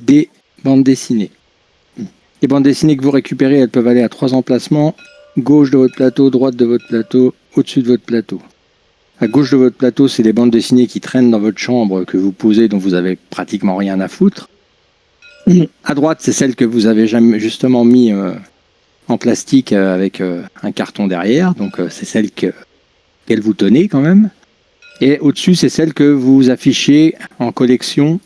des bandes dessinées. Les bandes dessinées que vous récupérez, elles peuvent aller à 3 emplacements. Gauche de votre plateau, droite de votre plateau, au-dessus de votre plateau. À gauche de votre plateau, c'est les bandes dessinées qui traînent dans votre chambre, que vous posez, dont vous avez pratiquement rien à foutre. À droite, c'est celles que vous avez jamais justement mis en plastique avec un carton derrière. Donc c'est celles qu'elles vous tenez quand même. Et au-dessus, c'est celles que vous affichez en collection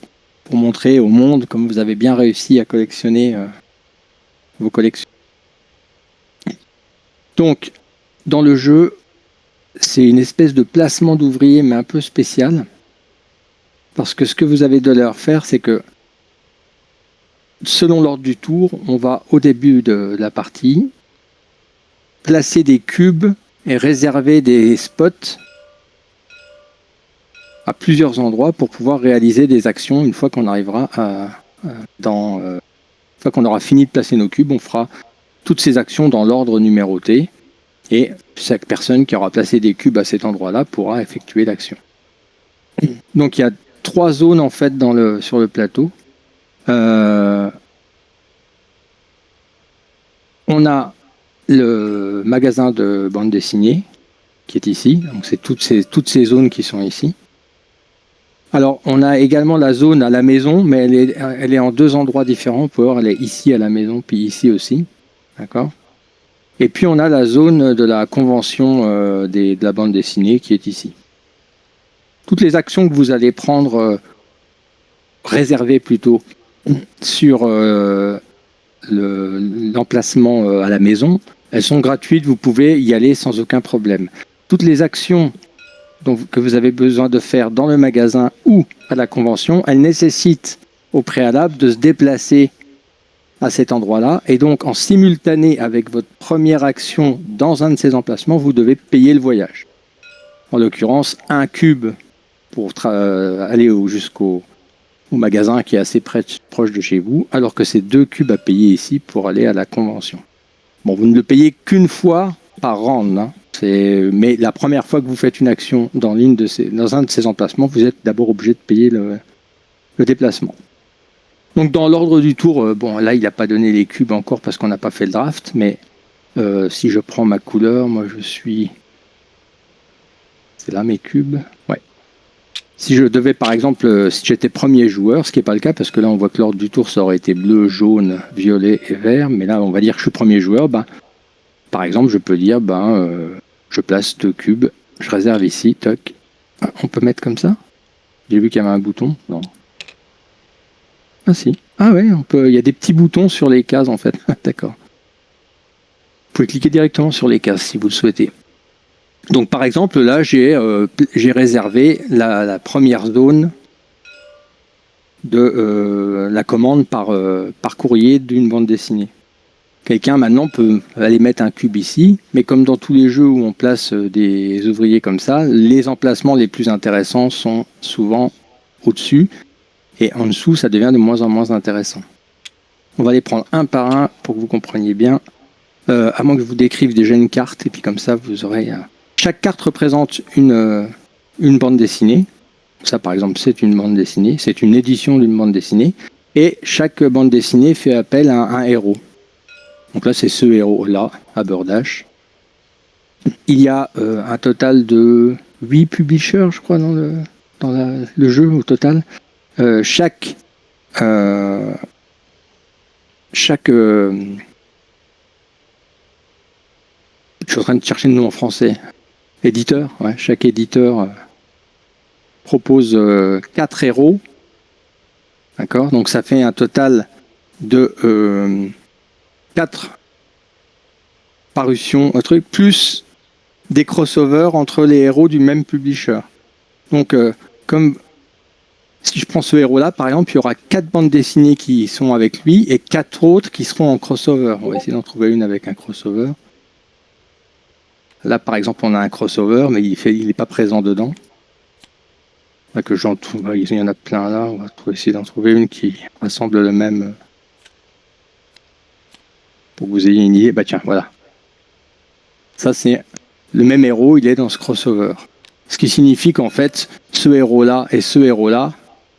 pour montrer au monde comme vous avez bien réussi à collectionner vos collections. Donc, dans le jeu, c'est une espèce de placement d'ouvriers, mais un peu spécial. Parce que ce que vous avez de leur faire, c'est que, selon l'ordre du tour, on va, au début de la partie, placer des cubes et réserver des spots à plusieurs endroits pour pouvoir réaliser des actions une fois qu'on arrivera une fois qu'on aura fini de placer nos cubes, on fera toutes ces actions dans l'ordre numéroté et chaque personne qui aura placé des cubes à cet endroit-là pourra effectuer l'action. Donc il y a 3 zones en fait sur le plateau. On a le magasin de bande dessinée qui est ici, donc c'est toutes ces zones qui sont ici. Alors on a également la zone à la maison, mais elle est en 2 endroits différents. On peut voir, elle est ici à la maison, puis ici aussi. D'accord. Et puis on a la zone de la convention de la bande dessinée qui est ici. Toutes les actions que vous allez prendre, réservées plutôt, sur l'emplacement à la maison, elles sont gratuites, vous pouvez y aller sans aucun problème. Toutes les actions que vous avez besoin de faire dans le magasin ou à la convention, elles nécessitent au préalable de se déplacer à cet endroit-là, et donc en simultané avec votre première action dans un de ces emplacements, vous devez payer le voyage. En l'occurrence, un cube pour aller jusqu'au magasin qui est assez proche de chez vous, alors que c'est 2 cubes à payer ici pour aller à la convention. Bon, vous ne le payez qu'une fois par round, hein. Mais la première fois que vous faites une action dans un de ces emplacements, vous êtes d'abord obligé de payer le déplacement. Donc dans l'ordre du tour, bon là il n'a pas donné les cubes encore parce qu'on n'a pas fait le draft, mais si je prends ma couleur, moi je suis... C'est là mes cubes. Ouais. Si je devais par exemple, si j'étais premier joueur, ce qui n'est pas le cas parce que là on voit que l'ordre du tour ça aurait été bleu, jaune, violet et vert, mais là on va dire que je suis premier joueur, par exemple je peux dire je place 2 cubes, je réserve ici, toc. On peut mettre comme ça? J'ai vu qu'il y avait un bouton, non. Ah si. Ah ouais, il y a des petits boutons sur les cases en fait. D'accord. Vous pouvez cliquer directement sur les cases si vous le souhaitez. Donc par exemple là j'ai réservé la première zone de la commande par courrier d'une bande dessinée. Quelqu'un maintenant peut aller mettre un cube ici, mais comme dans tous les jeux où on place des ouvriers comme ça, les emplacements les plus intéressants sont souvent au-dessus. Et en dessous, ça devient de moins en moins intéressant. On va les prendre un par un pour que vous compreniez bien. À moins que je vous décrive déjà une carte, et puis comme ça, vous aurez... Chaque carte représente une bande dessinée. Ça, par exemple, c'est une bande dessinée. C'est une édition d'une bande dessinée. Et chaque bande dessinée fait appel à un héros. Donc là, c'est ce héros-là, Aberdash. Il y a un total de 8 publishers, je crois, dans le jeu au total. Je suis en train de chercher le nom en français. Éditeur, ouais, chaque éditeur propose 4 héros. D'accord, donc ça fait un total de 4 parutions, plus des crossovers entre les héros du même publisher. Donc, comme si je prends ce héros-là, par exemple, il y aura 4 bandes dessinées qui sont avec lui et 4 autres qui seront en crossover. On va essayer d'en trouver une avec un crossover. Là, par exemple, on a un crossover, mais il n'est pas présent dedans. Là que il y en a plein là. On va essayer d'en trouver une qui ressemble le même. Pour que vous ayez une idée. Bah tiens, voilà. Ça, c'est le même héros, il est dans ce crossover. Ce qui signifie qu'en fait, ce héros-là et ce héros-là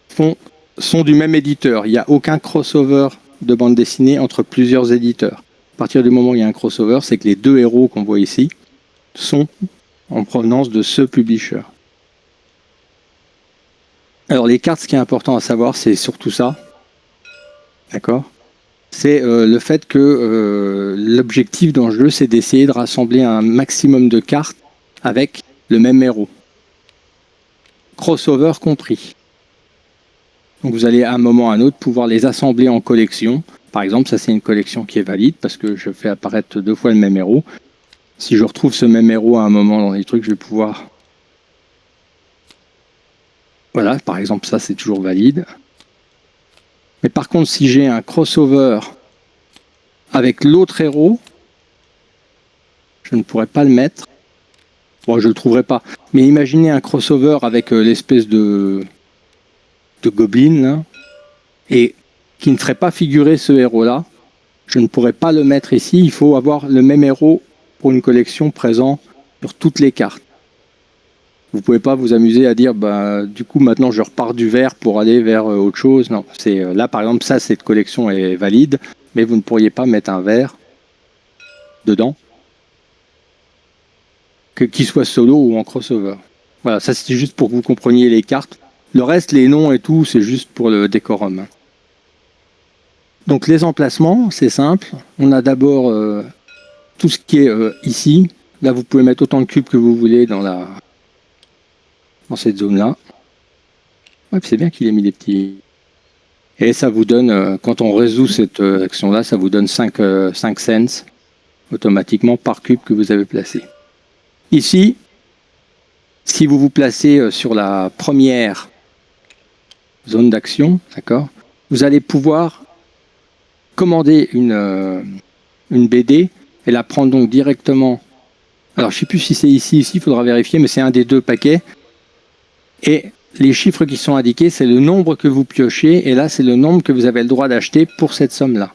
font sont du même éditeur. Il n'y a aucun crossover de bande dessinée entre plusieurs éditeurs. À partir du moment où il y a un crossover, c'est que les 2 héros qu'on voit ici sont en provenance de ce publisher. Alors les cartes, ce qui est important à savoir, c'est surtout ça. D'accord ? C'est le fait que l'objectif dans le jeu, c'est d'essayer de rassembler un maximum de cartes avec le même héros. Crossover compris. Donc vous allez à un moment ou à un autre pouvoir les assembler en collection. Par exemple, ça c'est une collection qui est valide parce que je fais apparaître 2 fois le même héros. Si je retrouve ce même héros à un moment dans les trucs, je vais pouvoir... Voilà, par exemple, ça c'est toujours valide. Mais par contre, si j'ai un crossover avec l'autre héros, je ne pourrais pas le mettre. Bon, je ne le trouverai pas. Mais imaginez un crossover avec l'espèce de goblin, là, et qui ne ferait pas figurer ce héros-là. Je ne pourrais pas le mettre ici. Il faut avoir le même héros pour une collection présent sur toutes les cartes. Vous ne pouvez pas vous amuser à dire du coup maintenant je repars du vert pour aller vers autre chose. Non, c'est là par exemple ça, cette collection est valide, mais vous ne pourriez pas mettre un vert dedans, qu'il soit solo ou en crossover. Voilà, ça c'est juste pour que vous compreniez les cartes. Le reste, les noms et tout, c'est juste pour le décorum. Donc les emplacements, c'est simple. On a d'abord tout ce qui est ici. Là, vous pouvez mettre autant de cubes que vous voulez dans cette zone-là. Ouais, c'est bien qu'il ait mis des petits... Et ça vous donne, quand on résout cette action-là, ça vous donne 5 cents automatiquement par cube que vous avez placé. Ici, si vous vous placez sur la première zone d'action, d'accord, vous allez pouvoir commander une BD et la prendre donc directement. Alors, je ne sais plus si c'est ici, il faudra vérifier, mais c'est un des 2 paquets. Et les chiffres qui sont indiqués, c'est le nombre que vous piochez, et là, c'est le nombre que vous avez le droit d'acheter pour cette somme-là.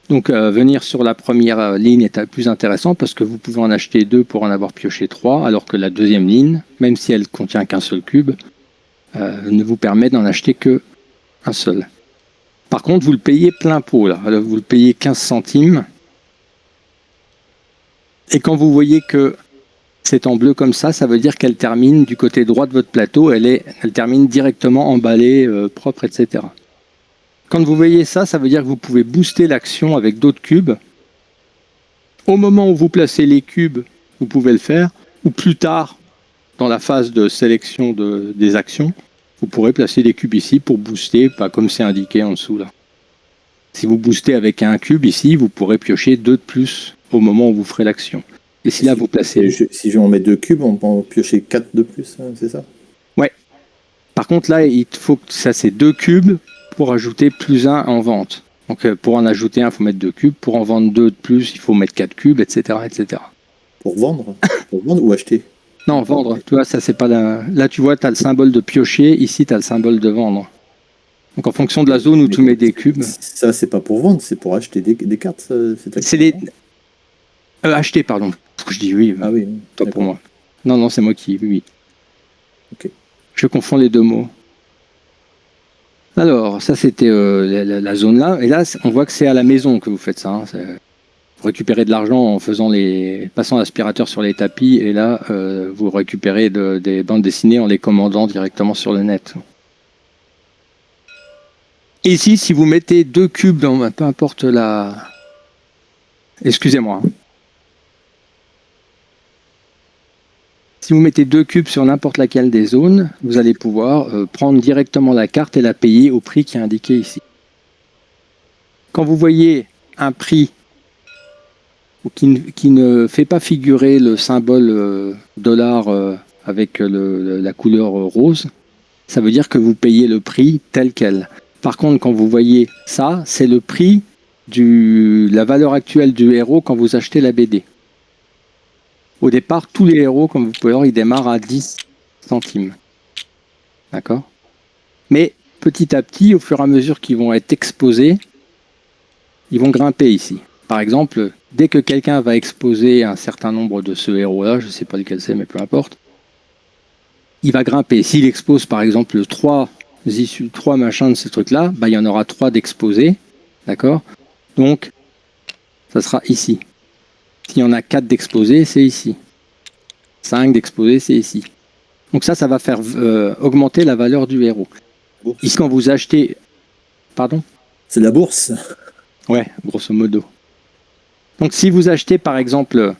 Donc, venir sur la première ligne est plus intéressant parce que vous pouvez en acheter 2 pour en avoir pioché 3, alors que la deuxième ligne, même si elle contient qu'un seul cube, ne vous permet d'en acheter qu'un seul. Par contre, vous le payez plein pot, là. Alors, vous le payez 15 centimes. Et quand vous voyez que c'est en bleu comme ça veut dire qu'elle termine du côté droit de votre plateau, elle termine directement emballée, propre, etc. Quand vous voyez ça veut dire que vous pouvez booster l'action avec d'autres cubes. Au moment où vous placez les cubes, vous pouvez le faire, ou plus tard, dans la phase de sélection des actions, vous pourrez placer des cubes ici pour booster, pas comme c'est indiqué en dessous là. Si vous boostez avec un cube ici, vous pourrez piocher 2 de plus au moment où vous ferez l'action. Et si là vous placez... Si je en mets 2 cubes, on peut en piocher 4 de plus, c'est ça? Ouais. Par contre là, il faut que ça c'est 2 cubes pour ajouter plus 1 en vente. Donc pour en ajouter 1, il faut mettre 2 cubes. Pour en vendre 2 de plus, il faut mettre 4 cubes, etc. etc. Pour vendre ou acheter? Non, vendre. Tu vois, ça c'est pas la... Là tu vois, tu as le symbole de piocher, ici tu as le symbole de vendre. Donc en fonction de la zone où tu mets des cubes... Ça c'est pas pour vendre, c'est pour acheter des cartes. C'est les... acheter, pardon. Je dis oui, ah oui, pas pour moi. Non, c'est moi qui... Oui. Okay. Je confonds les 2 mots. Alors, ça c'était la zone là. Et là, on voit que c'est à la maison que vous faites ça. Hein. Vous récupérez de l'argent en passant l'aspirateur sur les tapis. Et là, vous récupérez des bandes dessinées en les commandant directement sur le net. Ici, si vous mettez 2 cubes dans peu importe la... Excusez-moi. Si vous mettez 2 cubes sur n'importe laquelle des zones, vous allez pouvoir prendre directement la carte et la payer au prix qui est indiqué ici. Quand vous voyez un prix qui ne fait pas figurer le symbole dollar avec la couleur rose, ça veut dire que vous payez le prix tel quel. Par contre, quand vous voyez ça, c'est le prix la valeur actuelle du héros quand vous achetez la BD. Au départ, tous les héros, comme vous pouvez voir, ils démarrent à 10 centimes. D'accord ? Mais petit à petit, au fur et à mesure qu'ils vont être exposés, ils vont grimper ici. Par exemple, dès que quelqu'un va exposer un certain nombre de ce héros-là, je ne sais pas lequel c'est, mais peu importe, il va grimper. S'il expose par exemple 3 issues, 3 machins de ces trucs-là, bah, il y en aura 3 d'exposés. D'accord? Donc, ça sera ici. S'il y en a 4 d'exposés, c'est ici. 5 d'exposés, c'est ici. Donc ça va faire augmenter la valeur du héros. Ici, quand vous achetez... Pardon? C'est de la bourse. Ouais, grosso modo. Donc si vous achetez par exemple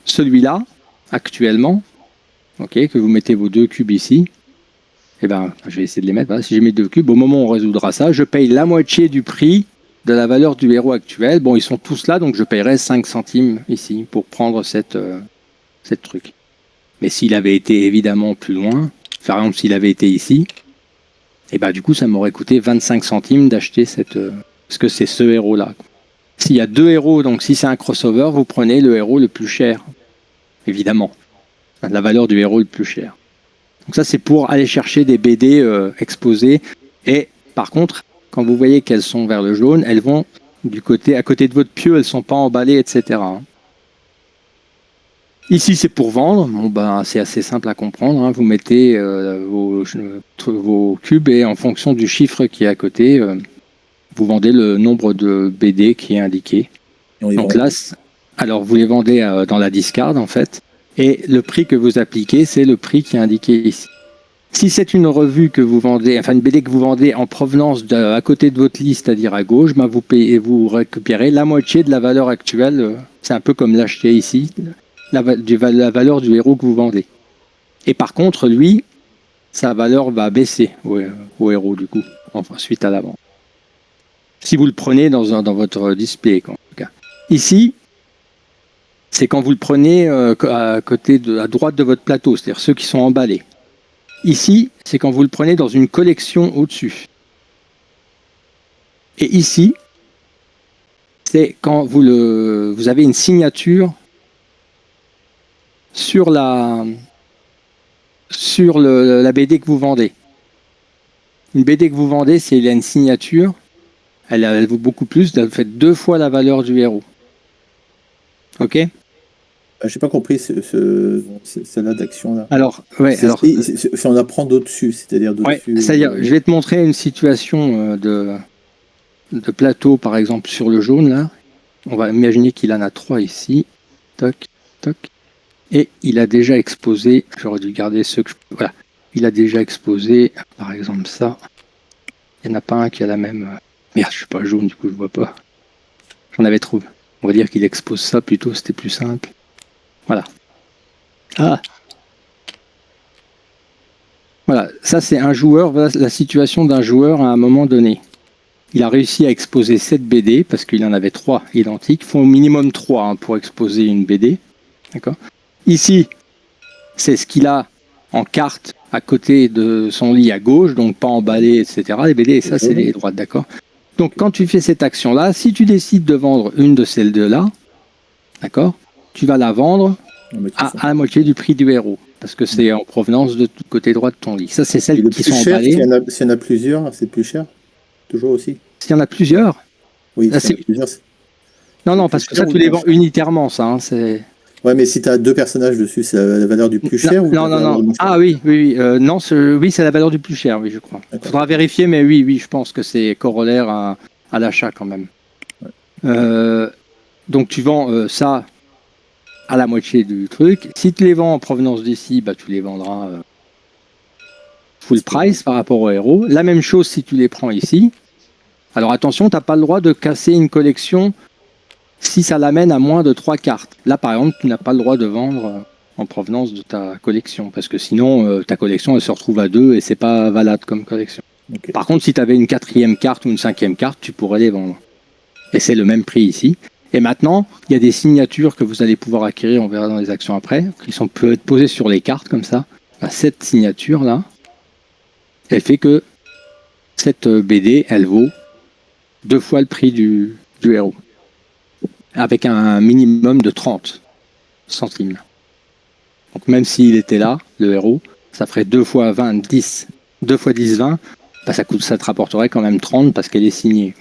celui-là, actuellement, ok, que vous mettez vos 2 cubes ici, et ben je vais essayer de les mettre, voilà, si j'ai mes 2 cubes, au moment où on résoudra ça, je paye la moitié du prix de la valeur du héros actuel. Bon, ils sont tous là, donc je paierai 5 centimes ici pour prendre cette truc. Mais s'il avait été évidemment plus loin, par exemple s'il avait été ici, et ben du coup ça m'aurait coûté 25 centimes d'acheter cette... parce que c'est ce héros-là. S'il y a 2 héros, donc si c'est un crossover, vous prenez le héros le plus cher. Évidemment. La valeur du héros le plus cher. Donc ça c'est pour aller chercher des BD exposés. Et par contre, quand vous voyez qu'elles sont vers le jaune, elles vont du côté, à côté de votre pieu, elles ne sont pas emballées, etc. Ici, c'est pour vendre. Bon, ben, c'est assez simple à comprendre. Hein. Vous mettez vos cubes et en fonction du chiffre qui est à côté, vous vendez le nombre de BD qui est indiqué. Donc là, alors vous les vendez dans la discard en fait. Et le prix que vous appliquez, c'est le prix qui est indiqué ici. Si c'est une revue que vous vendez, enfin une BD que vous vendez en provenance à côté de votre liste, c'est-à-dire à gauche, ben vous récupérez la moitié de la valeur actuelle. C'est un peu comme l'acheter ici. La valeur du héros que vous vendez. Et par contre, lui, sa valeur va baisser au héros, du coup, enfin, suite à la vente. Si vous le prenez dans votre display, en tout cas. Ici, c'est quand vous le prenez à droite de votre plateau, c'est-à-dire ceux qui sont emballés. Ici, c'est quand vous le prenez dans une collection au-dessus. Et ici, c'est quand vous avez une signature sur la BD que vous vendez. Une BD que vous vendez, si elle a une signature, elle vaut beaucoup plus, elle fait 2 fois la valeur du héros. Ok? J'ai pas compris celle-là d'action là. Alors, ouais, si on apprend d'au-dessus, c'est-à-dire d'au-dessus. Ouais, c'est-à-dire, je vais te montrer une situation de plateau, par exemple, sur le jaune là. On va imaginer qu'il en a 3 ici. Toc, toc. Et il a déjà exposé, j'aurais dû garder ceux que je... Voilà. Il a déjà exposé, par exemple, ça. Il n'y en a pas un qui a la même... Merde, je suis pas jaune, du coup, je vois pas. J'en avais trouvé. On va dire qu'il expose ça plutôt, c'était plus simple. Voilà. Ah! Voilà, ça c'est un joueur, voilà la situation d'un joueur à un moment donné. Il a réussi à exposer 7 BD, parce qu'il en avait 3 identiques. Il faut au minimum 3 pour exposer une BD. D'accord ? Ici, c'est ce qu'il a en carte à côté de son lit à gauche, donc pas emballé, etc. Les BD, et ça, c'est les droites, d'accord? Donc, quand tu fais cette action-là, si tu décides de vendre une de celles deux-là, d'accord, tu vas la vendre à la moitié du prix du héros, parce que c'est en provenance de côté droit de ton lit. Ça, c'est celles qui sont emballées. S'il y en a plusieurs, c'est plus cher, toujours aussi. S'il y en a plusieurs? Oui, là, plusieurs, non, parce que ça, tu les vends unitairement, ça. Hein, c'est... Ouais, mais si tu as 2 personnages dessus, c'est la valeur du plus cher? Non. Ah oui. Non, oui, c'est la valeur du plus cher, oui, je crois. Il faudra vérifier, mais oui, je pense que c'est corollaire à l'achat quand même. Ouais. Donc tu vends ça à la moitié du truc. Si tu les vends en provenance d'ici, bah, tu les vendras full price par rapport au héros. La même chose si tu les prends ici. Alors attention, tu n'as pas le droit de casser une collection si ça l'amène à moins de 3 cartes. Là, par exemple, tu n'as pas le droit de vendre en provenance de ta collection, parce que sinon, ta collection, elle se retrouve à 2 et c'est pas valable comme collection. Okay. Par contre, si tu avais une 4e carte ou une 5e carte, tu pourrais les vendre. Et c'est le même prix ici. Et maintenant, il y a des signatures que vous allez pouvoir acquérir, on verra dans les actions après, qui peuvent être posées sur les cartes, comme ça. Cette signature-là, elle fait que cette BD, elle vaut 2 fois le prix du héros. Avec un minimum de 30 centimes. Donc même s'il était là, le héros, ça ferait 2 fois 20, 10. 2 fois 10, 20, bah ça te rapporterait quand même 30 parce qu'elle est signée.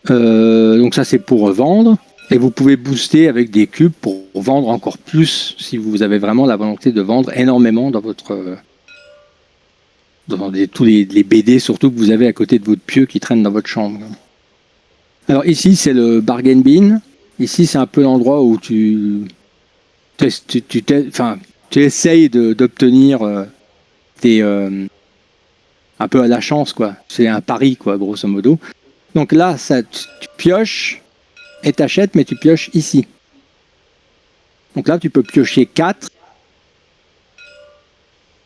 Donc ça c'est pour vendre. Et vous pouvez booster avec des cubes pour vendre encore plus si vous avez vraiment la volonté de vendre énormément dans votre dans tous les BD, surtout que vous avez à côté de votre pieu qui traîne dans votre chambre. Alors ici, c'est le bargain bin. Ici, c'est un peu l'endroit où tu essayes d'obtenir un peu à la chance, quoi. C'est un pari, quoi, grosso modo. Donc là, tu pioches et t'achètes, mais tu pioches ici. Donc là, tu peux piocher 4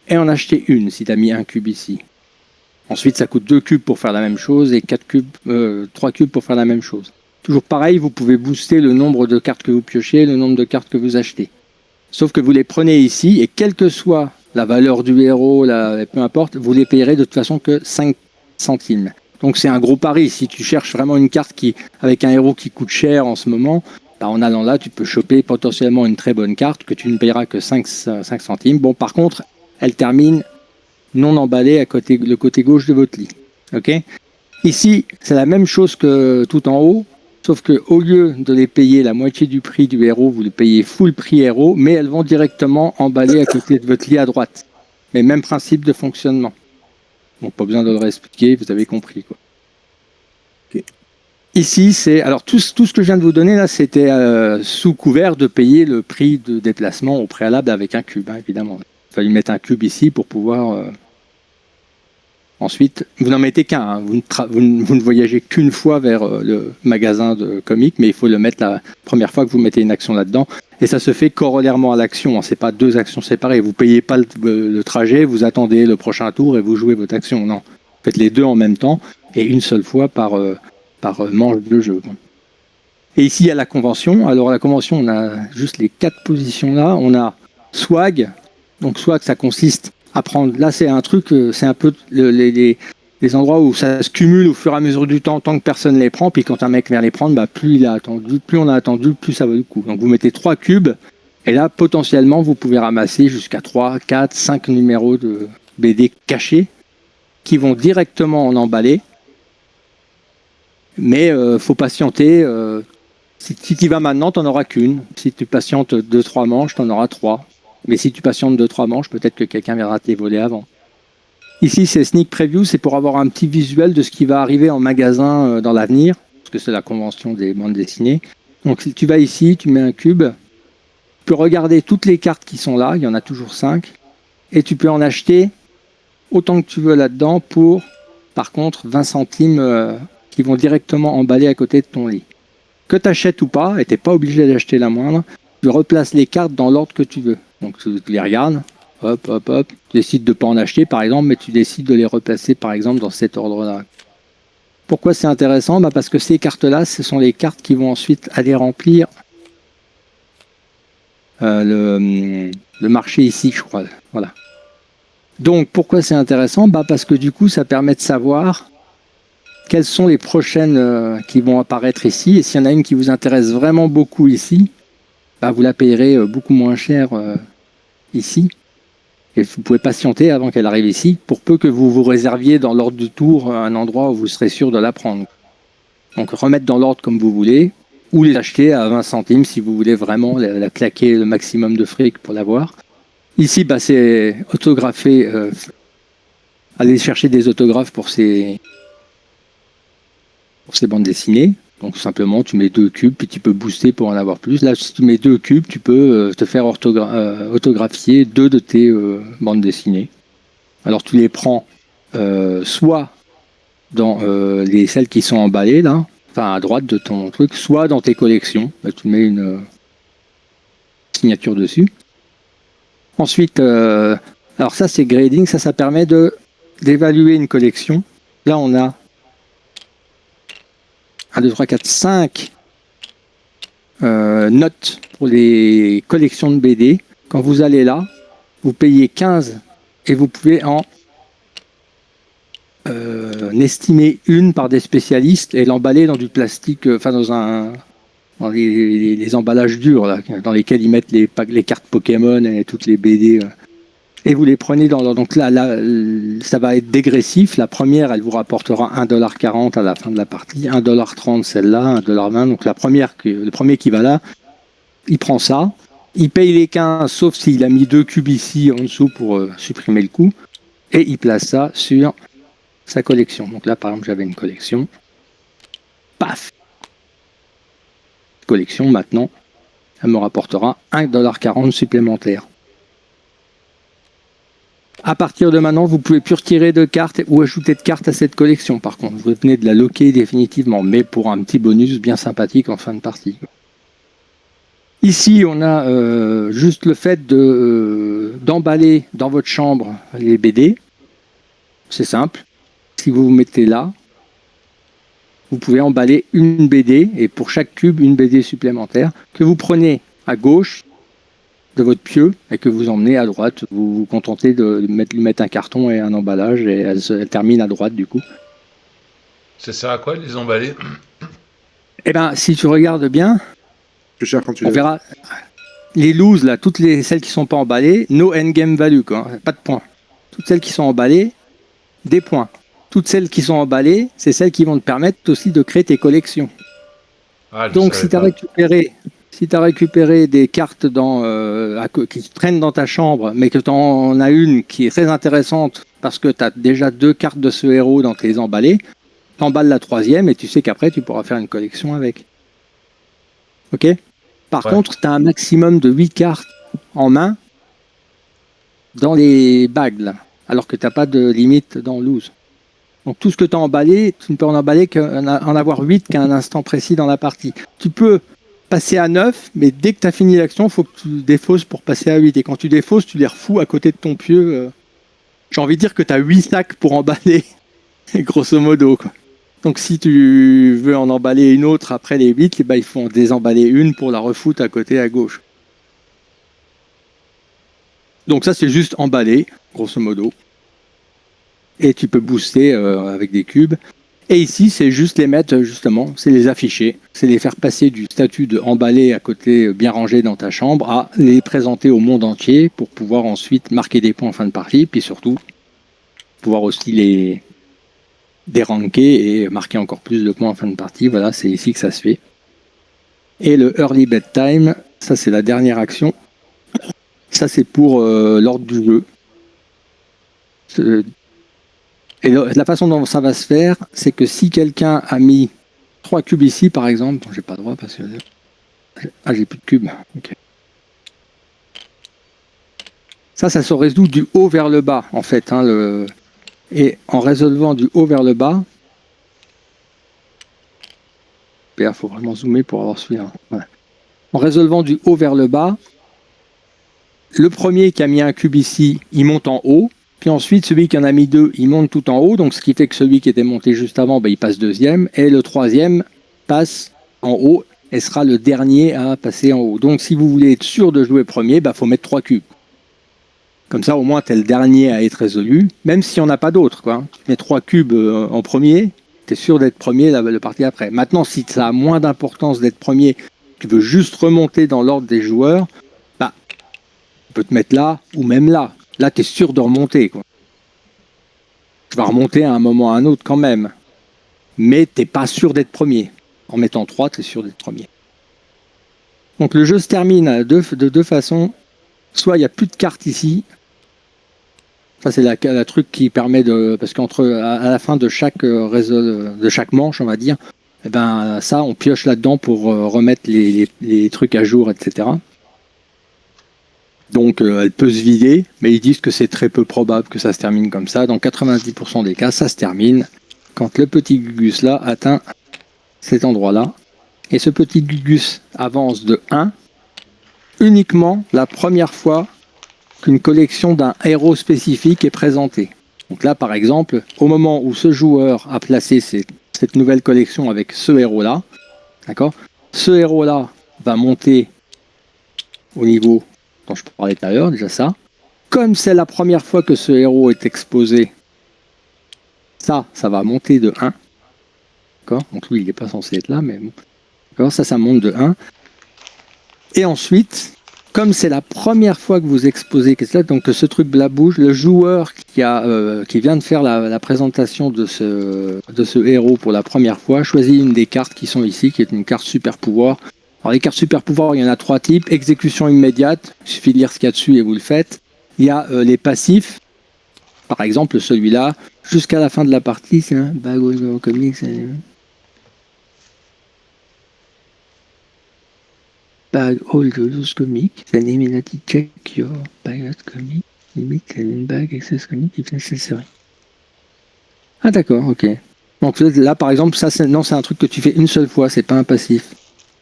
et en acheter une si tu as mis un cube ici. Ensuite, ça coûte 2 cubes pour faire la même chose et 3 cubes pour faire la même chose. Toujours pareil, vous pouvez booster le nombre de cartes que vous piochez, le nombre de cartes que vous achetez. Sauf que vous les prenez ici et quelle que soit la valeur du héros, peu importe, vous les payerez de toute façon que 5 centimes. Donc c'est un gros pari. Si tu cherches vraiment une carte avec un héros qui coûte cher en ce moment, en allant là, tu peux choper potentiellement une très bonne carte que tu ne payeras que 5 centimes. Bon, par contre, elle termine non emballée le côté gauche de votre lit. Ok ? Ici, c'est la même chose que tout en haut, sauf qu'au lieu de les payer la moitié du prix du héros, vous les payez full prix héros, mais elles vont directement emballer à côté de votre lit à droite. Mais même principe de fonctionnement. Bon, pas besoin de le réexpliquer, vous avez compris, quoi. Okay. Ici, alors tout ce que je viens de vous donner là, c'était sous couvert de payer le prix de déplacement au préalable avec un cube, hein, évidemment. Il fallait mettre un cube ici pour pouvoir. Ensuite, vous n'en mettez qu'un. Hein. Vous ne voyagez qu'une fois vers le magasin de comics, mais il faut le mettre la première fois que vous mettez une action là-dedans. Et ça se fait corollairement à l'action. Hein. C'est pas 2 actions séparées. Vous payez pas le trajet, vous attendez le prochain tour et vous jouez votre action. Non, faites les 2 en même temps et une seule fois par manche de jeu. Et ici, il y a la convention. Alors la convention, on a juste les 4 positions là. On a swag. Donc swag, ça consiste à prendre. Là, c'est un truc, c'est un peu les endroits où ça se cumule au fur et à mesure du temps, tant que personne les prend. Puis quand un mec vient les prendre, plus on a attendu, plus ça vaut le coup. Donc vous mettez 3 cubes. Et là, potentiellement, vous pouvez ramasser jusqu'à 3, 4, 5 numéros de BD cachés qui vont directement en emballer. Mais faut patienter. Si tu y vas maintenant, tu n'en auras qu'une. Si tu patientes 2-3 manches, tu en auras 3. Mais si tu patientes 2-3 manches, peut-être que quelqu'un viendra te les voler avant. Ici, c'est Sneak Preview, c'est pour avoir un petit visuel de ce qui va arriver en magasin dans l'avenir, parce que c'est la convention des bandes dessinées. Donc si tu vas ici, tu mets un cube, tu peux regarder toutes les cartes qui sont là, il y en a toujours 5, et tu peux en acheter autant que tu veux là-dedans pour, par contre, 20 centimes qui vont directement emballer à côté de ton lit. Que tu achètes ou pas, et tu n'es pas obligé d'acheter la moindre, tu replaces les cartes dans l'ordre que tu veux. Donc tu les regardes, hop, hop, hop, tu décides de ne pas en acheter par exemple, mais tu décides de les replacer par exemple dans cet ordre-là. Pourquoi c'est intéressant ? Parce que ces cartes-là, ce sont les cartes qui vont ensuite aller remplir le marché ici, je crois. Voilà. Donc pourquoi c'est intéressant ? Parce que du coup, ça permet de savoir quelles sont les prochaines qui vont apparaître ici. Et s'il y en a une qui vous intéresse vraiment beaucoup ici, vous la payerez beaucoup moins cher ici. Et vous pouvez patienter avant qu'elle arrive ici, pour peu que vous vous réserviez dans l'ordre du tour un endroit où vous serez sûr de la prendre. Donc remettre dans l'ordre comme vous voulez, ou les acheter à 20 centimes si vous voulez vraiment la claquer le maximum de fric pour l'avoir. Ici, c'est autographer, aller chercher des autographes pour ces bandes dessinées. Donc simplement, tu mets 2 cubes, puis tu peux booster pour en avoir plus. Là, si tu mets 2 cubes, tu peux te faire autographier 2 de tes bandes dessinées. Alors tu les prends soit dans celles qui sont emballées, là, enfin à droite de ton truc, soit dans tes collections. Tu mets une signature dessus. Ensuite, alors ça c'est grading, ça permet d'évaluer une collection. Là, on a 1, 2, 3, 4, 5 notes pour les collections de BD. Quand vous allez là, vous payez 15 et vous pouvez en estimer une par des spécialistes et l'emballer dans du plastique, dans les emballages durs là, dans lesquels ils mettent les cartes Pokémon et toutes les BD. Et vous les prenez donc là, ça va être dégressif. La première, elle vous rapportera 1,40$ à la fin de la partie, 1,30$ celle-là, 1,20$. Donc le premier qui va là, il prend ça, il paye les 15, sauf s'il a mis 2 cubes ici en dessous pour supprimer le coût. et il place ça sur sa collection. Donc là, par exemple, j'avais une collection. Paf! Collection, maintenant, elle me rapportera 1,40$ supplémentaire. À partir de maintenant, vous ne pouvez plus retirer de cartes ou ajouter de cartes à cette collection. Par contre, vous venez de la loquer définitivement, mais pour un petit bonus bien sympathique en fin de partie. Ici, on a juste le fait d'emballer dans votre chambre les BD. C'est simple. Si vous vous mettez là, vous pouvez emballer une BD, et pour chaque cube, une BD supplémentaire, que vous prenez à gauche de votre pieu et que vous emmenez à droite. Vous vous contentez de lui mettre un carton et un emballage, et elle termine à droite du coup. Ça sert à quoi de les emballer? Eh bien, si tu regardes bien, Plus cher quand tu on verra les looses, là, celles qui ne sont pas emballées, no endgame value, quoi, pas de points. Toutes celles qui sont emballées, des points. Toutes celles qui sont emballées, c'est celles qui vont te permettre aussi de créer tes collections. Ah, Donc si tu as récupéré des cartes qui traînent dans ta chambre, mais que tu en as une qui est très intéressante parce que tu as déjà 2 cartes de ce héros dans tes emballés, tu emballes la 3e et tu sais qu'après tu pourras faire une collection avec. Ok? Par contre, tu as un maximum de 8 cartes en main dans les bagues, là, alors que tu n'as pas de limite dans loose. Donc tout ce que tu as emballé, tu ne peux en emballer qu'en avoir 8 qu'à un instant précis dans la partie. Tu peux passer à 9, mais dès que tu as fini l'action, il faut que tu défausses pour passer à 8. Et quand tu défausses, tu les refous à côté de ton pieu. J'ai envie de dire que tu as 8 sacs pour emballer, grosso modo, quoi. Donc si tu veux en emballer une autre après les 8, il faut en désemballer une pour la refoutre à côté à gauche. Donc ça, c'est juste emballer, grosso modo. Et tu peux booster avec des cubes. Et ici, c'est juste les mettre, justement, c'est les afficher. C'est les faire passer du statut de emballer à côté, bien rangé dans ta chambre, à les présenter au monde entier pour pouvoir ensuite marquer des points en fin de partie. Puis surtout, pouvoir aussi les déranker et marquer encore plus de points en fin de partie. Voilà, c'est ici que ça se fait. Et le early bedtime, ça c'est la dernière action. Ça c'est pour l'ordre du jeu. Et la façon dont ça va se faire, c'est que si quelqu'un a mis 3 cubes ici, par exemple, bon, j'ai pas le droit parce que... Ah, j'ai plus de cubes. Okay. Ça se résout du haut vers le bas, en fait. Hein, Et en résolvant du haut vers le bas... Il faut vraiment zoomer pour avoir celui-là. Ouais. En résolvant du haut vers le bas, le premier qui a mis un cube ici, il monte en haut. Puis ensuite, celui qui en a mis 2, il monte tout en haut. Donc, ce qui fait que celui qui était monté juste avant, il passe 2e. Et le 3e passe en haut et sera le dernier à passer en haut. Donc, si vous voulez être sûr de jouer premier, faut mettre 3 cubes. Comme ça, au moins, tu es le dernier à être résolu. Même s'il n'y en a pas d'autres, quoi. Tu mets 3 cubes en premier, tu es sûr d'être premier le parti après. Maintenant, si ça a moins d'importance d'être premier, tu veux juste remonter dans l'ordre des joueurs, tu peux te mettre là ou même là. Là, tu es sûr de remonter, quoi. Tu vas remonter à un moment ou à un autre quand même. Mais tu n'es pas sûr d'être premier. En mettant 3, tu es sûr d'être premier. Donc le jeu se termine de 2 façons. Soit il n'y a plus de cartes ici. Ça, c'est la truc qui permet de... Parce à la fin de chaque manche, on va dire, ça, on pioche là-dedans pour remettre les trucs à jour, etc. Donc elle peut se vider, mais ils disent que c'est très peu probable que ça se termine comme ça. Dans 90% des cas, ça se termine quand le petit Gugus là atteint cet endroit-là. Et ce petit Gugus avance de 1 uniquement la première fois qu'une collection d'un héros spécifique est présentée. Donc là, par exemple, au moment où ce joueur a placé cette nouvelle collection avec ce héros-là, d'accord, ce héros-là va monter au niveau dont je parlais tout à l'heure, déjà ça. Comme c'est la première fois que ce héros est exposé, ça va monter de 1. D'accord ? Donc lui, il n'est pas censé être là, mais bon. D'accord ? Ça monte de 1. Et ensuite, comme c'est la première fois que vous exposez, donc que ce truc-là bouge, le joueur qui vient de faire la présentation de ce héros pour la première fois choisit une des cartes qui sont ici, qui est une carte super pouvoir. Alors les cartes super pouvoir, il y en a 3 types. Exécution immédiate, il suffit de lire ce qu'il y a dessus et vous le faites. Il y a les passifs, Par exemple, celui-là, jusqu'à la fin de la partie, c'est un Bag of Comics. Bag all those comics, the name check your bag of comics, limit and bag access comics if necessary. Ah d'accord, ok. Donc là, par exemple, ça, c'est un truc que tu fais une seule fois, c'est pas un passif.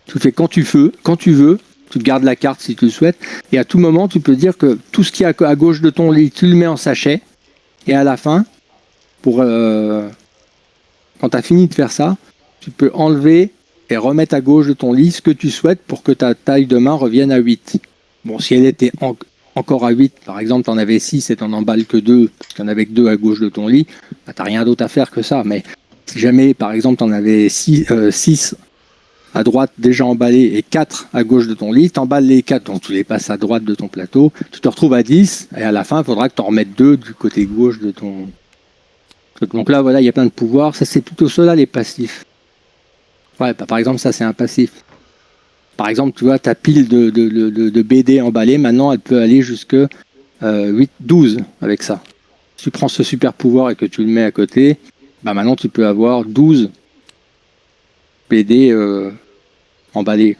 Tu le fais quand tu veux, tu gardes la carte si tu le souhaites, et à tout moment, tu peux dire que tout ce qui est à gauche de ton lit, tu le mets en sachet, et à la fin, quand tu as fini de faire ça, tu peux enlever et remettre à gauche de ton lit ce que tu souhaites pour que ta taille de main revienne à 8. Bon, si elle était encore à 8, par exemple, tu en avais 6 et tu n'en emballes que 2, parce qu'il n'y en avait que 2 à gauche de ton lit, bah, tu n'as rien d'autre à faire que ça. Mais si jamais, par exemple, tu en avais 6 à droite déjà emballés et 4 à gauche de ton lit, tu emballes les 4, donc tu les passes à droite de ton plateau, tu te retrouves à 10, et à la fin, il faudra que tu en remettes 2 du côté gauche de ton... Donc là, voilà, il y a plein de pouvoirs. Ça, c'est plutôt ceux-là, les passifs. Ouais, bah, par exemple, ça, c'est un passif. Par exemple, tu vois, ta pile de BD emballée, maintenant, elle peut aller jusque 12 avec ça. Si tu prends ce super pouvoir et que tu le mets à côté, bah maintenant, tu peux avoir 12 BD emballés.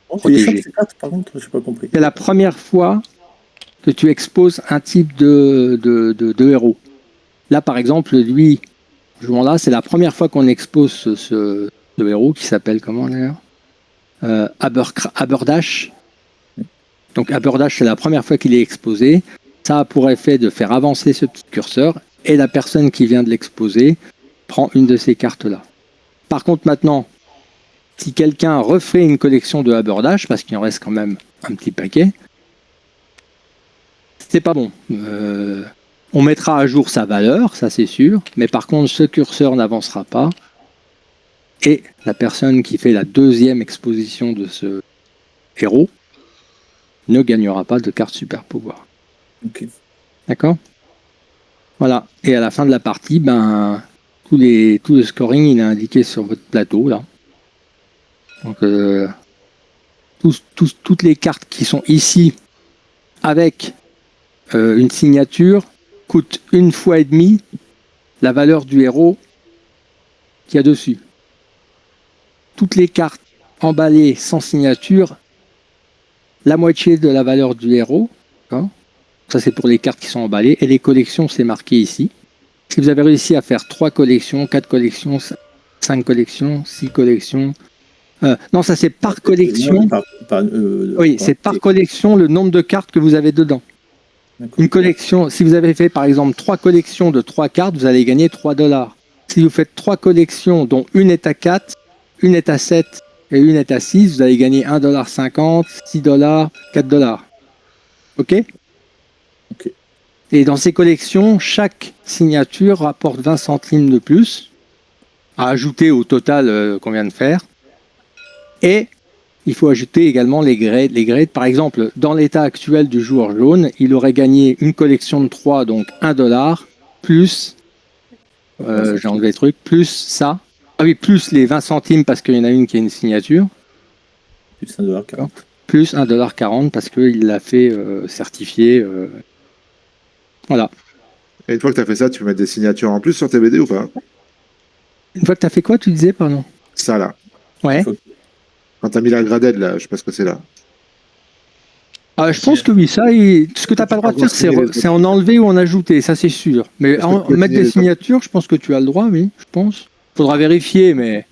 Protégés. Par contre, je n'ai pas compris. C'est la première fois que tu exposes un type de héros. Là, par exemple, lui, là, c'est la première fois qu'on expose ce héros qui s'appelle comment d'ailleurs Aberdash. Donc Aberdash, c'est la première fois qu'il est exposé. Ça a pour effet de faire avancer ce petit curseur et la personne qui vient de l'exposer prend une de ces cartes-là. Par contre, maintenant, si quelqu'un refait une collection de Aberdash, parce qu'il en reste quand même un petit paquet, c'est pas bon. On mettra à jour sa valeur, ça c'est sûr, mais par contre, ce curseur n'avancera pas. Et la personne qui fait la deuxième exposition de ce héros ne gagnera pas de carte super pouvoir. Okay. D'accord ? Voilà. Et à la fin de la partie, tout le scoring il est indiqué sur votre plateau là. Donc toutes les cartes qui sont ici avec une signature coûtent 1,5 fois la valeur du héros qu'il y a dessus. Toutes les cartes emballées sans signature, la moitié de la valeur du héros. Hein. Ça, c'est pour les cartes qui sont emballées. Et les collections, c'est marqué ici. Si vous avez réussi à faire 3 collections, 4 collections, 5 collections, 6 collections... non, ça, c'est par collection. Oui, c'est par collection le nombre de cartes que vous avez dedans. Une collection, si vous avez fait, par exemple, 3 collections de 3 cartes, vous allez gagner $3. Si vous faites 3 collections, dont une est à 4, une est à 7 et une est à 6, vous allez gagner $1,50, $6, $4. Ok ? Ok. Et dans ces collections, chaque signature rapporte 20 centimes de plus à ajouter au total qu'on vient de faire. Et il faut ajouter également les grades. Les grades, par exemple, dans l'état actuel du joueur jaune, il aurait gagné une collection de 3, donc $1, plus, j'ai enlevé le truc, plus ça. Ah oui, plus les 20 centimes parce qu'il y en a une qui a une signature. Plus $1,40. Plus $1,40 parce qu'il l'a fait certifier. Voilà. Et une fois que tu as fait ça, tu peux mettre des signatures en plus sur tes BD ou pas? Une fois que tu as fait quoi, tu disais, pardon? Ça là. Ouais. Quand tu as mis la gradette là, je sais pas ce que c'est là. Ah, je pense que oui, ça, ce que tu n'as pas le droit de faire, c'est en enlever ou en ajouter, ça c'est sûr. Mais mettre des signatures, je pense que tu as le droit, oui, je pense. Faudra vérifier, mais...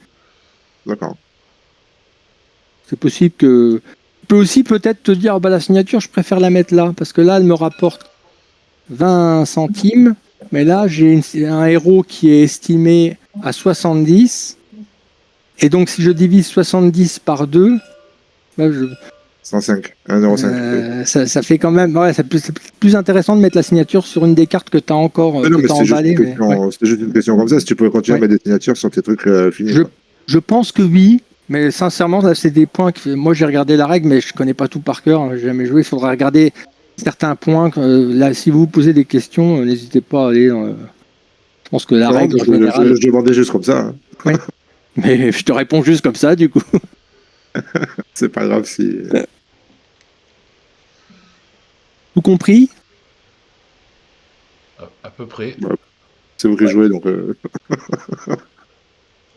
D'accord. C'est possible que... Tu peux aussi peut-être te dire, la signature, je préfère la mettre là, parce que là, elle me rapporte 20 centimes, mais là, j'ai un héros qui est estimé à 70, et donc si je divise 70 par 2, 105, 1,05. Ça fait quand même... Ouais, c'est plus intéressant de mettre la signature sur une des cartes que tu as encore emballées. C'était juste une question comme ça, si tu pouvais continuer à mettre des signatures sur tes trucs finis. Je pense que oui, mais sincèrement, là, c'est des points que... Moi, j'ai regardé la règle, mais je connais pas tout par cœur, hein, j'ai jamais joué. Il faudra regarder certains points. Là, si vous vous posez des questions, n'hésitez pas à aller... Je pense que la règle... Je demandais juste comme ça. Hein. Oui. Mais je te réponds juste comme ça, du coup. C'est pas grave si... Tout compris? peu près. C'est vous qui jouez, donc...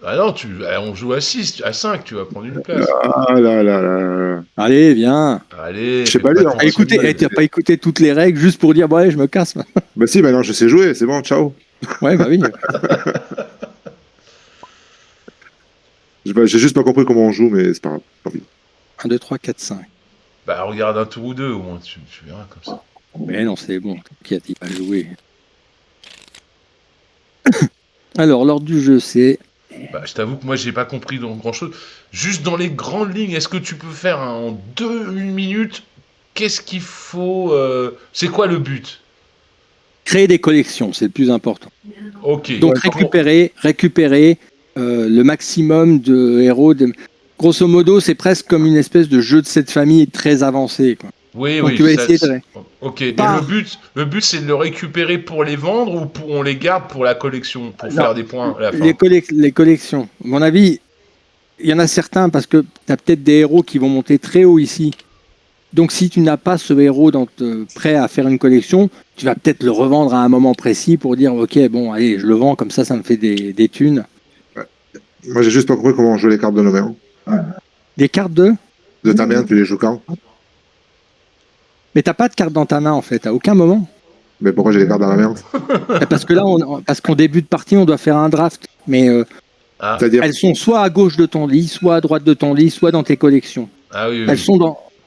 Ah non, on joue à 6, à 5, tu vas prendre une place. Ah là là là. Allez, viens. Allez, Je sais fais pas lire, ton hein. Écoutez, raisonnement. t'as pas écouté toutes les règles juste pour dire, bon, allez, je me casse. Bah si, maintenant je sais jouer, c'est bon, ciao. Ouais, bah oui. J'ai juste pas compris comment on joue, mais c'est pas grave. Tant pis. 1, 2, 3, 4, 5. Bah, regarde un tour ou deux, au moins, tu verras comme ça. Mais non, c'est bon. Qui a dit pas jouer? Alors, l'ordre du jeu, c'est... Bah, je t'avoue que moi, j'ai pas compris grand-chose. Juste dans les grandes lignes, est-ce que tu peux faire en 1 minute? Qu'est-ce qu'il faut C'est quoi le but? Créer des collections, c'est le plus important. Ok. Donc, récupérer le maximum de héros. Grosso modo, c'est presque comme une espèce de jeu de cette famille très avancé, quoi. Oui, Donc, oui. tu vas ça, essayer de... Ok. Et Pas- le but, c'est de le récupérer pour les vendre ou on les garde pour la collection, pour Non, faire des points à la fin? Les collections. À mon avis, il y en a certains parce que tu as peut-être des héros qui vont monter très haut ici. Donc si tu n'as pas ce héros prêt à faire une collection, tu vas peut-être le revendre à un moment précis pour dire ok, bon, allez, je le vends, comme ça me fait des thunes. Moi j'ai juste pas compris comment on joue les cartes de nos mains. Des cartes De ta main, tu les joues quand? Mais t'as pas de carte dans ta main en fait, à aucun moment. Mais pourquoi j'ai les cartes dans la main? Parce que là, parce qu'en début de partie, on doit faire un draft. Mais Ah, C'est-à-dire, elles sont soit à gauche de ton lit, soit à droite de ton lit, soit dans tes collections. ah oui, oui.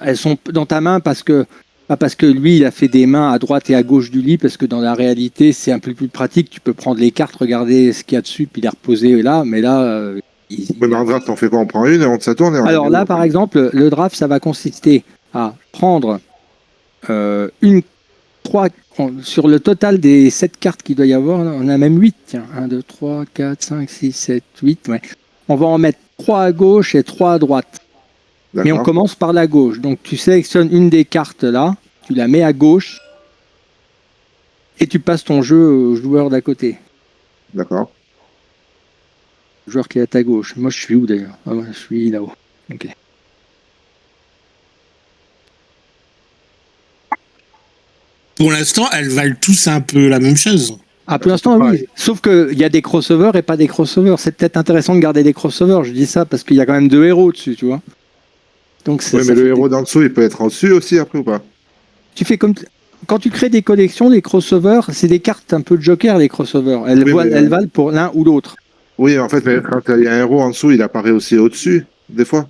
Elles sont dans ta main parce que pas parce que lui il a fait des mains à droite et à gauche du lit, parce que dans la réalité c'est un peu plus pratique. Tu peux prendre les cartes, regarder ce qu'il y a dessus, puis les reposer là. Mais là, oui, mais en draft, on fait quoi? On prend une et on se tourne et on alors là par exemple, le draft ça va consister à prendre sur le total des 7 cartes qu'il doit y avoir, on a même 8. Tiens, 1, 2, 3, 4, 5, 6, 7, 8. Ouais. On va en mettre 3 à gauche et 3 à droite. Mais on D'accord. commence par la gauche. Donc tu sélectionnes une des cartes là, tu la mets à gauche et tu passes ton jeu au joueur d'à côté. D'accord. Le joueur qui est à ta gauche. Moi je suis où d'ailleurs? Ah ouais, je suis là-haut. Ok. Pour l'instant, elles valent tous un peu la même chose. Ah, pour l'instant, oui. Sauf qu'il y a des crossovers et pas des crossovers. C'est peut-être intéressant de garder des crossovers. Je dis ça parce qu'il y a quand même 2 héros dessus, tu vois. Donc, Oui, mais le héros d'en dessous, il peut être en dessus aussi après ou pas? Tu fais comme. Quand tu crées des collections, les crossovers, c'est des cartes un peu de joker, les crossovers. Elles valent pour l'un ou l'autre. Oui, en fait, mais quand il y a un héros en dessous, il apparaît aussi au-dessus, des fois.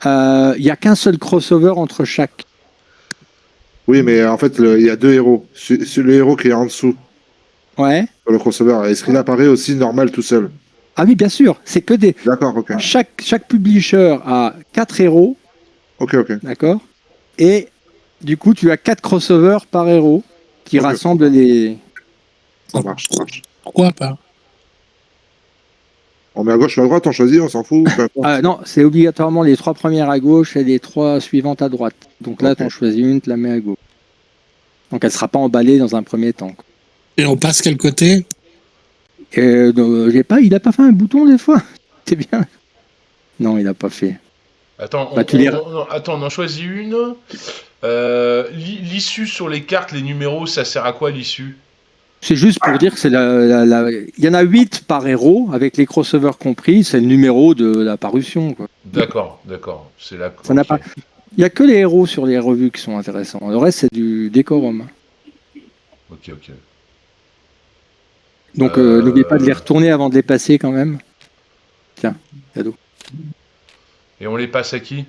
Il n'y a qu'un seul crossover entre chaque. Oui, mais en fait, il y a 2 héros. Le héros qui est en dessous, Ouais. sur le crossover, est-ce qu'il apparaît aussi normal tout seul? Ah oui, bien sûr. C'est que des. D'accord, ok. Chaque publisher a 4 héros, Ok, ok. d'accord. Et du coup, tu as 4 crossovers par héros qui Ok. rassemblent les. Ça marche, ça marche. Pourquoi pas? On met à gauche ou à droite, on choisit, on s'en fout. peu importe. Non, c'est obligatoirement les 3 premières à gauche et les 3 suivantes à droite. Donc là, Ok. t'en choisis une, tu la mets à gauche. Donc elle sera pas emballée dans un premier temps. Et on passe quel côté? Il a pas fait un bouton des fois. C'est bien. Non, il a pas fait. Attends, Bah, on en choisit une. L'issue sur les cartes, les numéros, ça sert à quoi l'issue? C'est juste pour dire que c'est il y en a 8 par héros, avec les crossovers compris, c'est le numéro de la parution, quoi. D'accord. C'est la. Ça n'a ok. pas. Il y a que les héros sur les revues qui sont intéressants. Le reste, c'est du décorum. Ok. Donc n'oubliez pas de les retourner avant de les passer quand même. Tiens, cadeau. Et on les passe à qui?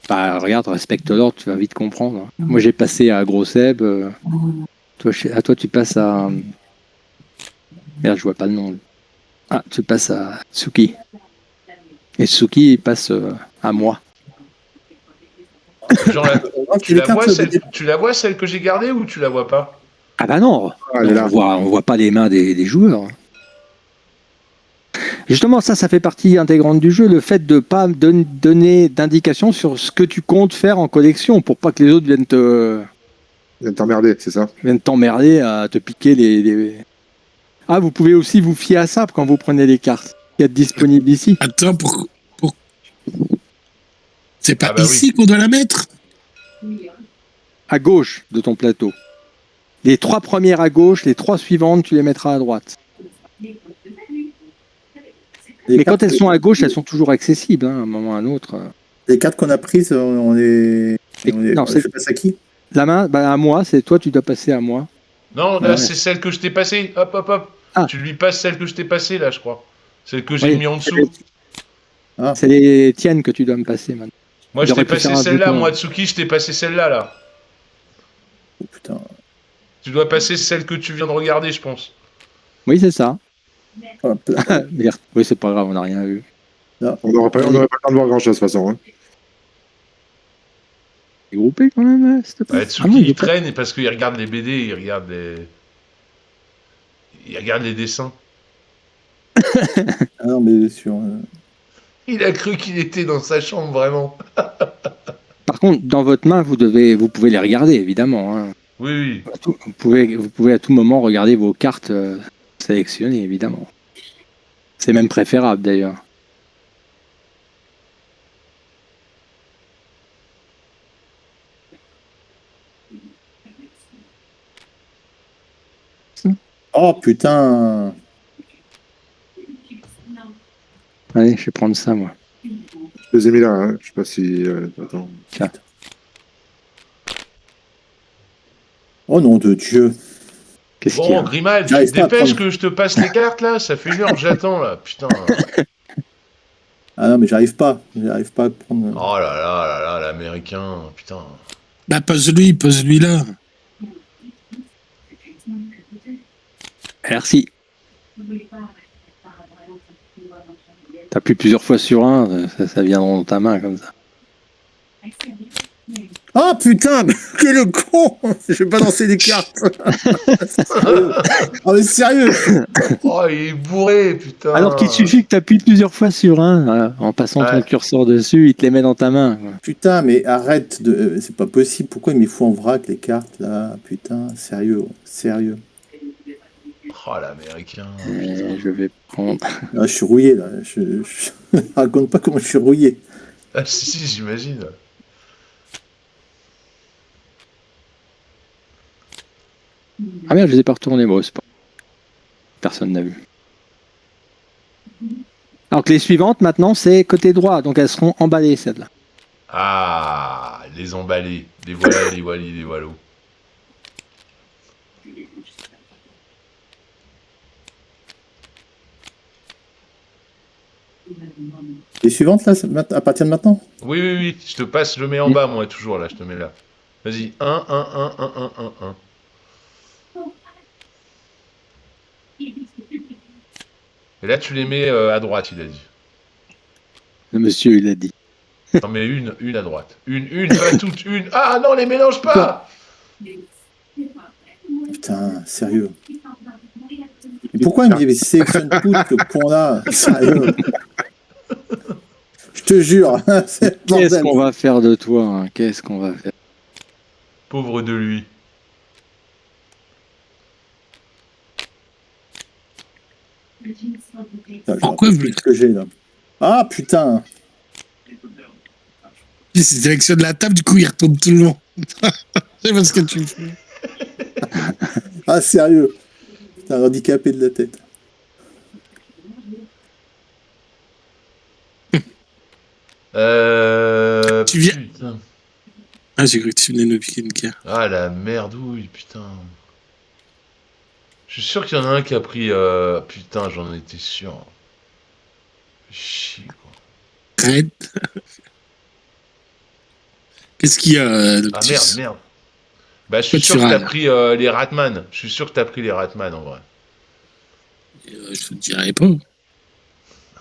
Bah regarde, respecte l'ordre, tu vas vite comprendre. Moi j'ai passé à Gros Seb. Toi tu passes à. Merde, je vois pas le nom. Ah, tu passes à Tsuki. Et Tsuki il passe à moi. Genre, tu la vois celle que j'ai gardée ou tu la vois pas? Ah bah non, Ah, elle est là. on voit pas les mains des joueurs. Justement, ça fait partie intégrante du jeu, le fait de pas donner d'indications sur ce que tu comptes faire en collection, pour pas que les autres viennent T'emmerder, c'est ça? t'emmerder à te piquer les... Ah, vous pouvez aussi vous fier à ça quand vous prenez les cartes qui sont disponibles ici. Attends, c'est pas Ah bah ici qu'on doit la mettre? À gauche de ton plateau. Les 3 premières à gauche, les 3 suivantes, tu les mettras à droite. Mais quand elles sont à gauche, elles sont toujours accessibles, hein, à un moment ou à un autre. Les cartes qu'on a prises, on les. Non, c'est- Je passe à qui? La main, bah, à moi, c'est toi, tu dois passer à moi. Non, là, Ouais. c'est celle que je t'ai passée. Hop, hop, hop. Ah. Tu lui passes celle que je t'ai passée, là, je crois. Celle que j'ai Oui. mis en dessous. C'est les tiennes que tu dois me passer maintenant. Moi, je J'aurais t'ai pu passé faire un celle-là. bouton. Moi, Tsuki, je t'ai passé celle-là, là. Oh, putain. Tu dois passer celle que tu viens de regarder, je pense. Oui, c'est ça. Oh, putain. Merde. Oui, c'est pas grave, on n'a rien vu. On n'aurait pas le temps de voir grand chose de toute façon. Hein. C'est groupé quand même, s'il te plaît. Ouais, Tsuki, Ah non, il est pas- traîne parce qu'il regarde les BD, il regarde les dessins. Ah non, mais sur. Il a cru qu'il était dans sa chambre, vraiment. Par contre, dans votre main, vous pouvez les regarder, évidemment. Hein. Oui, oui. Vous pouvez à tout moment regarder vos cartes sélectionnées, évidemment. C'est même préférable, d'ailleurs. Oh putain. Allez, je vais prendre ça, moi. Je les ai mis là, hein. Je sais pas si. Attends. Oh nom de Dieu. Qu'est-ce qu'il y Bon, a Grimal, tu te J'arrive pas à dépêches prendre. que je te passe les cartes, là. Ça fait 1 heure que j'attends, là. Putain. Ah non, mais j'arrive pas. J'arrive pas à prendre. Oh là là, l'américain. Putain. Bah, pose-lui là. Merci. T'appuies plusieurs fois sur un, ça vient dans ta main, comme ça. Oh putain, mais quel con. Je vais pas lancer des cartes. Oh mais sérieux. Oh, il est bourré, putain. Alors qu'il suffit que t'appuies plusieurs fois sur un, en passant ton Ouais. curseur dessus, il te les met dans ta main. Quoi. Putain, mais arrête de. C'est pas possible. Pourquoi il me fout en vrac les cartes là? Putain, sérieux, sérieux. Oh, l'américain. Je vais prendre... Là, je suis rouillé là. Je raconte pas comment je suis rouillé. Ah, si, j'imagine. Ah merde, je les ai pas retournés, moi, c'est pas... Personne n'a vu. Alors que les suivantes, maintenant, c'est côté droit, donc elles seront emballées, celles-là. Ah, les emballés. Les voilà, les wallis, les wallos. Les suivantes là, à partir de maintenant? Oui, oui, oui. Je te passe, je le mets en bas, moi, toujours, là. Je te mets là. Vas-y. 1, 1, 1, 1, 1, 1, 1. Et là, tu les mets à droite, il a dit. Le monsieur, il a dit. Non, mais une à droite. Une, pas toutes, une. Ah non, les mélange pas. Putain, sérieux. Et pourquoi il me dit mais sélectionne toutes le con là? Sérieux. Je te jure, c'est le Qu'est-ce bordel. qu'on va faire de toi, hein? Qu'est-ce qu'on va faire? Pauvre de lui. Putain, je Pourquoi rappelle vous- plus ce que j'ai là? Ah putain. Il sélectionne la table, du coup, il retourne tout le long. C'est parce que tu fais. Ah sérieux. T'es un handicapé de la tête. Tu viens- Putain. Ah, j'ai cru que tu venais nous piquer une carte. Ah la merdouille, putain. Je suis sûr qu'il y en a un qui a pris. Putain, j'en étais sûr. Chier, quoi. Red. Qu'est-ce qu'il y a, Ah Noctis? merde. Bah, je Toi, suis tu sûr que t'as râles. pris les Ratman. Je suis sûr que t'as pris les Ratman en vrai. Je te dirais pas.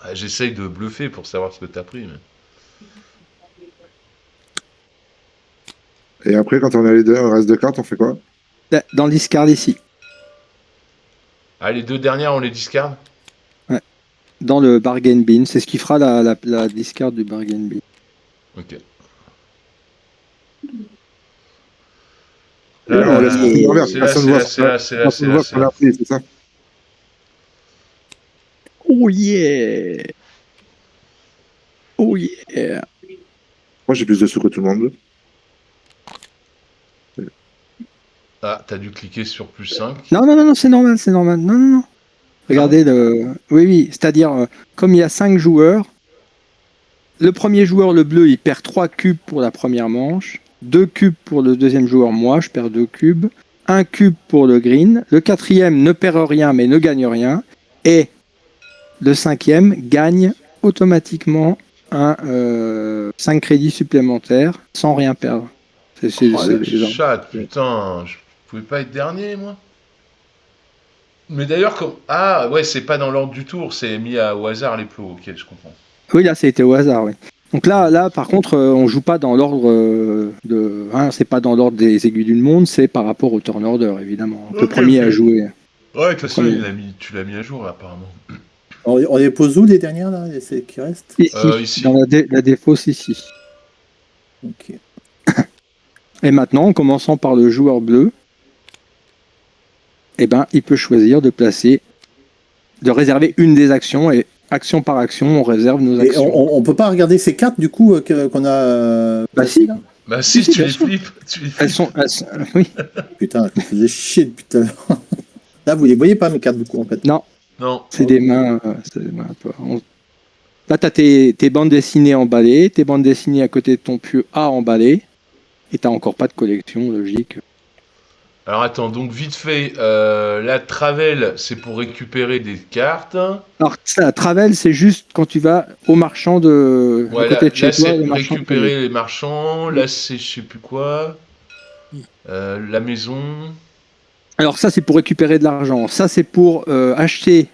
Ah, j'essaye de bluffer pour savoir ce que t'as pris. Mais... Et après, quand on a les deux, un reste de cartes, on fait quoi? Dans le discard ici. Ah, les deux dernières, on les discarde. Dans le bargain bin. C'est ce qui fera la discard du bargain bin. Ok. Et là, on laisse le truc envers. C'est là, Personne c'est voit là, ce c'est là, c'est là, personne c'est là, voit c'est ce qu'on là. a pris, c'est ça? Oh yeah! Oh yeah! Moi, j'ai plus de sous que tout le monde. Ah, t'as dû cliquer sur plus 5. Non, c'est normal, c'est normal. Non. Regardez le. Oui, c'est-à-dire, comme il y a 5 joueurs, le premier joueur, le bleu, il perd 3 cubes pour la première manche, 2 cubes pour le deuxième joueur, moi, je perds 2 cubes, 1 cube pour le green, le quatrième ne perd rien mais ne gagne rien, et le cinquième gagne automatiquement 5 crédits supplémentaires sans rien perdre. Chat, putain, je pouvais pas être dernier, moi. Mais d'ailleurs, comme... Ah, ouais, c'est pas dans l'ordre du tour, c'est mis au hasard les plots, ok, je comprends. Oui, là, ça a été au hasard, oui. Donc là, par contre, on joue pas dans l'ordre de... Hein, c'est pas dans l'ordre des aiguilles d'une montre, c'est par rapport au turn order, évidemment. Le premier à jouer. Ouais, de toute façon, tu l'as mis à jour, là, apparemment. On les pose où, les dernières, là, celles qui restent? Ici. Dans la défausse, ici. Ok. Et maintenant, en commençant par le joueur bleu, eh ben, il peut choisir de réserver une des actions, et action par action, on réserve nos Et actions. on peut pas regarder ces cartes, du coup, qu'on a... Bah si. là Bah si, Si, tu bien les sûr. flippes. Oui. Putain, je me faisais chier depuis tout à l'heure. Là, vous les voyez pas, mes cartes, du coup, en fait. Non, Non. c'est des mains. Un peu. Là, tu as tes bandes dessinées emballées, tes bandes dessinées à côté de ton pieu à emballer, et tu encore pas de collection, logique. Alors attends, donc vite fait, la Travel, c'est pour récupérer des cartes. Alors, ça, Travel, c'est juste quand tu vas au marchand de Ouais, à côté là, de chez là, toi. c'est le marchand de récupérer les marchands. Là, c'est je sais plus quoi. La maison. Alors ça, c'est pour récupérer de l'argent. Ça, c'est pour acheter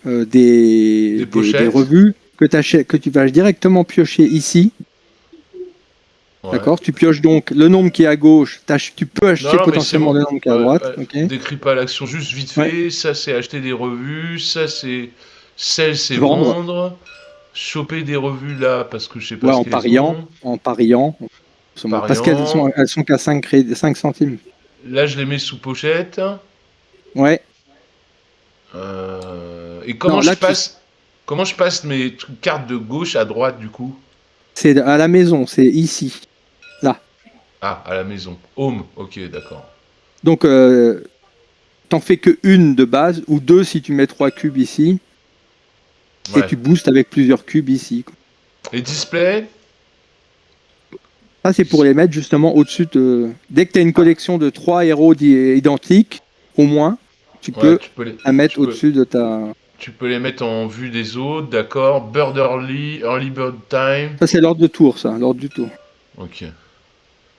des pochettes. revues que tu vas directement piocher ici. Ouais. D'accord. Tu pioches donc le nombre qui est à gauche. Tu peux acheter Non, mais potentiellement c'est bon. le nombre qui est à droite. Ok. Décris pas l'action juste vite fait. Ça, c'est acheter des revues. Ça, c'est c'est Vendre. vendre. Choper des revues là parce que je sais pas Ouais, ce en qu'elles pariant. ont. En pariant. Parce qu'elles sont qu'à 5 centimes. Là, je les mets sous pochette. Ouais. Et comment Non, je là, passe comment je passe mes cartes de gauche à droite du coup? C'est à la maison. C'est ici. Là. Ah, à la maison. Home. Ok, d'accord. Donc, t'en fais que une de base, ou 2 si tu mets 3 cubes ici, Ouais. et tu boostes avec plusieurs cubes ici. Et display? Ça, c'est pour les mettre justement au-dessus de... Dès que tu as une collection de 3 héros identiques, au moins, tu peux Ouais, tu peux la mettre tu peux- au-dessus de ta... Tu peux les mettre en vue des autres, d'accord. Bird early, early bird time. Ça, c'est l'ordre de tour, ça, l'ordre du tour. Ok.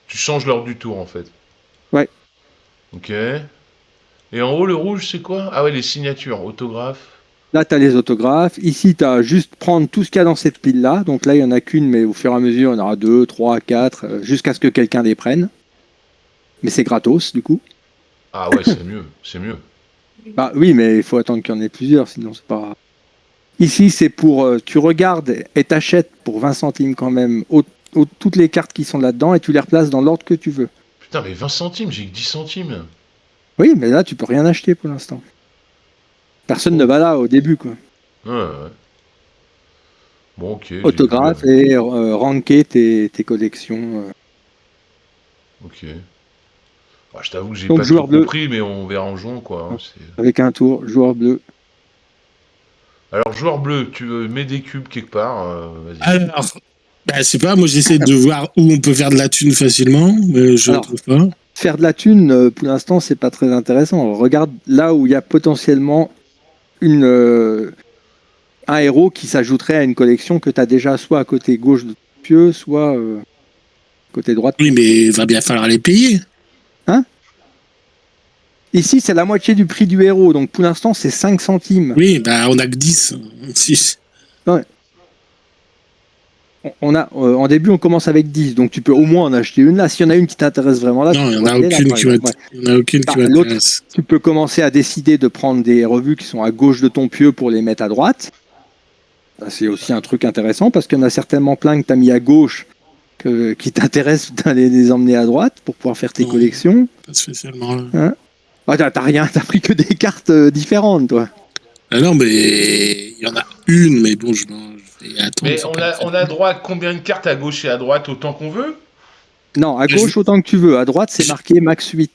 Tu changes l'ordre du tour en fait. Ouais. Ok. Et en haut, le rouge, c'est quoi? Ah ouais, les signatures, autographes. Là, tu as les autographes. Ici, tu as juste prendre tout ce qu'il y a dans cette pile-là. Donc là, il n'y en a qu'une, mais au fur et à mesure, il y en aura 2, 3, 4, jusqu'à ce que quelqu'un les prenne. Mais c'est gratos, du coup. Ah ouais, c'est mieux, c'est mieux. Bah oui, mais il faut attendre qu'il y en ait plusieurs, sinon c'est pas... Ici, c'est pour... tu regardes et t'achètes pour 20 centimes quand même toutes les cartes qui sont là-dedans et tu les replaces dans l'ordre que tu veux. Putain, mais 20 centimes, j'ai que 10 centimes. Oui, mais là, tu peux rien acheter pour l'instant. Personne ne va là au début, quoi. Ouais. Bon, ok. Autographe et ranker tes collections. Ok. Bah, je t'avoue que j'ai Donc, pas joueur tout bleu. compris, mais on verra en jouant, quoi. Hein, Avec un tour, joueur bleu. Alors, joueur bleu, tu mets des cubes quelque part, vas-y. Alors, bah, c'est pas, moi j'essaie de voir où on peut faire de la thune facilement, mais je ne Alors, trouve pas. Faire de la thune, pour l'instant, c'est pas très intéressant. Regarde là où il y a potentiellement un héros qui s'ajouterait à une collection que tu as déjà soit à côté gauche de ton pieu, soit côté droite. Oui, mais il va bien falloir les payer. Ici, c'est la moitié du prix du héros, donc pour l'instant, c'est 5 centimes. Oui, bah on a que 10. 6. En début, on commence avec 10, donc tu peux au moins en acheter une là. S'il y en a une qui t'intéresse vraiment là, Non, il tu n'y en peux a aller là, aucune par qui exemple. Ouais. il y en a aucune qui Bah, m'intéresse. Tu peux commencer à décider de prendre des revues qui sont à gauche de ton pieu pour les mettre à droite. Ça, c'est aussi un truc intéressant parce qu'il y en a certainement plein que tu as mis à gauche qui t'intéressent d'aller les emmener à droite pour pouvoir faire tes Non. collections. Pas spécialement. Ah, t'as rien, t'as pris que des cartes différentes, toi. Ah non, mais il y en a une, mais bon, je vais attendre. Mais c'est on pas a droit à combien de cartes à gauche et à droite autant qu'on veut? Non, à gauche autant que tu veux. À droite, c'est marqué max 8.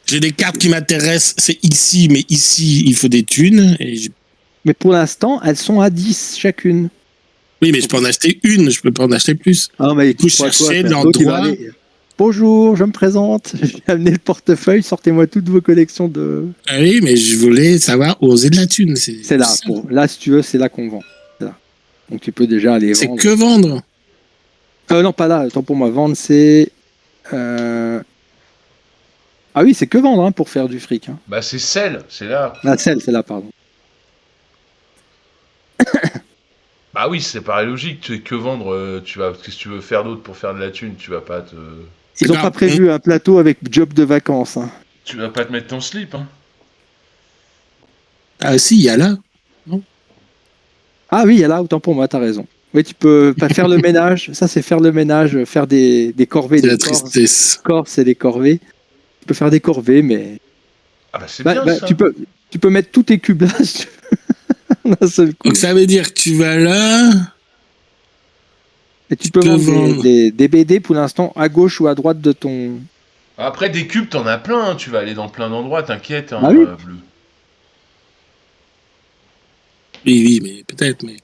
J'ai des cartes qui m'intéressent, c'est ici, mais ici, il faut des thunes. Mais pour l'instant, elles sont à 10 chacune. Oui, mais je peux en acheter une, je peux pas en acheter plus. Ah, mais Du coup, chercher l'endroit. Bonjour, je me présente. J'ai amené le portefeuille. Sortez-moi toutes vos collections de. Ah oui, mais je voulais savoir où oser de la thune. C'est là. Là, si tu veux, c'est là qu'on vend. Là. Donc tu peux déjà aller vendre. C'est que vendre. Non, pas là. Attends pour moi. Vendre, c'est. Ah oui, c'est que vendre hein, pour faire du fric. Hein. Bah c'est sel, c'est là. Ah, c'est là, pardon. Bah oui, c'est pareil logique. Tu es que vendre. Qu'est-ce que tu veux faire d'autre pour faire de la thune? Tu vas pas te. Ils n'ont pas prévu un plateau avec job de vacances. Hein. Tu vas pas te mettre ton slip. Hein. Ah si, il y a là. Non Ah oui, il y a là. Autant pour moi, t'as raison. Oui, tu peux pas faire le ménage. Ça, c'est faire le ménage, faire des corvées. C'est la tristesse. Corps, c'est des corvées. Tu peux faire des corvées, mais. Ah bah c'est bien ça. Tu peux mettre tous tes cubes là. D'un seul coup. Donc ça veut dire que tu vas là. Et tu peux vendre des BD pour l'instant à gauche ou à droite de ton. Après des cubes, t'en as plein. Hein. Tu vas aller dans plein d'endroits, t'inquiète. Hein, ah oui Bleu. Oui, mais peut-être. Mais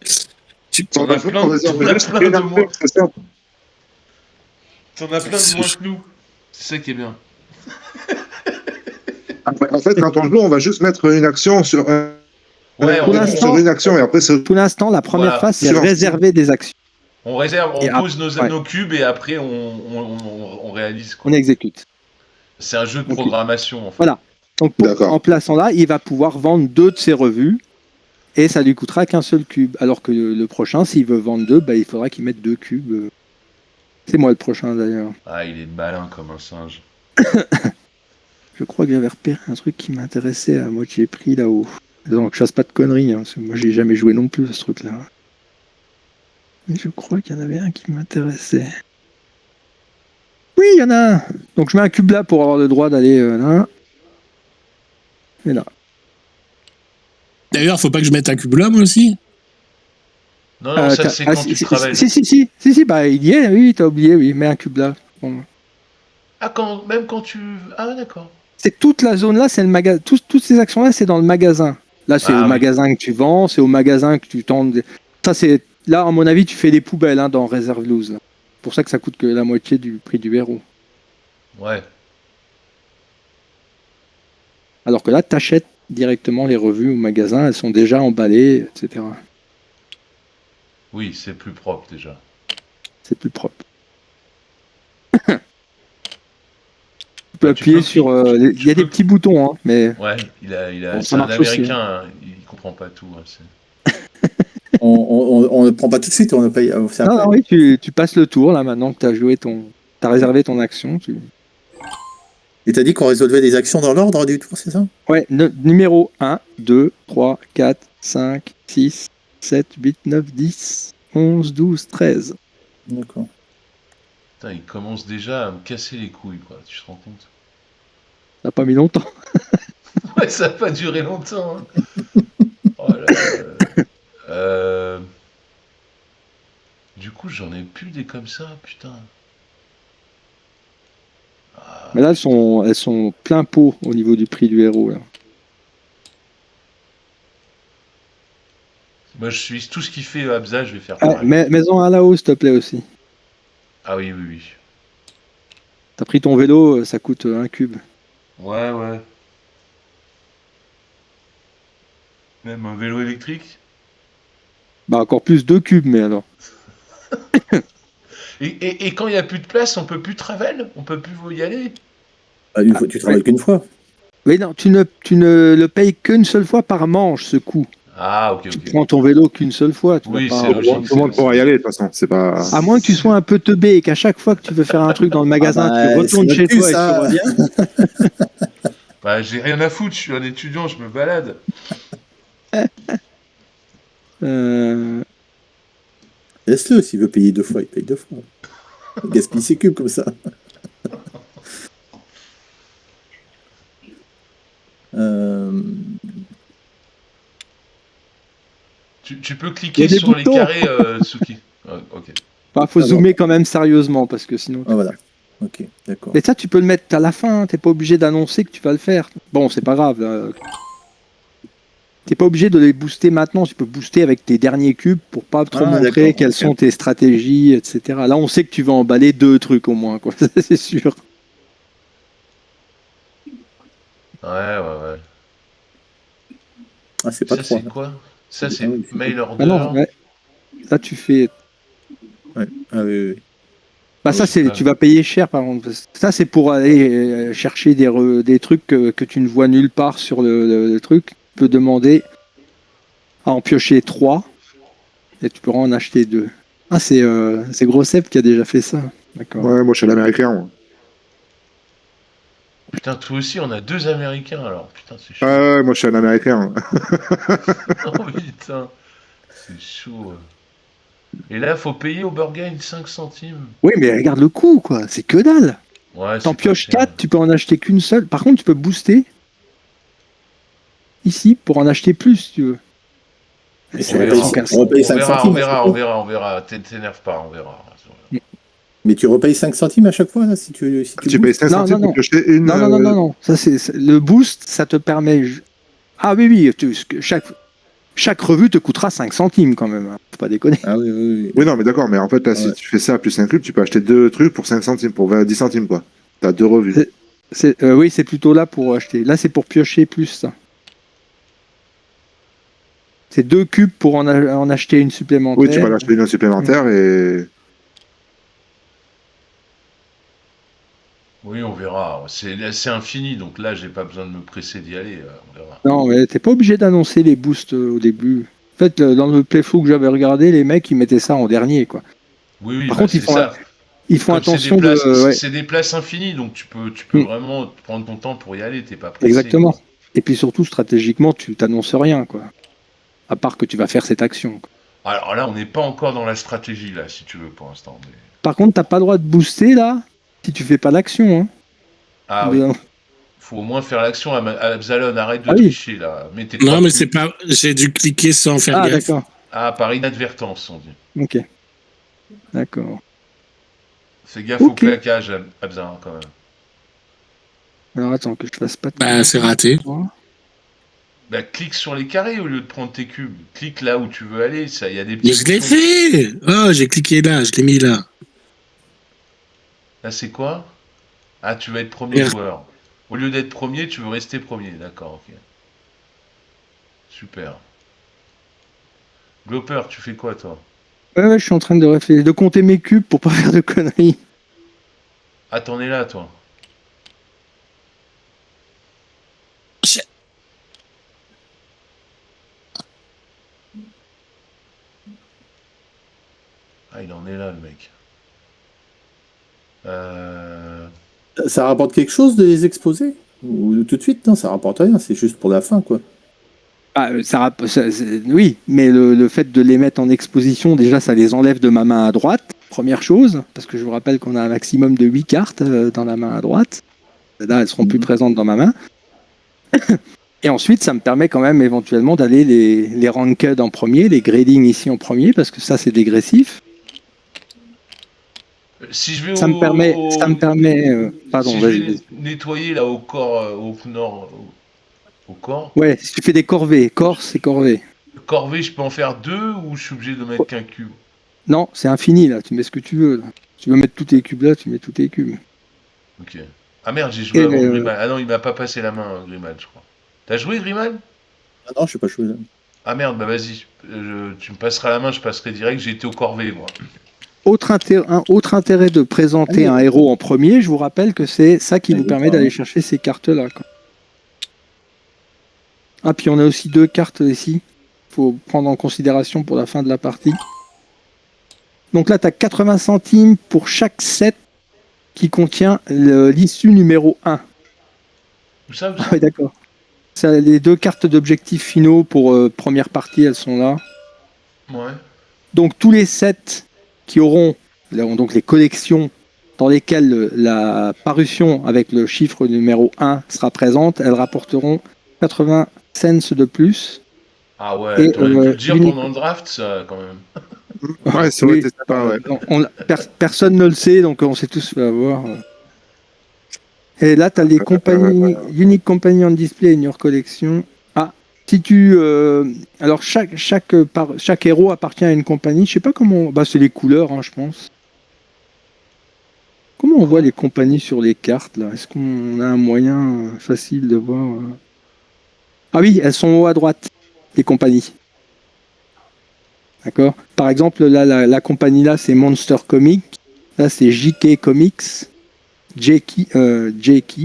t'en as plein de moins. T'en as plein de moins que nous. C'est ça qui est bien. En fait, quand on joue, on va juste mettre une action sur sur une action et après pour l'instant, la première phase, c'est réserver des actions. On réserve, on pose nos cubes et après on réalise. Quoi. On exécute. C'est un jeu de programmation. En fait. Voilà. Donc en plaçant là, il va pouvoir vendre 2 de ses revues et ça lui coûtera qu'un seul cube. Alors que le prochain, s'il veut vendre 2, bah, il faudra qu'il mette 2 cubes. C'est moi le prochain d'ailleurs. Ah, il est malin comme un singe. Je crois que j'avais repéré un truc qui m'intéressait à moitié prix là-haut. Donc je fasse pas de conneries, hein, parce que moi j'ai jamais joué non plus à ce truc-là. Mais je crois qu'il y en avait un qui m'intéressait. Oui, il y en a un. Donc je mets un cube là pour avoir le droit d'aller là. Et là. D'ailleurs, faut pas que je mette un cube là, moi aussi. Non, ça c'est quand tu travailles. Si, bah il y est, oui, t'as oublié, oui, mets un cube là. Bon. Ah, même quand tu... Ah, d'accord. C'est toute la zone là, c'est le magasin. Toutes ces actions là, c'est dans le magasin. Là, c'est au magasin que tu vends, c'est au magasin que tu tends. Ça, c'est... Là, à mon avis, tu fais des poubelles hein, dans Reserve Loose. C'est pour ça que ça coûte que la moitié du prix du héros. Ouais. Alors que là, tu achètes directement les revues au magasin, elles sont déjà emballées, etc. Oui, c'est plus propre déjà. C'est plus propre. Tu peux appuyer sur... Il y a des petits boutons, hein, mais... Ouais, Bon, c'est un Américain, hein, il comprend pas tout. Hein, on ne prend pas tout de suite, on ne paye. Non, oui, tu passes le tour, là, maintenant que tu as joué t'as réservé ton action. Et t'as dit qu'on résolvait des actions dans l'ordre du tour, c'est ça? Ouais, numéro 1, 2, 3, 4, 5, 6, 7, 8, 9, 10, 11, 12, 13. D'accord. Putain, il commence déjà à me casser les couilles, quoi. Tu te rends compte? Ça n'a pas mis longtemps. Ouais, ça n'a pas duré longtemps. Hein. Oh là là. Du coup, j'en ai plus des comme ça, putain. Ah, Mais là, elles sont plein pot au niveau du prix du héros. Là. Moi, je suis tout ce qu'il fait Abza, je vais faire pareil. Mets-en un là-haut, s'il te plaît, aussi. Ah oui, oui, oui. T'as pris ton vélo, ça coûte 1 cube. Ouais, ouais. Même un vélo électrique? Bah, encore plus 2 cubes, mais alors. Et quand il n'y a plus de place, on peut plus travel? On peut plus y aller? Bah, tu travailles qu'une fois. Oui, non, tu ne le payes qu'une seule fois par manche, ce coup. Ah, ok, ok. Tu prends ton vélo qu'une seule fois. Oui, c'est logique. Tout le monde pourra y aller, de toute façon. C'est pas... À moins que tu sois un peu teubé et qu'à chaque fois que tu veux faire un truc dans le magasin, tu retournes chez toi et tu reviens. Bah, j'ai rien à foutre, je suis un étudiant, je me balade. Laisse-le, s'il veut payer 2 fois, il paye 2 fois. Il gaspille ses cubes comme ça. Tu peux cliquer sur les carrés, Suki. Ok. Faut zoomer quand même sérieusement parce que sinon. Ah, voilà. Ok, d'accord. Mais ça, tu peux le mettre à la fin. T'es pas obligé d'annoncer que tu vas le faire. Bon, c'est pas grave. T'es pas obligé de les booster maintenant. Tu peux booster avec tes derniers cubes pour pas trop montrer d'accord, quelles ok. sont tes stratégies, etc. Là, on sait que tu vas emballer 2 trucs au moins, quoi. Ça, c'est sûr. Ouais. Ah, c'est pas Ça, 3. c'est quoi? Ça, c'est oui, c'est mail pas- order. Ah non, ouais. Là, tu fais. Ouais. Ah oui. Bah, ça, c'est pas- tu vas payer cher, par contre. Ça, c'est pour aller chercher des trucs que tu ne vois nulle part sur le truc. Tu peux demander à en piocher 3 et tu pourras en acheter 2. Ah, c'est Grosep qui a déjà fait ça. D'accord. Ouais, moi, je suis l'américain, moi. Putain, toi aussi, on a 2 Américains, alors. Putain, c'est chaud. Ouais, moi, je suis un américain. Oh, putain. C'est chaud. Et là, faut payer au Burger 5 centimes. Oui, mais regarde le coût, quoi. C'est que dalle. Ouais, T'en c'est pas pioches cher. 4, tu peux en acheter qu'une seule. Par contre, tu peux booster ici pour en acheter plus, si tu veux. Et On c'est va elles payer sont ça. cassées. On va payer 5 centimes. On verra. T'énerve pas, on verra. Mais tu repayes 5 centimes à chaque fois, là, si tu Tu payes 5 Non, centimes non, pour piocher une. Non. Ça, le boost, ça te permet. Ah oui. Chaque revue te coûtera 5 centimes quand même. Faut pas déconner. Ah oui. Oui, non, mais d'accord, mais en fait, là, si tu fais ça plus un cube, tu peux acheter 2 trucs pour 5 centimes, pour 10 centimes, quoi. T'as 2 revues. Oui, c'est plutôt là pour acheter. Là, c'est pour piocher plus, ça. C'est 2 cubes pour en acheter une supplémentaire. Oui, tu vas l'acheter une supplémentaire et. Oui, on verra. C'est infini, donc là, j'ai pas besoin de me presser d'y aller. On verra. Non, mais t'es pas obligé d'annoncer les boosts au début. En fait, dans le playthrough que j'avais regardé, les mecs, ils mettaient ça en dernier, quoi. Oui, Par bah, contre, c'est ça. ils font Comme attention c'est des places infinies, donc tu peux vraiment prendre ton temps pour y aller, t'es pas pressé. Exactement. Et puis surtout, stratégiquement, tu t'annonces rien, quoi. À part que tu vas faire cette action, quoi. Alors là, on n'est pas encore dans la stratégie, là, si tu veux, pour l'instant. Mais... Par contre, t'as pas le droit de booster, là, si tu fais pas l'action, hein. Ah oui. Faut au moins faire l'action. Absalon, arrête de tricher, là. Non, mais c'est pas... J'ai dû cliquer sans faire gaffe. D'accord. Ah, par inadvertance, on dit. Ok. D'accord. Fais gaffe au claquage, Absalon, quand même. Alors attends, que je fasse pas de... Bah, c'est raté. Bah, clique sur les carrés au lieu de prendre tes cubes. Clique là où tu veux aller. Il y a des petits. Mais je l'ai fait. Oh, j'ai cliqué là, je l'ai mis là. Là, c'est quoi? Ah, tu vas être premier joueur. Au lieu d'être premier, tu veux rester premier. D'accord, ok. Super. Glopper, tu fais quoi, toi? Ouais, je suis en train de réfléchir, de compter mes cubes pour pas faire de conneries. Ah, t'en es là, toi. Ah, il en est là, le mec. Ça rapporte quelque chose de les exposer? Ou tout de suite? Non, ça rapporte rien, c'est juste pour la fin, quoi. Ah, oui, mais le fait de les mettre en exposition, déjà, ça les enlève de ma main à droite, première chose, parce que je vous rappelle qu'on a un maximum de 8 cartes dans la main à droite. Là, elles seront plus présentes dans ma main. Et ensuite, ça me permet quand même éventuellement d'aller les ranked en premier, les grading ici en premier, parce que ça, c'est dégressif. Si je vais ça me permet. Pardon, si je vais nettoyer là au corps, au nord, au corps. Ouais, si tu fais des corvées, corps, c'est corvée. Corvée, je peux en faire 2 ou je suis obligé de mettre qu'un cube? Non, c'est infini là. Tu mets ce que tu veux. Là. Tu veux mettre tous tes cubes là, tu mets tous tes cubes. Ok. Ah merde, j'ai joué avant Grimal. Ah non, il m'a pas passé la main, Grimal, je crois. T'as joué, Grimal? Ah non, je sais pas joué là. Ah merde, bah vas-y. Tu me passeras la main, je passerai direct. J'ai été au corvée, moi. Autre intérêt de présenter un héros en premier, je vous rappelle que c'est ça qui vous permet d'aller chercher ces cartes-là. Ah, puis on a aussi 2 cartes ici. Faut prendre en considération pour la fin de la partie. Donc là, tu as 80 centimes pour chaque set qui contient l'issue numéro 1. Tout ça, Ah oui, d'accord. Les 2 cartes d'objectifs finaux pour première partie, elles sont là. Ouais. Donc tous les sets qui auront donc les collections dans lesquelles la parution avec le chiffre numéro 1 sera présente, elles rapporteront 80 cents de plus. Ah ouais, t'aurais pu le dire pendant le draft, ça, quand même. Ouais, ça aurait été sympa, ouais. Personne ne le sait, donc on s'est tous fait avoir. Et là, tu as les compagnies, Unique Company on Display in your collection. Ah, si tu. Alors, chaque héros appartient à une compagnie. Je sais pas comment. Bah, c'est les couleurs, hein, je pense. Comment on voit les compagnies sur les cartes, là? Est-ce qu'on a un moyen facile de voir Ah oui, elles sont en haut à droite, les compagnies. D'accord. Par exemple, là, la compagnie là, c'est Monster Comics. Là, c'est JK Comics, JK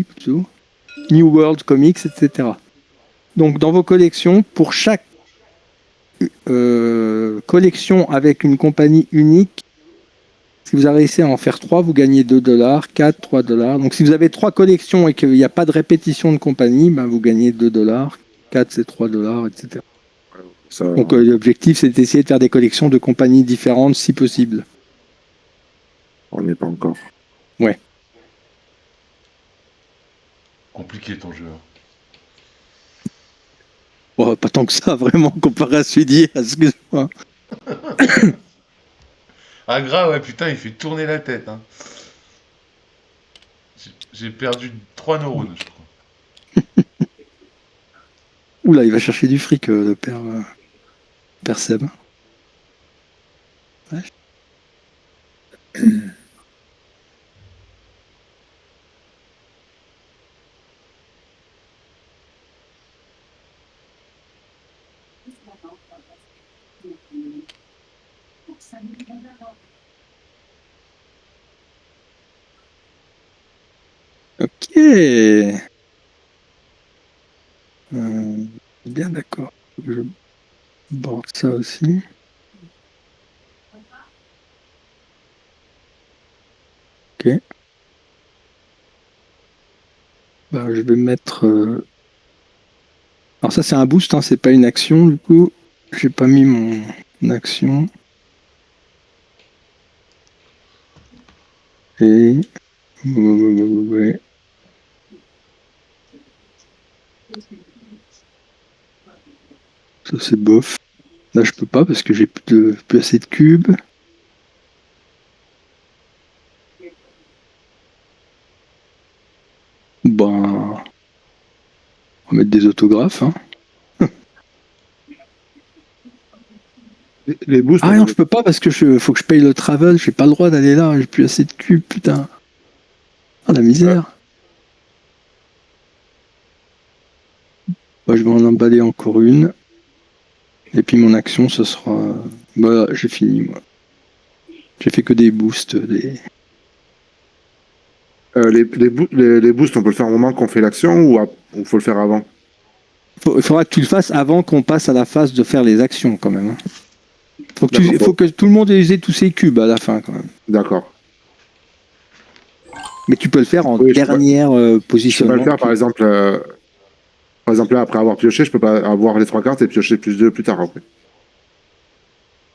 plutôt, New World Comics, etc. Donc, dans vos collections, pour chaque collection avec une compagnie unique, si vous réussi à en faire 3, vous gagnez $2, 4, $3. Donc, si vous avez 3 collections et qu'il n'y a pas de répétition de compagnie, ben, vous gagnez $2, 4 c'est $3, etc. Donc l'objectif, c'est d'essayer de faire des collections de compagnies différentes si possible. On n'y est pas encore. Ouais. Compliqué ton jeu. Bon, pas tant que ça, vraiment, comparé à celui d'hier, excuse-moi. Ah grave, ouais, putain, il fait tourner la tête. Hein. J'ai perdu 3 neurones, je crois. Oula, il va chercher du fric, le père Seb. Ouais. Ok. Bien d'accord. Je borde ça aussi. Ok. Bah, je vais mettre. Alors ça c'est un boost, hein, c'est pas une action du coup. J'ai pas mis mon action. Et ouais. Ça c'est bof. Là je peux pas parce que j'ai plus assez de cubes. Ben, on va mettre des autographes. Hein. Les boosts. Ah non, je peux pas parce que faut que je paye le travel. J'ai pas le droit d'aller là. J'ai plus assez de cubes, putain. Ah la misère. Bah, je vais en emballer encore une. Et puis mon action, ce sera. Bah, j'ai fini moi. J'ai fait que des boosts. Les boosts, on peut le faire au moment qu'on fait l'action ou faut le faire avant? Il faudra que tu le fasses avant qu'on passe à la phase de faire les actions quand même. Faut que tout le monde ait usé tous ses cubes à la fin quand même. D'accord. Mais tu peux le faire en dernière position. Je peux pas le faire par exemple là, après avoir pioché, je peux pas avoir les 3 cartes et piocher plus 2 plus tard après.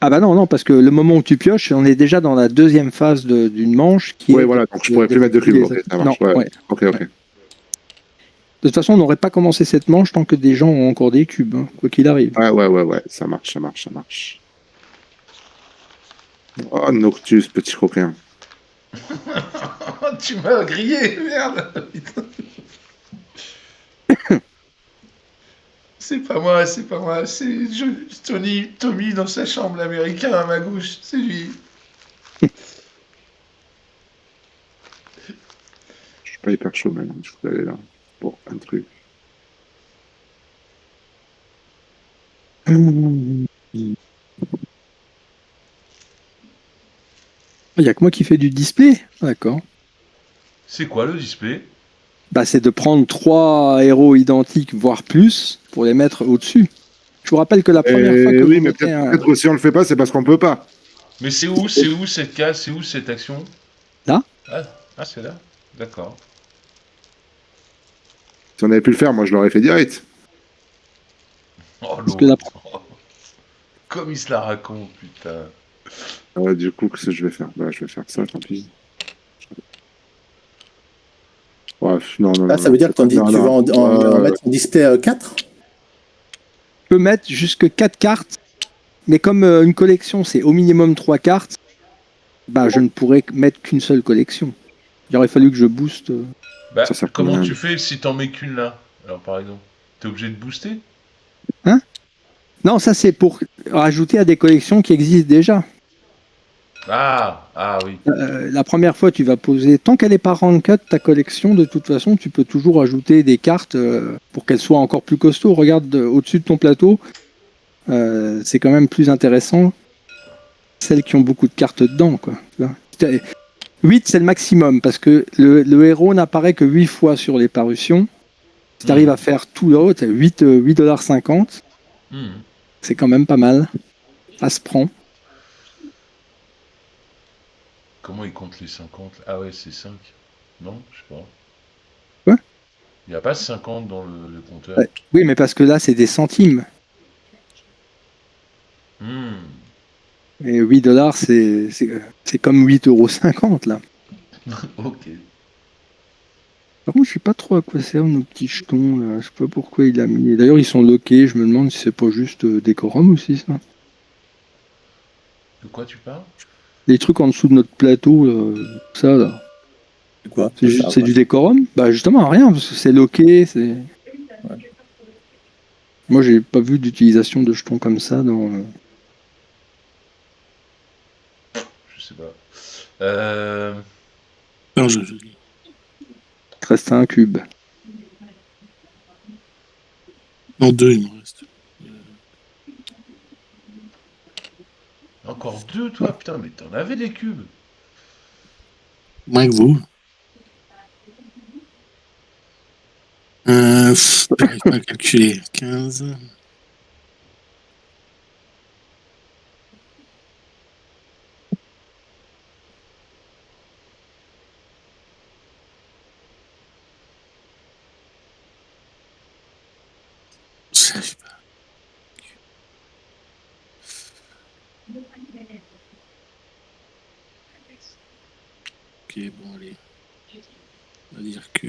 Ah bah non, parce que le moment où tu pioches, on est déjà dans la deuxième phase d'une manche qui est... voilà, donc je pourrais plus mettre de cubes. Okay, ça marche. Non, ouais. Ok. De toute façon, on n'aurait pas commencé cette manche tant que des gens ont encore des cubes, hein, quoi qu'il arrive. Ouais, ça marche. Oh, Noctus, petit coquin. Tu m'as grillé, merde. C'est pas moi, c'est Tommy dans sa chambre, l'américain à ma gauche, c'est lui. Je suis pas hyper chaud même, je voulais aller là. Bon, un truc. Il n'y a que moi qui fais du display. D'accord. C'est quoi le display? Bah, c'est de prendre 3 héros identiques, voire plus, pour les mettre au-dessus. Je vous rappelle que la première fois que oui, mais peut-être que si on le fait pas, c'est parce qu'on peut pas. Mais c'est où cette case? C'est où cette action? Là. Ah, c'est là. D'accord. Si on avait pu le faire, moi je l'aurais fait direct. Oh comme il se la raconte, putain. Du coup, qu'est-ce que je vais faire? Bah, je vais faire ça, tant pis. Bref, non. Ça veut dire que tu vas en mettre en display 4? Tu peux mettre jusque 4 cartes, mais comme une collection, c'est au minimum 3 cartes, bah, je ne pourrais mettre qu'une seule collection. Il aurait fallu que je booste. Bah, Ça sert comment pas. tu fais si t'en mets qu'une là? Alors par exemple, t'es obligé de booster? Non, ça c'est pour rajouter à des collections qui existent déjà. Ah oui. La première fois, tu vas poser, tant qu'elle n'est pas ranked, ta collection, de toute façon, tu peux toujours ajouter des cartes pour qu'elles soient encore plus costauds. Regarde au-dessus de ton plateau, c'est quand même plus intéressant. Celles qui ont beaucoup de cartes dedans, quoi. 8, c'est le maximum, parce que le héros n'apparaît que 8 fois sur les parutions. Si tu arrives à faire tout l'autre, 8,50 $, c'est quand même pas mal. Ça se prend. Comment ils comptent les 50? Ah ouais, c'est 5. Non, je sais pas. Quoi? Il n'y a pas 50 dans le compteur. Ouais. Oui, mais parce que là, c'est des centimes. Et 8 $, c'est comme 8,50 €, là. Ok. Par contre, je sais pas trop à quoi servent nos petits jetons, là. Je sais pas pourquoi il a mis. D'ailleurs, ils sont loqués. Je me demande si c'est pas juste décorum aussi, ça. De quoi tu parles? Les trucs en dessous de notre plateau, là, ça, là. C'est quoi? C'est du décorum? Bah, justement, rien, parce que c'est loqué, c'est... Ouais. Moi, j'ai pas vu d'utilisation de jetons comme ça dans... Je sais pas. Non, Il reste un cube. non, 2, il me reste. Encore 2, toi? Putain, mais t'en avais des cubes. Moins que vous. J'arrive pas à calculer. 15. J'arrive pas. Ok, bon, allez. On va dire que...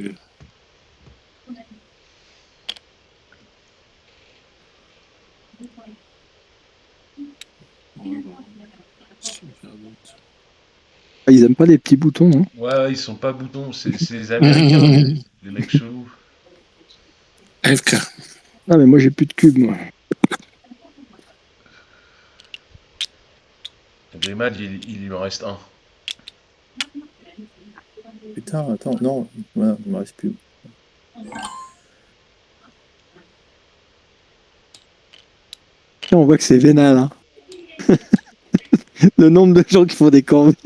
Ah, ils aiment pas les petits boutons, hein. Ouais, ils sont pas boutons, c'est les Américains, les mecs chelous. FK. Ah, mais moi, j'ai plus de cubes, moi. Grimald, il me reste un. Putain, attends, non, voilà, il me reste plus. On voit que c'est vénal, hein. Le nombre de gens qui font des corvées.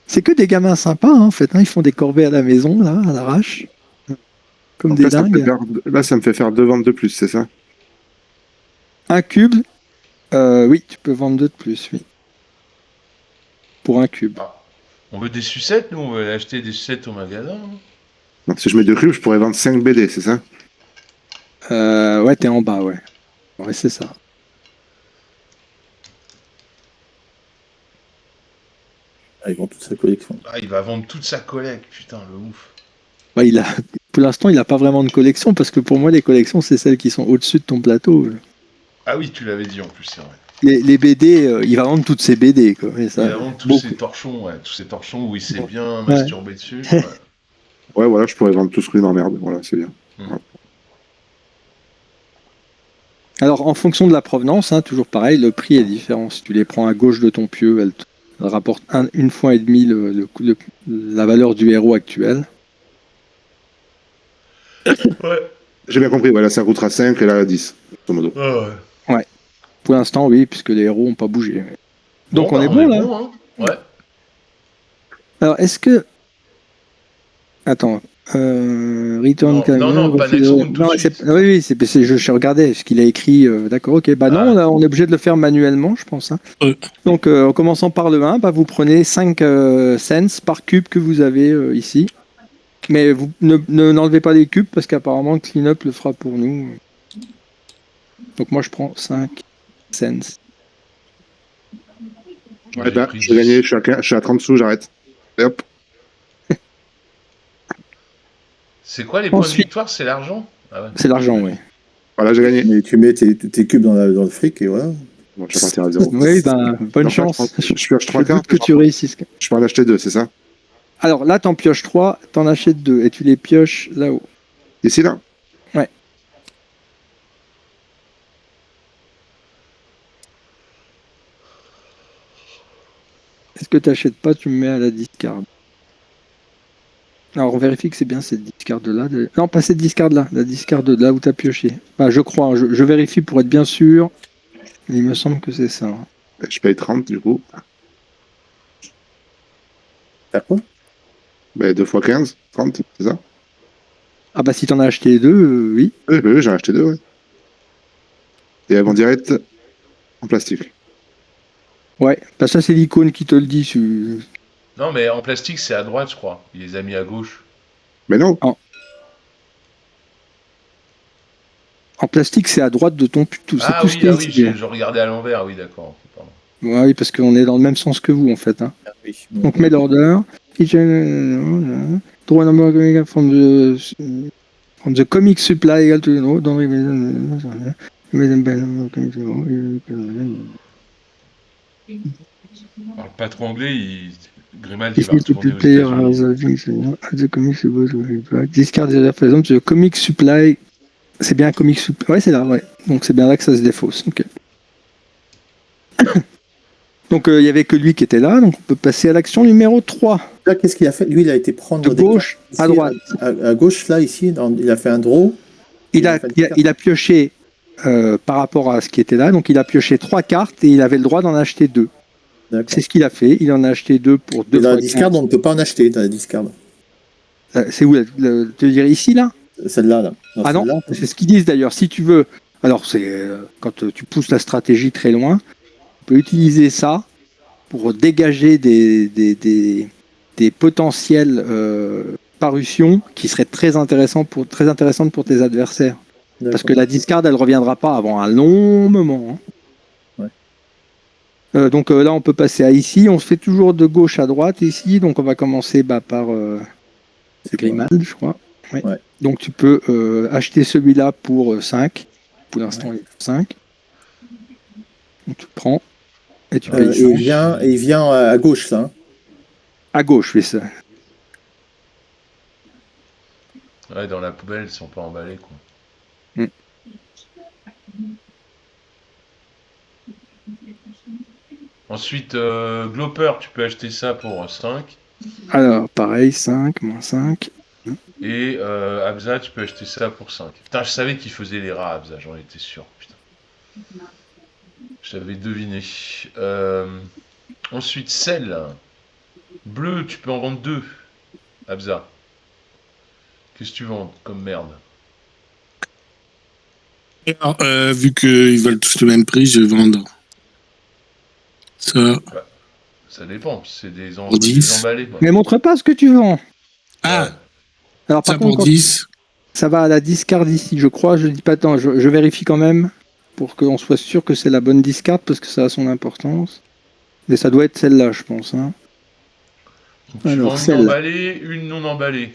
C'est que des gamins sympas, hein, en fait. Hein. Ils font des corvées à la maison, là, à l'arrache. Comme Donc des là, dingues. là, ça me fait faire 2 ventes de plus, c'est ça? Un cube, oui, tu peux vendre 2 de plus, oui. Pour un cube. Ah. On veut des sucettes, nous, on veut acheter des sucettes au magasin. Hein. Donc, si je mets 2 cubes, je pourrais vendre 5 BD, c'est ça? Ouais, t'es en bas, ouais. Ouais, c'est ça. Ah, ils vont toute sa collection. Ah, il va vendre toute sa collecte, putain, le ouf. Bah, pour l'instant, il n'a pas vraiment de collection, parce que pour moi, les collections, c'est celles qui sont au-dessus de ton plateau. Ah oui, tu l'avais dit en plus, c'est vrai. Les BD, il va vendre toutes ses BD, quoi. Et ça, Il va vendre tous ces torchons, ouais, tous ces torchons où il s'est bien masturbé dessus. Ouais. Ouais, voilà, je pourrais vendre tout ce que m'emmerde. Voilà, c'est bien. Alors, en fonction de la provenance, hein, toujours pareil, le prix est différent. Si tu les prends à gauche de ton pieu, elles rapportent 1,5 fois la valeur du héros actuel. Ouais. J'ai bien compris, voilà, ça coûtera 5 et là 10, grosso modo. Ouais. Pour l'instant, oui, puisque les héros n'ont pas bougé. Donc bon, on est bon, là. Bon, hein. Ouais. Alors, est-ce que... Attends. Return non, pas Next Round tout de suite. Oui, je regardais ce qu'il a écrit. D'accord, ok. Bah non, là, on est obligé de le faire manuellement, je pense. Hein. Donc, en commençant par le 1, bah, vous prenez 5 cents par cube que vous avez ici. Mais vous n'enlevez pas les cubes parce qu'apparemment, Cleanup le fera pour nous. Donc, moi, je prends 5 cents. Moi, Ouais, bah, je vais gagner, je suis à 30 sous, j'arrête. Et hop. C'est quoi les points de victoire? C'est l'argent? Ah ouais. C'est l'argent, oui. Voilà, j'ai gagné. Mais tu mets tes cubes dans le fric et voilà. Bon, je vais partir à 0. Oui, ben, bonne chance. Je pioche 3 Je doute cartes. que tu réussisses. Je peux en acheter 2, c'est ça? Alors là, t'en pioches 3, t'en achètes 2 et tu les pioches là-haut. Ici, là? Ouais. Est-ce que t'achètes pas, tu me mets à la discard. Alors on vérifie que c'est bien cette discard-là. Non, pas cette discard-là, la discard de là où t'as pioché. Bah, je crois, hein, je vérifie pour être bien sûr. Il me semble que c'est ça. Hein. Je paye 30 du coup. T'as quoi? 2 fois 15, 30, c'est ça? Ah bah si t'en as acheté 2, oui. Oui, j'en ai acheté 2, ouais. Et elles vont direct en plastique. Ouais, bah ça c'est l'icône qui te le dit. Non, mais en plastique, c'est à droite, je crois. Il les a mis à gauche. Mais non. En plastique, c'est à droite de ton tout. Ah tout oui, ce qui est je regardais à l'envers, oui, d'accord. Pardon. Ouais, oui, parce qu'on est dans le même sens que vous en fait. Hein. Ah, oui. Donc mail order. Draw number from the comic supply equal to no, don't Alors, pas trop anglais, Grimald, il va retourner aux États-Unis. Discard par exemple, the comic supply. C'est bien un comic supply. Ouais, c'est là, ouais. Donc c'est bien là que ça se défausse. Ok. Donc il n'y avait que lui qui était là, donc on peut passer à l'action numéro 3. Là, qu'est-ce qu'il a fait? Lui, il a été prendre de gauche ici, à droite. À gauche, là, ici, il a fait un draw. Il a pioché par rapport à ce qui était là, donc il a pioché 3 cartes et il avait le droit d'en acheter 2. C'est ce qu'il a fait, il en a acheté 2 pour 2 fois. Dans la discard, on ne peut pas en acheter dans la discard. C'est où tu veux dire ici, là? Celle-là, là. Ah non, c'est ce qu'ils disent d'ailleurs. Si tu veux, alors c'est quand tu pousses la stratégie très loin, tu peux utiliser ça pour dégager des potentielles parutions qui seraient très intéressantes pour tes adversaires. Parce que la discard, elle ne reviendra pas avant un long moment. Hein. Ouais. Donc là, on peut passer à ici. On se fait toujours de gauche à droite ici. Donc on va commencer par Grimald, je crois. Ouais. Ouais. Donc tu peux acheter celui-là pour 5. Pour l'instant, il est pour 5. Donc tu prends. Et tu payes il vient à gauche, ça. Hein. À gauche, oui, ça. Ouais, dans la poubelle, ils sont pas emballés, quoi. Ensuite, Gloper, tu peux acheter ça pour 5. Alors, pareil, 5, moins 5. Et Abza, tu peux acheter ça pour 5. Putain, je savais qu'il faisait les rats, Abza, j'en étais sûr. Putain. J'avais deviné. Ensuite, Cell. Bleu, tu peux en vendre 2. Abza. Qu'est-ce que tu vends comme merde? Alors, vu qu'ils veulent tous le même prix, je vais vendre ça. Bah, ça dépend, c'est des emballés. Mais montre pas ce que tu vends. Ah. Alors par ça contre, pour 10. Ça va à la discard ici, je crois. Je dis pas tant, je vérifie quand même pour qu'on soit sûr que c'est la bonne discard parce que ça a son importance. Mais ça doit être celle-là, je pense. Hein. Donc, alors, une emballée, une non emballée.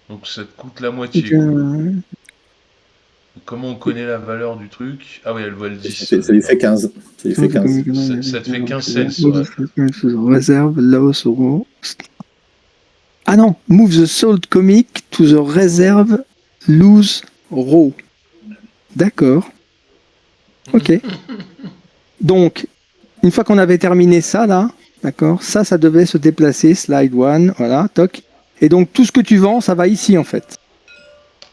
Donc ça te coûte la moitié. Comment on connaît la valeur du truc? Ah oui, elle voit le 10. Ça lui fait 15. Ça lui fait 15. Ça te fait 15 cents. Réserve, loss, euro. Ah non, move the sold comic to the reserve lose row. D'accord. Ok. Donc, une fois qu'on avait terminé ça, là, d'accord, ça devait se déplacer, slide 1, voilà, toc. Et donc, tout ce que tu vends, ça va ici, en fait.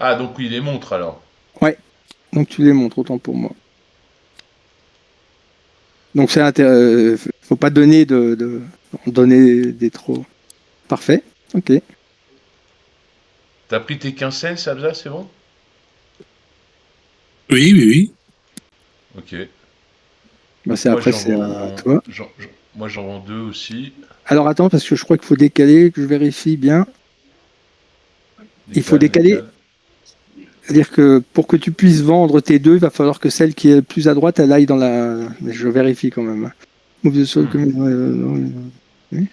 Ah, donc il les montre, alors. Ouais. Donc, tu les montres, autant pour moi. Donc, c'est faut pas donner donner des trop. Parfait. Ok. T'as pris tes 15 cents, Sabza, c'est bon? Oui. Ok. Bah, c'est après, c'est à toi. Moi, j'en vends 2 aussi. Alors, attends, parce que je crois qu'il faut décaler, que je vérifie bien. Il faut décaler. C'est-à-dire que pour que tu puisses vendre tes 2, il va falloir que celle qui est plus à droite, elle aille dans la... Mais je vérifie quand même. Move the soul oui.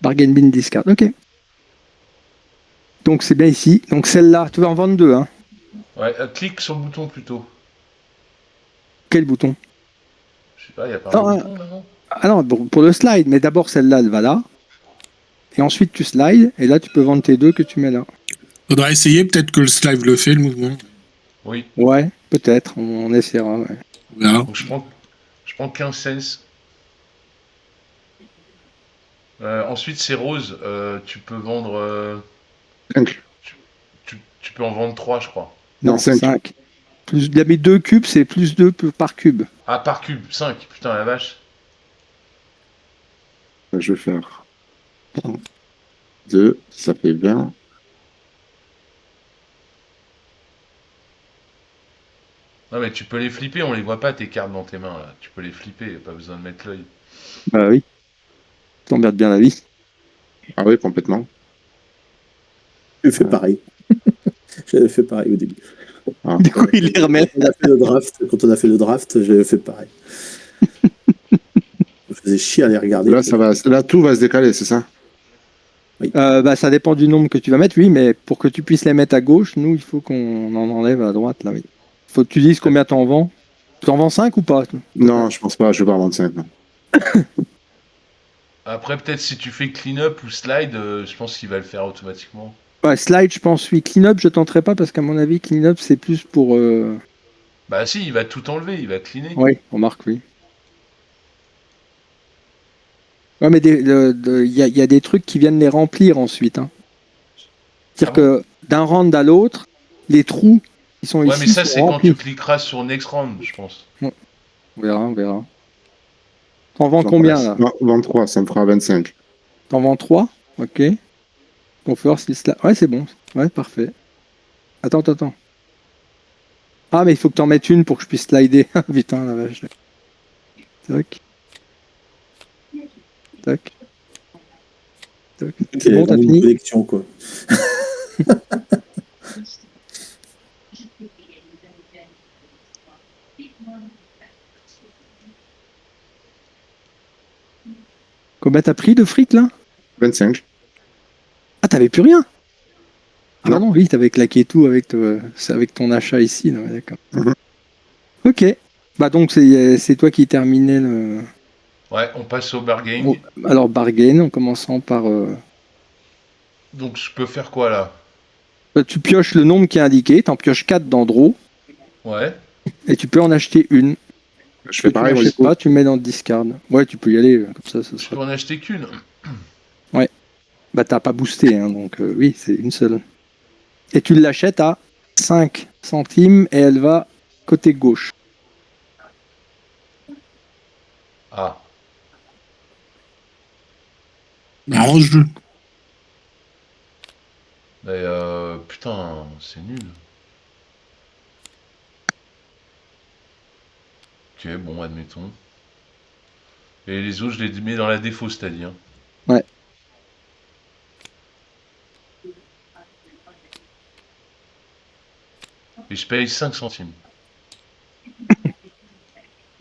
Bargain bin discard. Ok. Donc c'est bien ici. Donc celle-là, tu vas en vendre 2. Hein. Ouais, clique sur le bouton plutôt. Quel bouton? Je sais pas, il n'y a pas Non, un bouton là, non? Ah non, pour le slide, mais d'abord celle-là, elle va là. Et ensuite tu slides, et là tu peux vendre tes deux que tu mets là. Faudra essayer, peut-être que le slide le fait, le mouvement. Oui. Ouais, peut-être, on essaiera. Ouais. On verra. Donc je prends 15 cents. Ensuite, c'est rose. Tu peux vendre. 5. Tu peux en vendre 3, je crois. Non, Non, 5. 5. Plus, il y avait 2 cubes, c'est plus 2 par cube. Ah, par cube, 5. Putain, la vache. Je vais faire 2, ça fait 20. Non, mais tu peux les flipper, on les voit pas tes cartes dans tes mains là. Tu peux les flipper, pas besoin de mettre l'œil. Bah oui. T'emmerdes bien la vie. Ah oui, complètement. Je fais pareil. J'avais fait pareil au début. Ah. Du coup, il les remet. Quand on a fait le draft, j'avais fait pareil. Je me faisais chier à les regarder. Là, tout va se décaler, c'est ça? Bah, ça dépend du nombre que tu vas mettre, oui, mais pour que tu puisses les mettre à gauche, nous, il faut qu'on en enlève à droite, là, oui. Faut que tu dises combien t'en vends. T'en vends 5 ou pas? Non, je pense pas, je vais pas en 25. Non. Après, peut-être si tu fais clean-up ou slide, je pense qu'il va le faire automatiquement. Ouais, slide, je pense, oui. Clean-up, je tenterai pas parce qu'à mon avis, clean-up, c'est plus pour. Bah si, il va tout enlever, il va cleaner. Oui, remarque, oui. Ouais, mais il y a des trucs qui viennent les remplir ensuite. Hein. C'est-à-dire que d'un round à l'autre, les trous qui sont Ouais, ici. mais ça, sont c'est quand remplis. tu cliqueras sur Next Round, je pense. On verra, on verra. T'en vends combien là? Non, 23, ça me fera 25. T'en vends 3? Ok. Confort, ouais, c'est bon. Ouais, parfait. Attends. Ah, mais il faut que t'en mettes une pour que je puisse slider. Putain, la vache. Tac. Tac. Tac. C'est bon, t'as fini? Collection, quoi. Combien t'as pris de fric là? 25. Ah, t'avais plus rien? Ah Non. non, oui, t'avais claqué tout avec ton achat ici. Non, d'accord. Ok. Bah donc c'est toi qui terminais le. Ouais, on passe au bargain. Alors bargain, en commençant par. Donc je peux faire quoi là? Bah, tu pioches le nombre qui est indiqué, t'en pioches 4 dans draw, Ouais. et tu peux en acheter une. Je fais pareil, tu moi, n'achètes pas, tu mets dans le discard. Ouais, tu peux y aller, comme ça. Je peux en acheter qu'une. Ouais. Bah t'as pas boosté, hein, donc oui, c'est une seule. Et tu l'achètes à 5 centimes et elle va côté gauche. Ah. Arrange-le. Mais putain, c'est nul. Ok, bon, admettons. Et les autres, je les mets dans la défaut, c'est-à-dire. Ouais. Et je paye 5 centimes.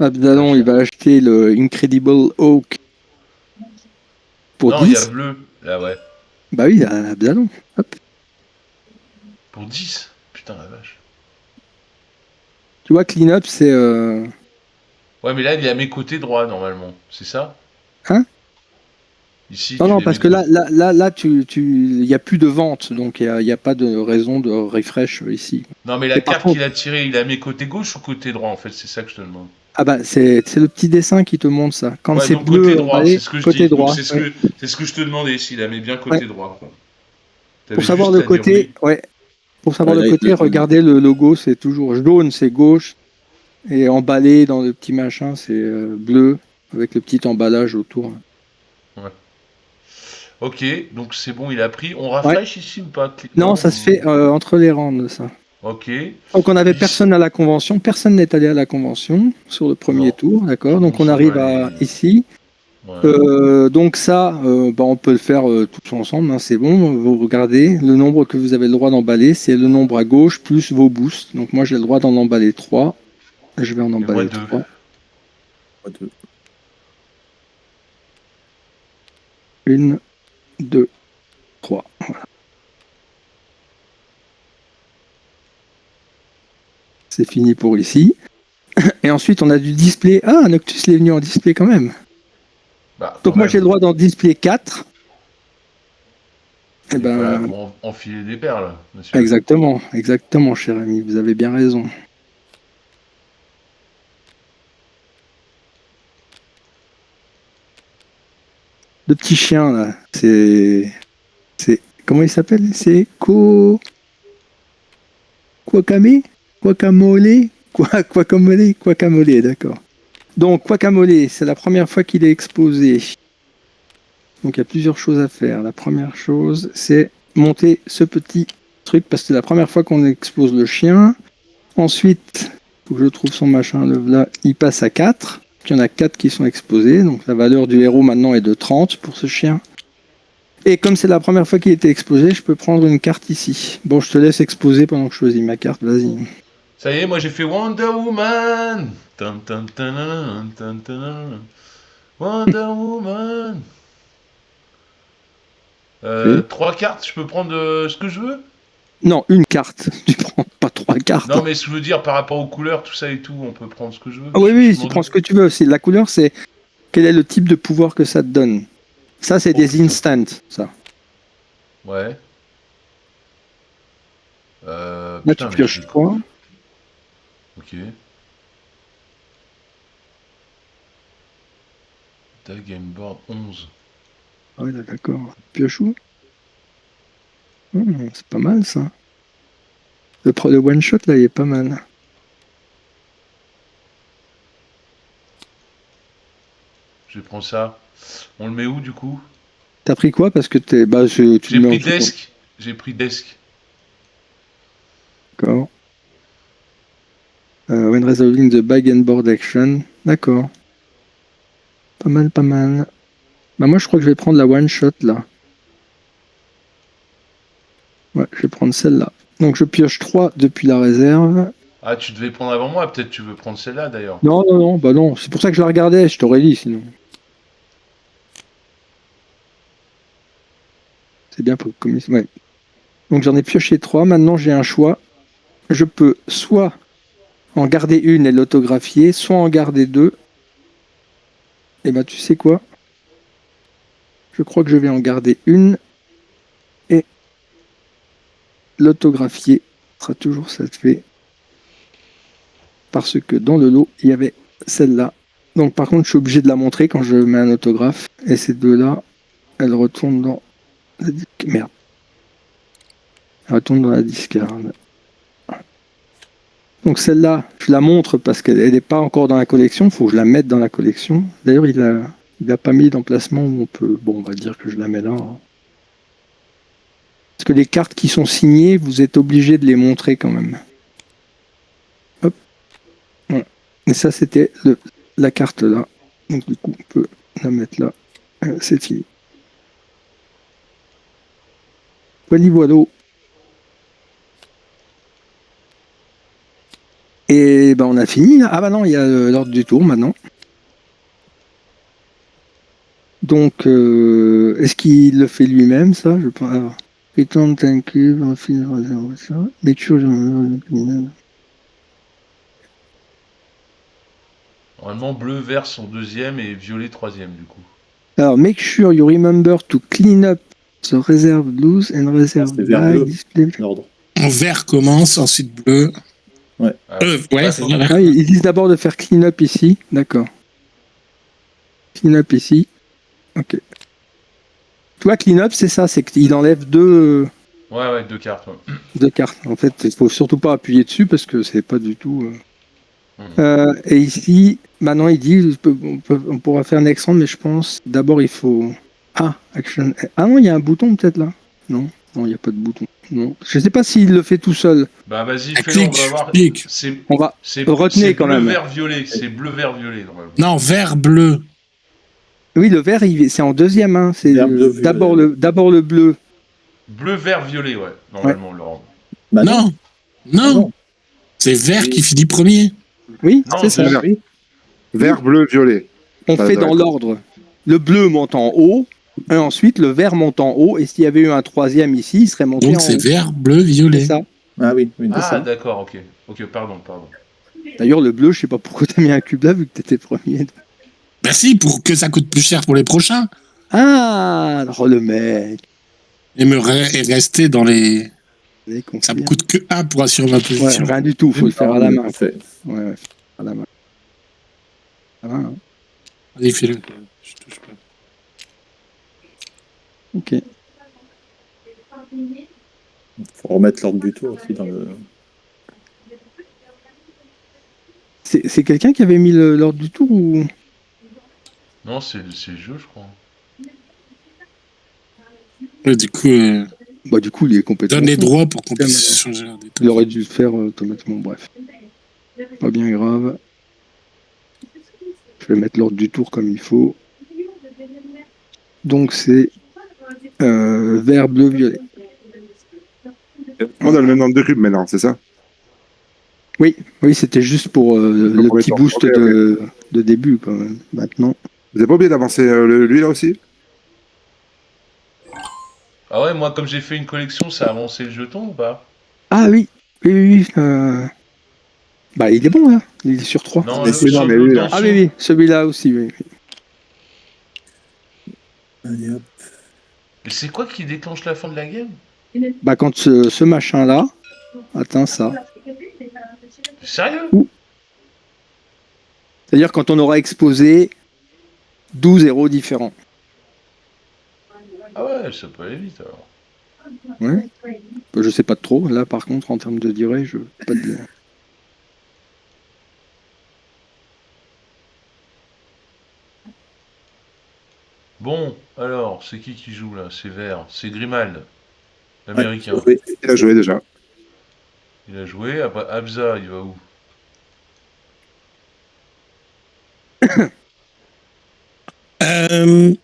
Abdalon, il va acheter le Incredible Oak pour Non, 10. il y a bleu. Là, ouais. Bah oui, Abdalon. Hop. Pour 10. Putain, la vache. Tu vois, Clean Up, c'est... Ouais, mais là, il est à mes côtés droits, normalement. C'est ça? Hein? Ici, Non, tu non, les parce mets que de- là, il n'y a plus de vente, donc il n'y a pas de raison de refresh ici. Non, mais la Et par carte contre- qu'il a tirée, il est à mes côtés gauche ou côté droit, en fait? C'est ça que je te demande. Ah bah, c'est le petit dessin qui te montre ça. Quand Ouais, c'est donc bleu, côté droit, emballé, c'est ce que je côté dis. Donc droit. c'est ce Ouais. que je te demandais, s'il la met bien côté Ouais. droit. Quoi. Pour T'avais savoir juste le à dire côté, oui. ouais. Pour savoir Ouais, le là, côté, il- regardez le logo, c'est toujours jaune, c'est gauche, et emballé dans le petit machin, c'est bleu, avec le petit emballage autour. Ok, donc c'est bon, il a pris. On Ouais. rafraîche ici ou pas? Non, ça se fait entre les rounds, ça. Ok. Donc on avait Ici- personne à la convention, personne n'est allé à la convention sur le premier Non. tour, d'accord. Donc on Bon, ça arrive va à aller. ici. Ouais. Donc ça, bah, on peut le faire tous ensemble, hein, c'est bon. Vous regardez, le nombre que vous avez le droit d'emballer, c'est le nombre à gauche plus vos boosts. Donc moi j'ai le droit d'en emballer 3. Je vais en Et moi emballer 2. 3. Pas de- 1, 2, 3. C'est fini pour ici. Et ensuite, on a du display. Ah, Noctus est venu en display quand même. Bah, Donc moi, j'ai le droit d'en display 4. Et ben... Voilà, pour enfiler des perles, monsieur. Exactement, cher ami, vous avez bien raison. Le petit chien, là, c'est... Comment il s'appelle? C'est Quacamole, d'accord. Donc, Quacamole, c'est la première fois qu'il est exposé. Donc, il y a plusieurs choses à faire. La première chose, c'est monter ce petit truc, parce que c'est la première fois qu'on expose le chien. Ensuite, il faut que je trouve son machin. Là, il passe à 4. Il y en a 4 qui sont exposés. Donc, la valeur du héros maintenant est de 30 pour ce chien. Et comme c'est la première fois qu'il était exposé, je peux prendre une carte ici. Bon, je te laisse exposer pendant que je choisis ma carte, vas-y. Ça y est, moi j'ai fait Wonder Woman. Tan, tan, tan, tan, tan. Wonder Woman. 3 cartes, je peux prendre ce que je veux? Non, une carte. Tu prends pas 3 cartes. Non, mais je veux dire, par rapport aux couleurs, tout ça et tout, on peut prendre ce que je veux. Ah oui, tu prends ce que tu veux. La couleur, c'est quel est le type de pouvoir que ça te donne. Ça, c'est des instants, ça. Ouais. Là, putain, tu pioches 3. Ok. Ta game board 11. Ah ouais, d'accord. Pioche où? C'est pas mal, ça. Le one-shot, là, il est pas mal. Je prends ça. On le met où, du coup? T'as pris quoi? Parce que t'es... Bah, j'ai pris desk. J'ai pris desk. D'accord. When resolving the bag and board action. D'accord. Pas mal. Bah moi je crois que je vais prendre la one shot là. Ouais, je vais prendre celle-là. Donc je pioche 3 depuis la réserve. Ah, tu devais prendre avant moi, peut-être tu veux prendre celle-là d'ailleurs. Non, bah non, c'est pour ça que je la regardais, je t'aurais dit sinon. C'est bien pour comme ouais. Donc j'en ai pioché 3, maintenant j'ai un choix. Je peux soit en garder une et l'autographier, soit en garder 2. Et bah tu sais quoi? Je crois que je vais en garder une et l'autographier sera toujours satisfait parce que dans le lot il y avait celle-là. Donc par contre je suis obligé de la montrer quand je mets un autographe et ces deux-là elles retournent dans la merde. Elles retournent dans la discard. Donc celle-là je la montre parce qu'elle n'est pas encore dans la collection, il faut que je la mette dans la collection. D'ailleurs il a pas mis d'emplacement où on peut... Bon, on va dire que je la mets là. Parce que les cartes qui sont signées, vous êtes obligé de les montrer quand même. Hop. Voilà. Et ça, c'était la carte là. Donc du coup, on peut la mettre là. C'est fini. Voilà. Et ben on a fini là. Ah bah non, il y a l'ordre du tour maintenant. Donc, est-ce qu'il le fait lui-même, ça? Je pense. Alors, return thank you, make sure Normalement, bleu, vert sont deuxième et violet troisième, du coup. Alors, make sure you remember to clean up the reserve blues and reserve black display. L'ordre. En vert commence, ensuite bleu. Ouais. Ouais, c'est vert. Ah, ils disent d'abord de faire clean up ici, d'accord. Clean up ici. Ok. Tu vois, clean up, c'est ça, c'est qu'il enlève deux cartes. Ouais. 2 cartes. En fait, il faut surtout pas appuyer dessus parce que c'est pas du tout. Et ici, maintenant, il dit, on pourra faire un extra, mais je pense, d'abord, il faut. Ah, action. Ah non, il y a un bouton peut-être là. Non, il n'y a pas de bouton. Non, je sais pas s'il le fait tout seul. Bah vas-y, fais-le, on va voir. On va retenir quand même. C'est bleu, vert, violet. Normalement. Non, vert, bleu. Oui, le vert, c'est en deuxième. Hein. C'est d'abord le bleu. Bleu, vert, violet, ouais. Normalement, l'ordre. Bah non. C'est vert qui finit premier. Oui, c'est ça. Vert, bleu, violet. On fait dans l'ordre. Le bleu monte en haut, et ensuite le vert monte en haut, et s'il y avait eu un troisième ici, il serait monté en haut. Donc c'est vert, bleu, violet. C'est ça. Ah oui, oui, Ah, ça. d'accord, ok. Ok, pardon. D'ailleurs, le bleu, je sais pas pourquoi t'as mis un cube là, vu que t'étais premier. Bah si, pour que ça coûte plus cher pour les prochains. Ah, oh, le mec. Et rester dans les... Vous avez Ça me compris, hein. coûte que 1 pour assurer ma Ouais, position. rien du tout, faut le faire à la main. Parfait. Ouais, à la main. À la main, hein. Allez, fais-le. Je touche pas. Ok. Faut remettre l'ordre du tour aussi dans le. C'est quelqu'un qui avait mis l'ordre du tour ou... Non, c'est le jeu, je crois. Ouais, du coup, Bah, du coup, il est complètement... donne les con. droits pour qu'on puisse changer des Il aurait dû le faire automatiquement, bref. Pas bien grave. Je vais mettre l'ordre du tour comme il faut. Donc c'est vert, bleu, violet. On a le même nombre de cubes maintenant, c'est ça? Oui, c'était juste pour le petit temps. boost Ok. de début quand même. Maintenant. Vous n'avez pas oublié d'avancer lui là aussi? Ah ouais, moi, comme j'ai fait une collection, ça a avancé le jeton ou pas? Ah oui. Bah il est bon là. Il est sur 3. Non, mais c'est sur non, mais l'autre oui, d'en là. Ah dessous. oui, celui-là aussi, oui. Allez hop. Mais c'est quoi qui déclenche la fin de la game? Bah quand ce machin-là atteint ça. Sérieux? C'est-à-dire quand on aura exposé 12 héros différents. Ah ouais, ça peut aller vite alors. Ouais. Bah, je sais pas trop. Là par contre en termes de durée, je peux pas te dire. Bon, alors, c'est qui joue là? C'est vert. C'est Grimald, l'américain. Oui. Il a joué déjà. Il a joué. Après, Abza, il va où? Donc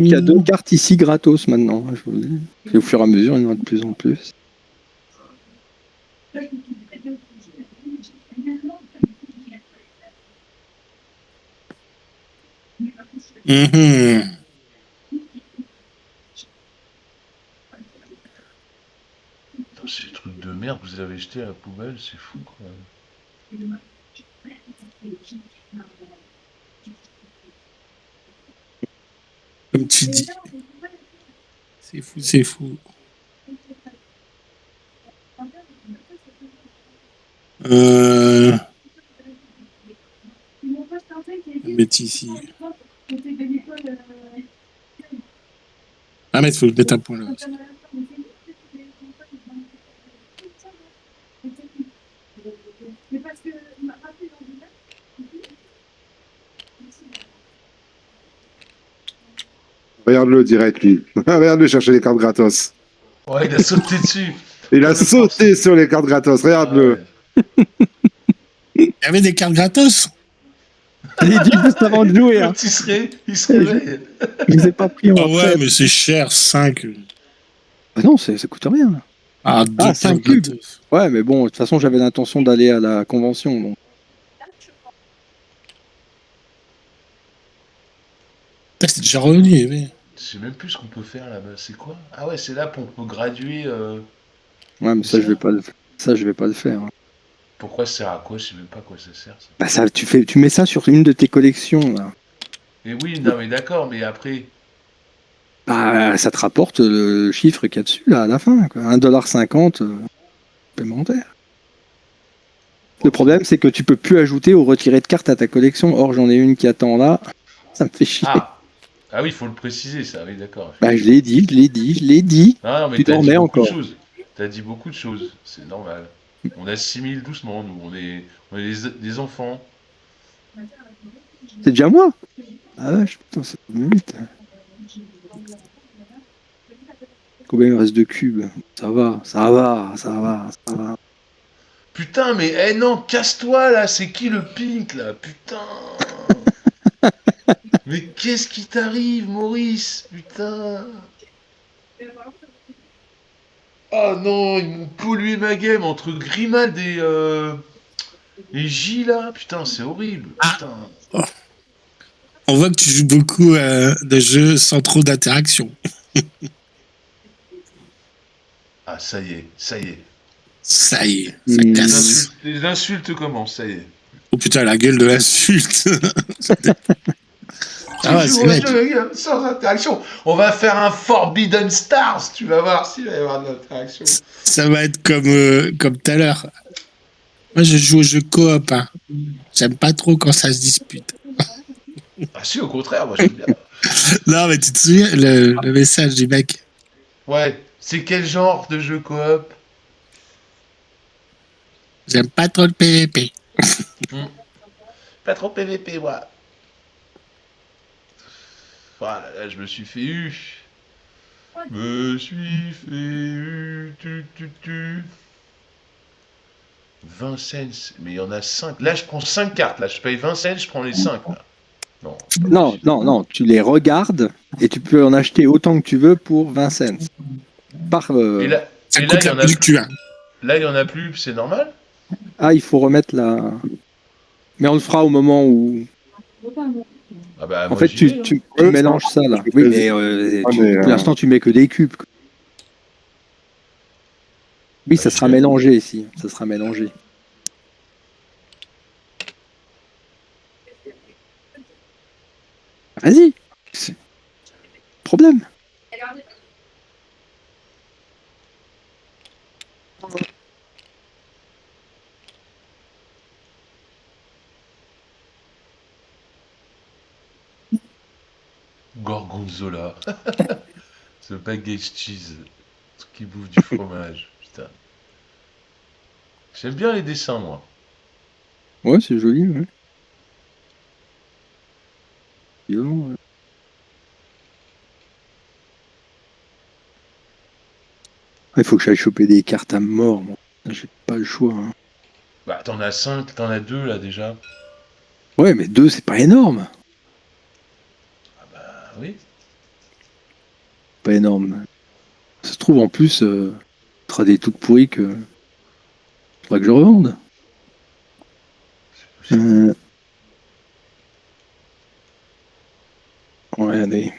il y a 2 cartes ici gratos maintenant. Je vous le dis. Et au fur et à mesure, il y en a de plus en plus. Mhm. Putain, ces trucs de merde que vous avez jetés à la poubelle, c'est fou quoi. Comme tu dis. C'est fou, c'est fou. Mettre ici. Ah, mais il faut mettre un point là. Regarde-le direct, lui. Regarde-le chercher les cartes gratos. Ouais, il a sauté dessus. Il a sauté sur les cartes gratos, regarde-le. Ouais. Il y avait des cartes gratos. Je l'ai dit juste avant de jouer. Hein. Quand il se réveille. Je les ai pas pris en Ah ouais, tête. mais c'est cher, 5. Ah non, ça coûte rien. Ah, 2 5 cartes cubes. gratos. Ouais, mais bon, de toute façon, j'avais l'intention d'aller à la convention. Donc. Putain, c'est déjà revenu, mais... Je sais même plus ce qu'on peut faire là-bas. C'est quoi? Ah ouais, c'est là qu'on peut graduer. Ouais, mais ça, je vais pas le faire. Hein. Pourquoi ça sert à quoi? Je sais même pas à quoi ça sert ça. Bah ça, tu mets ça sur une de tes collections. Là. Et oui, non mais d'accord, mais après. Bah, ça te rapporte le chiffre qu'il y a dessus là à la fin. Quoi. 1,50$ supplémentaire. Le problème, c'est que tu peux plus ajouter ou retirer de cartes à ta collection. Or, j'en ai une qui attend là. Ça me fait chier. Ah oui, il faut le préciser ça, oui d'accord. Bah, je l'ai dit. Non, mais Tu t'as dit dormais beaucoup encore. de choses. T'as dit beaucoup de choses, c'est normal. On assimile doucement, nous, on est des enfants. C'est déjà moi. Ah vache, putain, ça va vite. Combien il me reste de cubes? Ça va. Putain, mais non, casse-toi là, c'est qui le pink là? Putain! Mais qu'est-ce qui t'arrive, Maurice? Putain! Ah non, ils m'ont pollué ma game entre Grimald et J là. Putain, c'est horrible. Putain. On voit que tu joues beaucoup de jeux sans trop d'interaction. Ah, ça y est. Ça y est, ça casse. Les insultes commencent, ça y est. Oh putain, la gueule de l'insulte. Ah ouais, c'est jeu, sans interaction. On va faire un Forbidden Stars, tu vas voir s'il va y avoir de l'interaction. Ça va être comme tout à l'heure. Moi, je joue au jeu coop. Hein. J'aime pas trop quand ça se dispute. Ah si, au contraire, moi j'aime bien. Non, mais tu te souviens, le message du mec. Ouais, c'est quel genre de jeu coop? J'aime pas trop le PVP. Pas trop PVP, moi. Voilà, là, je me suis fait eu. Me suis fait eu. 20 cents, mais il y en a 5. Là, je prends 5 cartes. Là, je paye 20 cents, je prends les 5. Là. Non, tu les regardes et tu peux en acheter autant que tu veux pour 20 cents. Et là, ça il coûte la plus que Là, il n'y en a plus, c'est normal? Ah, il faut remettre la... Mais on le fera au moment où... Ah bah, en fait, tu mélanges ça, là. Oui, mais pour l'instant, tu mets que des cubes. Oui, ça sera mélangé ici. Ça sera mélangé. Vas-y. Problème. Gorgonzola. Ce baguette cheese. Ce qui bouffe du fromage. Putain. J'aime bien les dessins, moi. Ouais, c'est joli, ouais. Violent, ouais. Il faut que j'aille choper des cartes à mort, moi. J'ai pas le choix. Hein. Bah, t'en as 5, t'en as 2 là déjà. Ouais, mais 2, c'est pas énorme. Ah bah oui. Pas énorme. Ça se trouve en plus, ce sera des trucs pourris que. Faudra que je revende. Ouais, allez.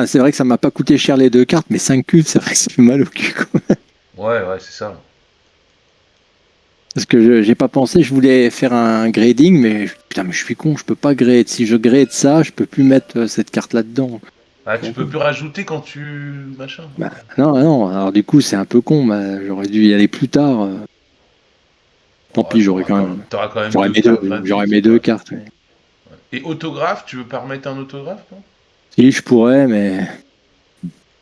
C'est vrai que ça m'a pas coûté cher les 2 cartes, mais 5 cubes, c'est vrai que ça fait mal au cul. Quoi. Ouais, c'est ça. Parce que j'ai pas pensé, je voulais faire un grading, mais putain, mais je suis con, je peux pas grade. Si je grade ça, je peux plus mettre cette carte là-dedans. Ah, tu peux plus rajouter quand tu... machin. Bah, non, alors du coup, c'est un peu con, j'aurais dû y aller plus tard. Tant pis, j'aurais quand même... J'aurais mes 2 cartes. Ouais. Et autographe, tu veux pas remettre un autographe, toi? Si, je pourrais, mais...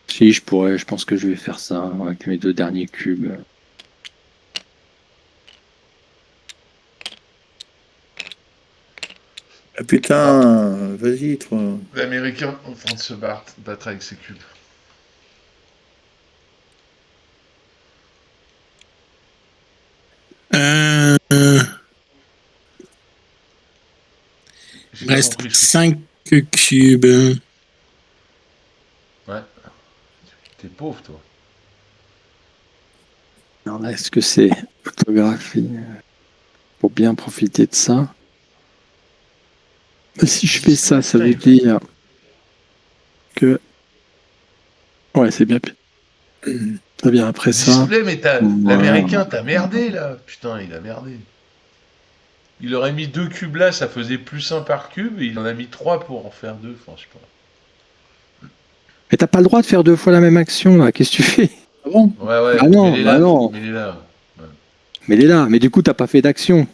Si, je pourrais, je pense que je vais faire ça avec mes 2 derniers cubes. Ah putain, vas-y, toi. L'Américain en train de se battre avec ses cubes. Il reste 5 cubes. Ouais. T'es pauvre, toi. Alors là, est-ce que c'est photographie pour bien profiter de ça? Si je fais ça, ça veut dire que... Ouais, c'est bien. Très bien, après ça... Mais l'Américain, t'as merdé, là. Putain, il a merdé. Il aurait mis 2 cubes là, ça faisait plus 1 par cube, et il en a mis 3 pour en faire 2, enfin, je sais pas. Mais t'as pas le droit de faire 2 fois la même action, là. Qu'est-ce que tu fais? Ah bon? Ouais. Ah non, non. Mais il est là. Ouais. Mais il est là. Mais du coup, t'as pas fait d'action.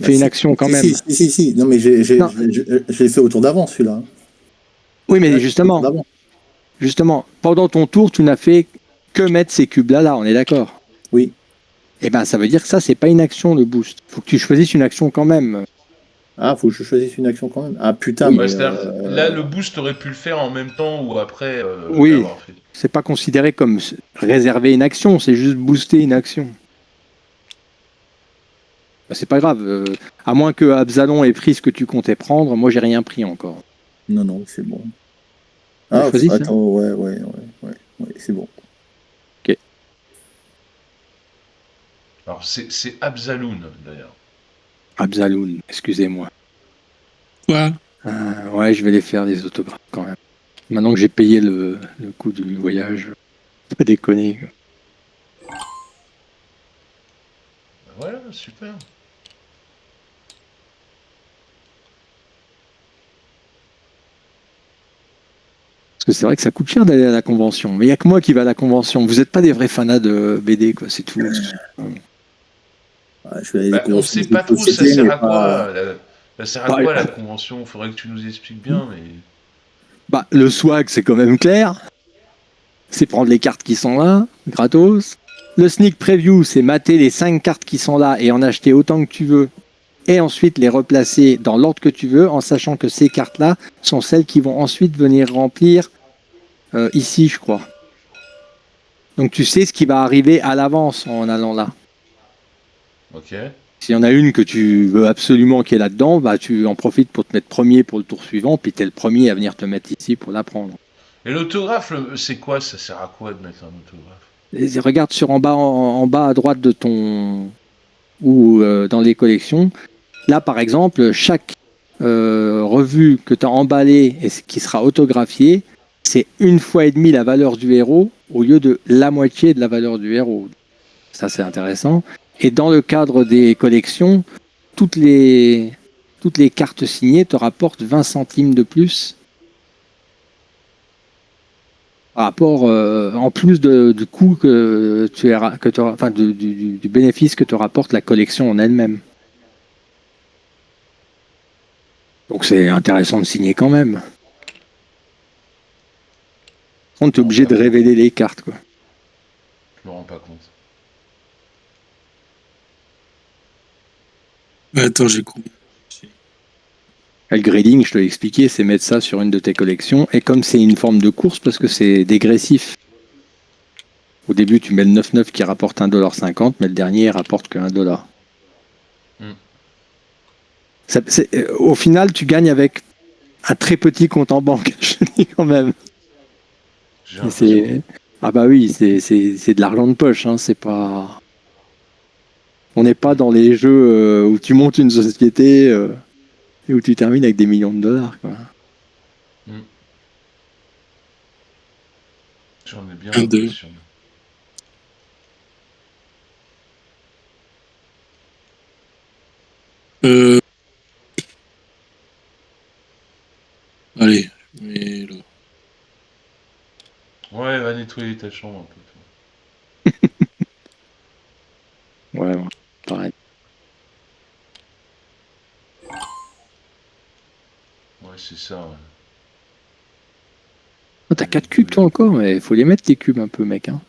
Fais une action quand même. Si. Non, mais je l'ai fait au tour d'avant, celui-là. Oui, mais justement, pendant ton tour, tu n'as fait que mettre ces cubes-là, on est d'accord? Oui. Eh ben, ça veut dire que ça, c'est pas une action, le boost. Faut que tu choisisses une action quand même. Ah, faut que je choisisse une action quand même. Ah putain, Oui. mais Là, le boost aurait pu le faire en même temps ou après Oui. l'avoir fait. C'est pas considéré comme réserver une action, c'est juste booster une action. Bah, c'est pas grave. À moins que Absalon ait pris ce que tu comptais prendre, moi j'ai rien pris encore. non, c'est bon. T'as choisi ça attends, ouais, c'est bon. Alors, c'est Abzaloun, d'ailleurs. Absaloun, excusez-moi. Quoi? Ouais, je vais les faire des autographes quand même. Maintenant que j'ai payé le coût du voyage, pas déconner. Voilà, super. Parce que c'est vrai que ça coûte cher d'aller à la convention. Mais il n'y a que moi qui va à la convention. Vous n'êtes pas des vrais fanats de BD, quoi, c'est tout. Je vais aller On ne sait pas trop ça sert à quoi. Ça sert à quoi la convention? Faudrait que tu nous expliques bien. Mais... Bah, le swag, c'est quand même clair. C'est prendre les cartes qui sont là, gratos. Le sneak preview, c'est mater les 5 cartes qui sont là et en acheter autant que tu veux. Et ensuite les replacer dans l'ordre que tu veux, en sachant que ces cartes-là sont celles qui vont ensuite venir remplir ici, je crois. Donc tu sais ce qui va arriver à l'avance en allant là. Ok. S'il y en a une que tu veux absolument qui est là-dedans, bah tu en profites pour te mettre premier pour le tour suivant, puis tu es le premier à venir te mettre ici pour la prendre. Et l'autographe, c'est quoi? Ça sert à quoi de mettre un autographe? Et regarde sur en bas à droite de ton... ou dans les collections. Là, par exemple, chaque revue que tu as emballée et qui sera autographiée, c'est 1,5 fois la valeur du héros au lieu de la moitié de la valeur du héros. Ça, c'est intéressant. Et dans le cadre des collections, toutes les cartes signées te rapportent 20 centimes de plus par rapport, en plus du coût du bénéfice que te rapporte la collection en elle-même. Donc c'est intéressant de signer quand même. On est obligé de révéler les cartes, quoi. Je me rends pas compte. Attends, j'ai compris. Le grading, je te l'ai expliqué, c'est mettre ça sur une de tes collections. Et comme c'est une forme de course, parce que c'est dégressif. Au début, tu mets le 9,9 qui rapporte 1,50 $, mais le dernier rapporte que 1 $. Au final, tu gagnes avec un très petit compte en banque, je te dis quand même. Ah bah oui, c'est de l'argent de poche, hein, c'est pas... On n'est pas dans les jeux où tu montes une société et où tu termines avec des millions de $, quoi. J'en ai bien l'impression. Allez, mais là. Ouais, va nettoyer ta chambre un peu. Ouais, pareil. Ouais, c'est ça. Ouais. Oh, t'as 4 cubes toi encore, mais il faut les mettre tes cubes un peu, mec. Hein.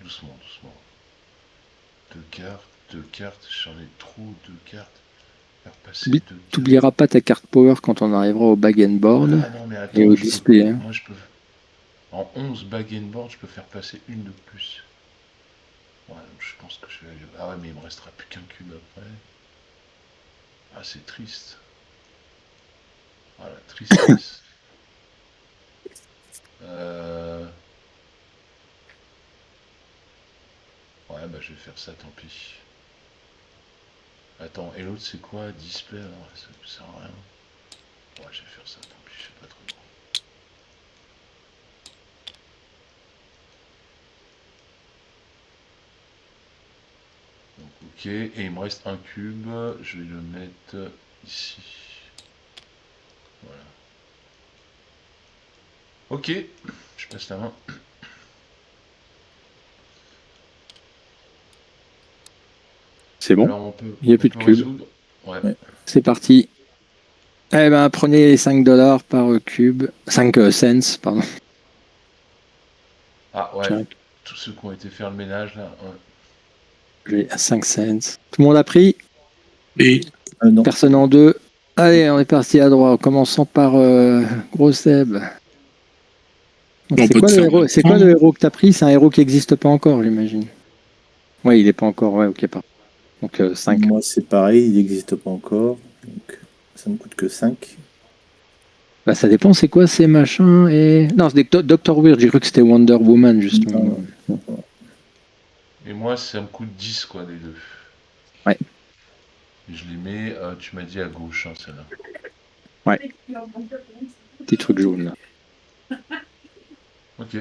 Doucement. 2 cartes, j'en ai trop, 2 cartes. T'oublieras pas ta carte power quand on arrivera au bag and board et au display. Hein. Moi, je peux... En 11 bag and board, je peux faire passer une de plus. Ouais, je pense que je vais... Ah ouais, mais il me restera plus qu'un cube après. Ah, c'est triste. Voilà, tristesse. Ouais, bah je vais faire ça, tant pis. Attends, et l'autre c'est quoi? Display, alors ça sert à rien. Ouais, je vais faire ça, tant pis, je sais pas trop. Donc ok, et il me reste un cube, je vais le mettre ici. Voilà. Ok, je passe la main. C'est bon. Alors il n'y a plus de cube. Ouais. C'est parti. Eh ben, prenez les 5 $ par cube. 5 cents, pardon. Ah ouais, tous ceux qui ont été faire le ménage là. Ouais. J'ai à 5 cents. Tout le monde a pris? Oui. Non. Personne en deux. Allez, on est parti à droite, en commençant par Gros Seb. Donc, On c'est peut quoi, te le faire héros, un c'est quoi plan. le héros que t'as pris? C'est un héros qui n'existe pas encore, j'imagine. Ouais, il n'est pas encore. Ouais, ok, pas. Donc 5. Moi, c'est pareil, il n'existe pas encore. Donc, ça ne coûte que 5. Bah, ça dépend, c'est quoi ces machins et. Non, c'est Dr. Weird, j'ai cru que c'était Wonder Woman, justement. Et moi, ça me coûte 10, quoi, les deux. Ouais. Et je les mets, tu m'as dit à gauche, hein, celle-là. Petit truc jaune, là. Ok.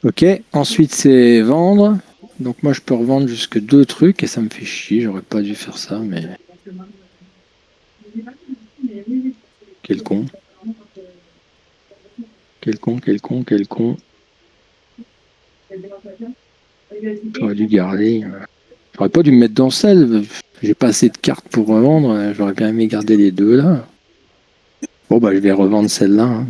Ok, ensuite c'est vendre. Donc moi je peux revendre jusque 2 trucs et ça me fait chier, j'aurais pas dû faire ça, mais. Quel con. Quel con, quel con, quel con. J'aurais dû garder. J'aurais pas dû me mettre dans celle. J'ai pas assez de cartes pour revendre. J'aurais bien aimé garder les deux là. Bon bah je vais revendre celle-là. Hein.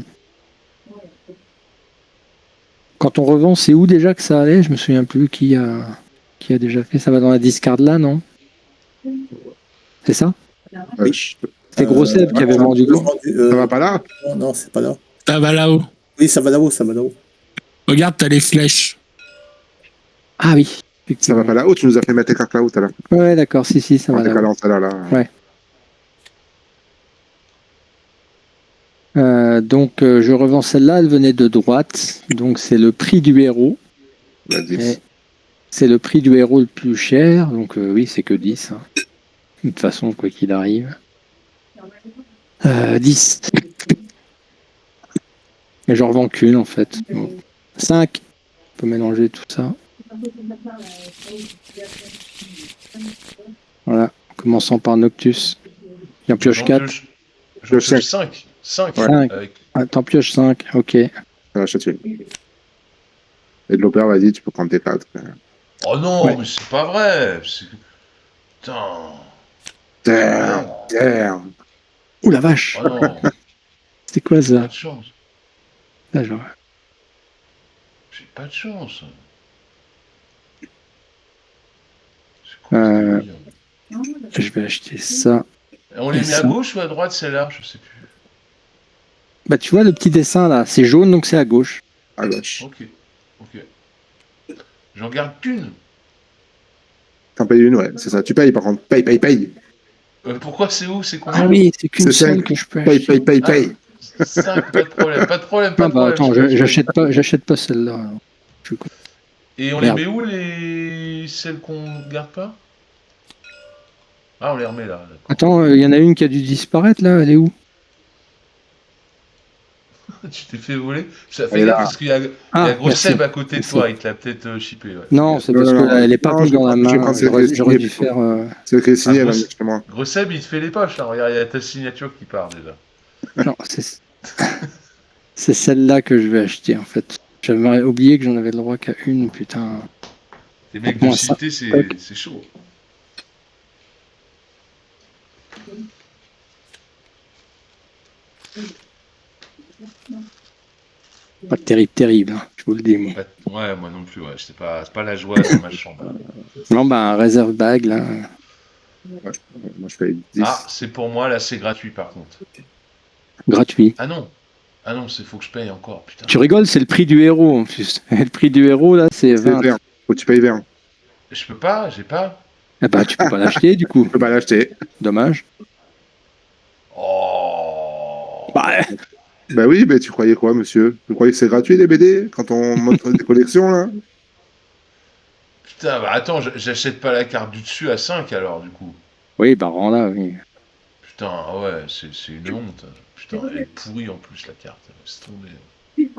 Quand on revend, c'est où déjà que ça allait? Je me souviens plus qui a déjà fait. Ça va dans la discard là, non? C'est ça? Oui. C'était Gros Seb qui avait vendu quoi? Ça va pas là? Non, c'est pas là. Ça va là-haut. Oui, ça va là-haut, ça va là-haut. Regarde, t'as les flèches. Ah oui. Ça Effectivement. va pas là-haut, tu nous as fait mettre tes cartes là-haut tout à l'heure. Ouais, d'accord, si, ça En va là. décalant celle-là, là. Ouais. Donc je revends celle-là, elle venait de droite. Donc c'est le prix du héros. La 10. Et c'est le prix du héros le plus cher. Donc oui, c'est que 10. Hein. De toute façon, quoi qu'il arrive. 10. Mais j'en revends qu'une en fait. Bon. 5. On peut mélanger tout ça. Voilà. Commençons par Noctus. Il en pioche 4. Je pioche 5. 5. Ouais. Ah, t'en pioches 5. Ok. Ça va châtier. Et de l'opéra, vas-y, tu peux prendre tes cartes. Oh non, Ouais. mais c'est pas vrai. Putain. Damn, damn. Ouh la vache. Oh non. C'est quoi Pas ça? de chance. Là, genre. J'ai pas de chance. C'est quoi ce Euh, délire? Je vais acheter ça. On les et met à ça. gauche ou à droite, celle-là? Je sais plus. Bah tu vois le petit dessin là, c'est jaune donc c'est à gauche. À gauche. Ok. J'en garde qu'une. T'en payes une, ouais, c'est ça. Tu payes, par contre. Paye. Pourquoi c'est où? C'est combien? Ah oui, c'est qu'une C'est seule 5. que je peux acheter. Paye. 5, pas de problème, pas de problème. Ah bah attends, j'achète pas celle-là. Et on Merde. les met où, celles qu'on garde pas? Ah, on les remet là. D'accord. Attends, il y en a une qui a dû disparaître là, elle est où? Tu t'es fait voler? Ça fait Elle est gaffe là. parce qu'il y a Gros merci. Seb à côté de Merci. toi, il te l'a peut-être chippé. Ouais. Non, c'est Non, parce non, qu'elle est pas non, venue je dans la vais main. prendre celle qui est J'aurais dû signée. faire. C'est que signé, Ah, elle va Gros- venir chez moi. Gros Seb, il te fait les poches. Là. Regarde, il y a ta signature qui part déjà. Non, c'est celle-là que je vais acheter en fait. J'avais oublié que j'en avais le droit qu'à une, putain. Les mecs Moi, de ça- cité, c'est chaud. Pas terrible, hein, je vous le dis moi. Ouais, moi non plus. Ouais. C'est pas la joie dans ma chambre. Non, bah un réserve bag là. Ouais. Moi, je paye 10. Ah, c'est pour moi, là, c'est gratuit par contre. Gratuit. Ah non, faut que je paye encore. Putain. Tu rigoles, c'est le prix du héros en plus. Le prix du héros là, c'est C'est 20. vert. Faut que tu payes vert. Je peux pas, j'ai pas. Ah bah tu peux pas l'acheter du coup. Tu peux pas l'acheter. Dommage. Oh. Bah, Bah oui, mais tu croyais quoi, monsieur? Vous croyez que c'est gratuit, les BD? Quand on montre des collections, là? Putain, bah attends, j'achète pas la carte du dessus à 5 alors, du coup. oui, bah rends là, oui. Putain, ouais, c'est une honte. Putain, elle est pourrie en plus, la carte. Laisse tomber.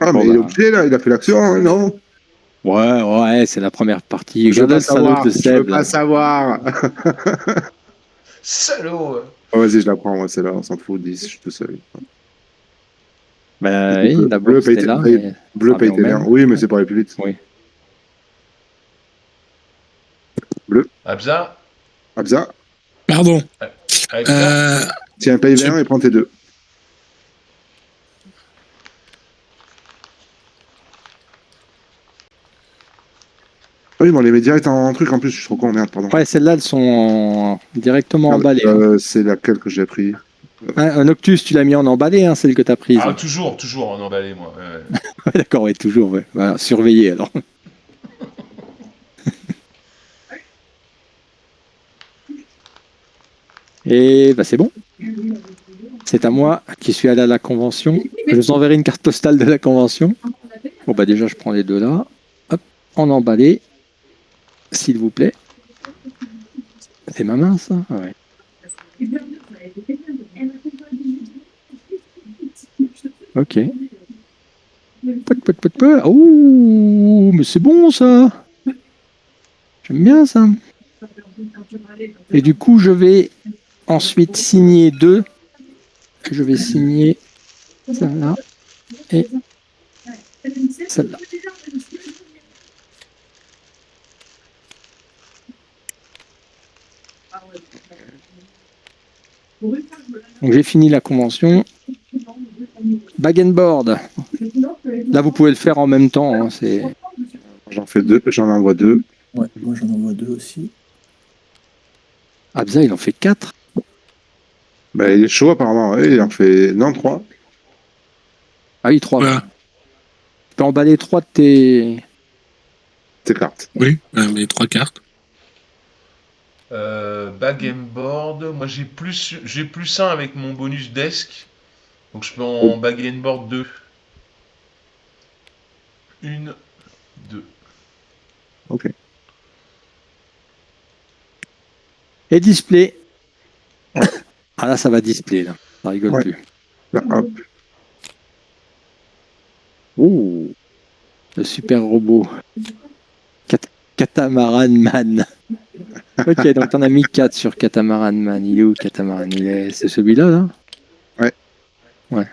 Ah, Bon, mais il est bah. obligé, là. Il a fait l'action, hein, non? Ouais, c'est la première partie. Je veux Regarde pas le salaud savoir. de Je veux Seb. pas là. savoir. Salaud. Oh, vas-y, je la prends, moi, celle-là. On s'en fout, 10. Je suis tout seul. Bah oui, Bleu, d'abord c'était paye- là. paye- mais Bleu ça paye revient tes au même. verts. Oui, mais c'est pour aller plus vite. Oui. Abza, Abza, Pardon. avec ça. tiens, paye vert et prends tes 2. Ah oui, bon, les médias est en truc en plus, je suis trop con, merde, pardon. Ouais, celles-là, elles sont directement Merde, emballées. c'est laquelle que j'ai pris. Un Noctus, tu l'as mis en emballé, hein, celle que tu as prise. Ah, toujours en emballé, moi. Ouais. Ouais, d'accord, ouais, toujours. Ouais. Voilà, surveiller alors. Et bah, c'est bon. C'est à moi qui suis allé à la convention. Je vous enverrai une carte postale de la convention. Bon, bah déjà, je prends les deux là. Hop, en emballé. S'il vous plaît. C'est ma main, ça? Ah ouais. Ok. Oh, mais c'est bon, ça. J'aime bien, ça. Et du coup, je vais ensuite signer deux. Je vais signer celle-là et celle-là. Donc j'ai fini la convention. Bag and board. Là, vous pouvez le faire en même temps. Hein, c'est... J'en fais deux, j'en envoie deux. Ouais, moi j'en envoie deux aussi. Abza, il en fait 4. Bah, il est chaud apparemment, ouais, il en fait. Non, 3. Ah oui, 3. Voilà. Tu peux emballer 3 de tes... Tes cartes. Oui, mes 3 cartes. Bag and board. Moi, j'ai plus 1 avec mon bonus desk. Donc, je peux en bag and board 2. 1, 2. Ok. Et display. Ah là, ça va display, là. Ça rigole Ouais. plus. Là, hop. Oh, le super robot. Catamaran Man. Ok, donc t'en as mis 4 sur Catamaran Man. Il est où, Catamaran? C'est celui-là, là? Ouais. Ouais.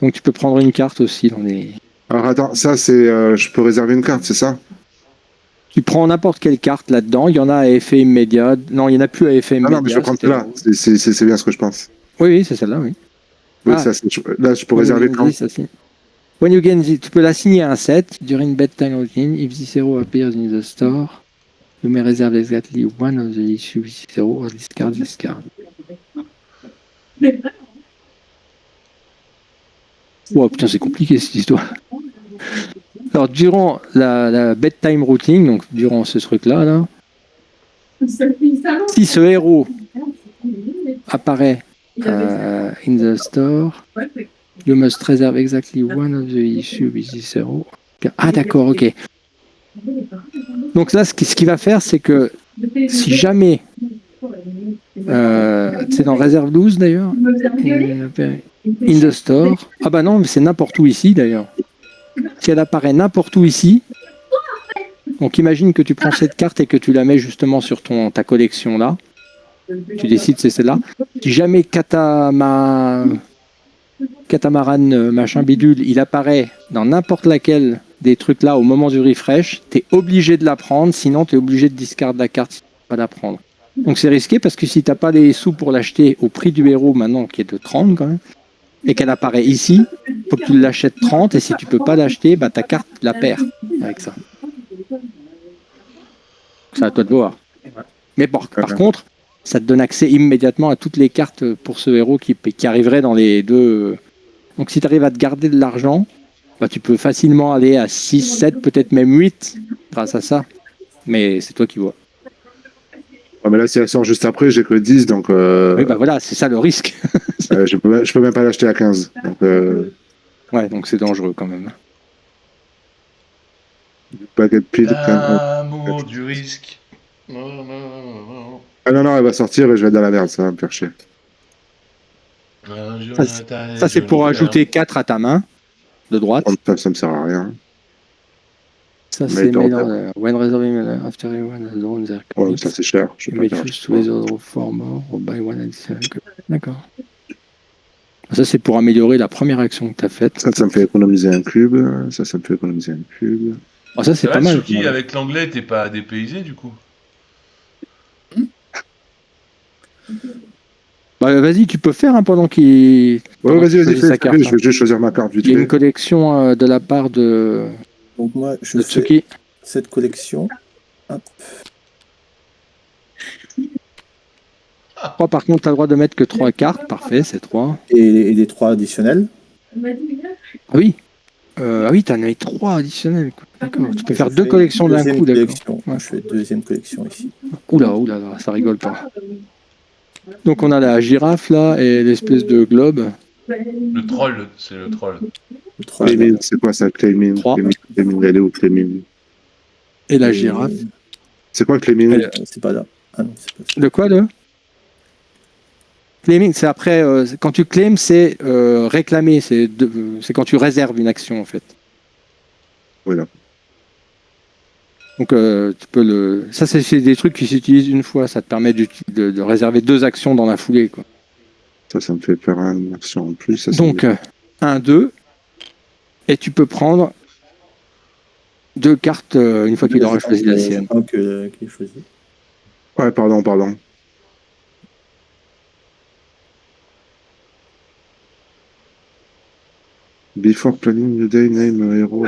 Donc tu peux prendre une carte aussi dans les... Alors attends, ça c'est. Je peux réserver une carte, c'est ça? Tu prends n'importe quelle carte là-dedans. Il y en a à effet immédiat. Non, il n'y en a plus à effet Ah immédiat. non, mais je vais prendre celle-là. C'est bien ce que je pense. Oui, oui, c'est celle-là, oui. Oui, Ah. ça, là, je peux réserver quand. When you get tu peux la signer à un set during bedtime routine. If this hero appears in the store, you may reserve exactly one of the issue with this hero or discard this card. Oh putain, c'est compliqué cette histoire. Alors, durant la bedtime routine, donc durant ce truc-là, là, si ce héros apparaît in the store, you must reserve exactly one of the issue with this hero. Ah d'accord, ok. Donc là, ce qu'il va faire, c'est que si jamais, c'est dans réserve 12 d'ailleurs, in the store, ah bah non, mais c'est n'importe où ici d'ailleurs. Si elle apparaît n'importe où ici, donc imagine que tu prends cette carte et que tu la mets justement sur ta collection là, tu décides c'est celle-là. Si jamais Catamaran machin bidule, il apparaît dans n'importe laquelle des trucs là au moment du refresh, t'es obligé de la prendre, sinon t'es obligé de discard la carte si tu peux pas la prendre. Donc c'est risqué parce que si t'as pas les sous pour l'acheter au prix du héros maintenant qui est de 30 quand même, et qu'elle apparaît ici, faut que tu l'achètes 30 et si tu peux pas l'acheter, bah ta carte la perd avec ça. C'est à toi de voir. Mais par contre, ça te donne accès immédiatement à toutes les cartes pour ce héros qui arriverait dans les deux. Donc si tu arrives à te garder de l'argent, bah, tu peux facilement aller à 6, 7, peut-être même 8 grâce à ça. Mais c'est toi qui vois. Ouais, mais là, si elle sort juste après, j'ai que 10, donc. Oui, bah voilà, c'est ça le risque. Je peux même pas l'acheter à 15. Donc, ouais, donc c'est dangereux quand même. paquet de piles. L'amour du risque. Non. Ah non, elle va sortir et je vais être dans la merde, ça va me faire chier. Ça c'est pour ajouter 4 à ta main, de droite. Ça me sert à rien. Ça c'est when reserving after one zone there. Ouais, ça c'est cher. D'accord. Ça c'est pour améliorer la première action que tu as faite. Ça me fait économiser un cube. Ça me fait économiser un cube. Oh, ça c'est pas mal. Suki, avec l'anglais, t'es pas dépaysé du coup? Bah, vas-y, tu peux faire pendant qu'il. Ouais, vas-y, fais. Je vais juste choisir ma carte vite Il y a fait. une collection de la part de. Donc moi, je Tsuki. cette collection. Hop. 3, par contre, tu as le droit de mettre que 3 cartes. Parfait, c'est 3. Et les 3 additionnels. Ah oui. Ah oui, t'en as 3 additionnels. Quoi. D'accord. Tu peux faire 2 collections d'un coup, d'accord. Ouais. Je fais deuxième collection ici. Oula, ça rigole pas. Donc on a la girafe là et l'espèce de globe. Le troll, c'est le troll. Le 3, Clémine, c'est quoi ça, Clémine? 3. Clémine, elle est où, Clémine? Et la girafe. C'est quoi, Clémine? C'est pas là. Ah non, c'est pas ça. De quoi, le claiming, c'est après, quand tu claims, c'est réclamer, c'est quand tu réserves une action en fait. Voilà. Donc tu peux le. Ça, c'est des trucs qui s'utilisent une fois, ça te permet de réserver 2 actions dans la foulée. Quoi. Ça me fait faire une action en plus. Ça, Donc 1, 2, et tu peux prendre 2 cartes une fois qu'il aura choisi la sienne. Qu'il est choisi. Ouais, pardon. Before planning the day, name a hero.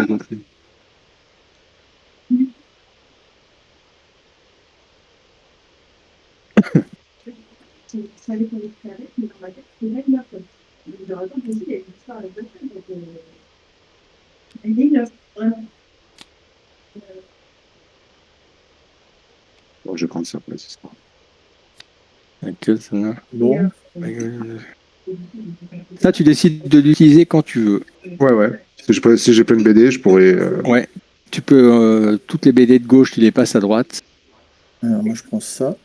Bon, je prends ça. Ouais, c'est ça. Bon. Ça, tu décides de l'utiliser quand tu veux. Ouais. Si j'ai plein de BD, je pourrais. Ouais. Tu peux toutes les BD de gauche, tu les passes à droite. Alors moi je prends ça.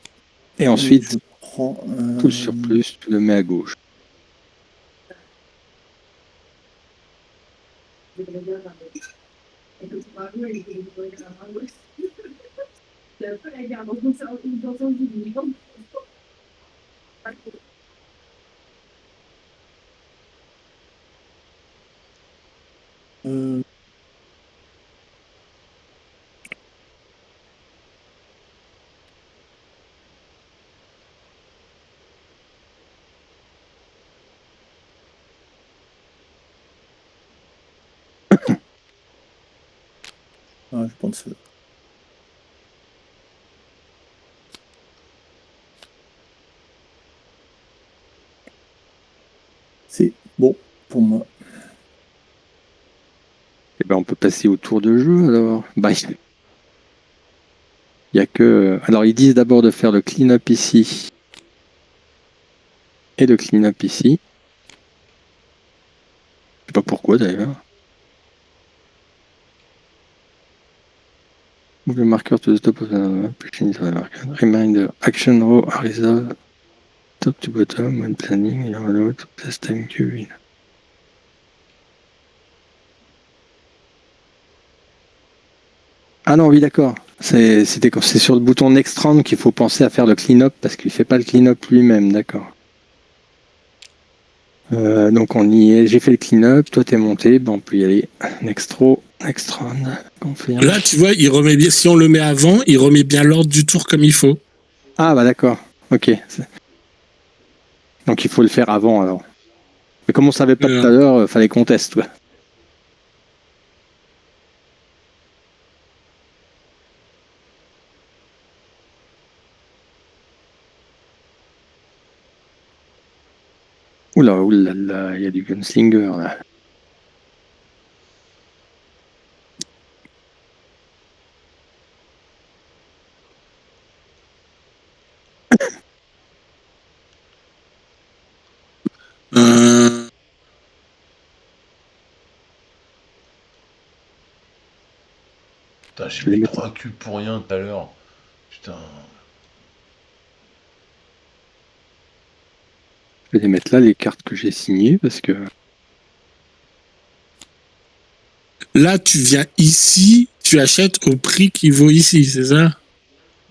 Et ensuite, je prends tout le surplus, tu le mets à gauche. je prends ça. C'est bon pour moi. Eh ben, on peut passer au tour de jeu alors. Bah, il y a que. Alors, ils disent d'abord de faire le clean-up ici et le clean-up ici. Je sais pas pourquoi d'ailleurs. Move the marker to the top of the reminder action row are resolved top to bottom when planning you're allowed to place time queue in. Ah non, oui, d'accord. C'est sur le bouton Next Round qu'il faut penser à faire le clean-up parce qu'il fait pas le clean-up lui-même, d'accord. Donc on y est, j'ai fait le clean-up, toi t'es monté, on peut y aller. Next row, next round, confirme. Là, tu vois, il remet bien, si on le met avant, il remet bien l'ordre du tour comme il faut. Ah bah d'accord, ok. Donc il faut le faire avant alors. Mais comme on savait pas tout à l'heure, fallait qu'on teste, quoi. Oula, il y a du gunslinger là. Putain, j'ai mis 3 cubes pour rien tout à l'heure. Putain. Je vais les mettre là, les cartes que j'ai signées, parce que... Là, tu viens ici, tu achètes au prix qu'il vaut ici, c'est ça?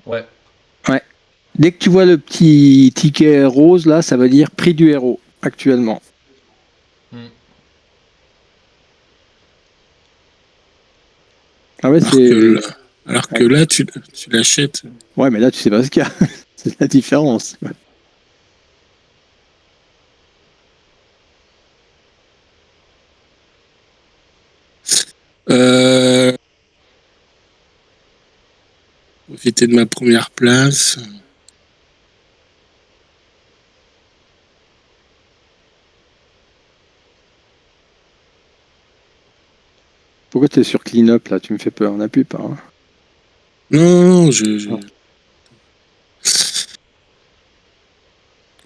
Ouais. Ouais. Dès que tu vois le petit ticket rose, là, ça veut dire prix du héros, actuellement. Ah ouais, c'est... Alors que là, tu l'achètes. Ouais, mais là, tu sais pas ce qu'il y a. C'est la différence. Profiter de ma première place. Pourquoi tu es sur clean up là? Tu me fais peur, n'appuie pas. Hein. Non,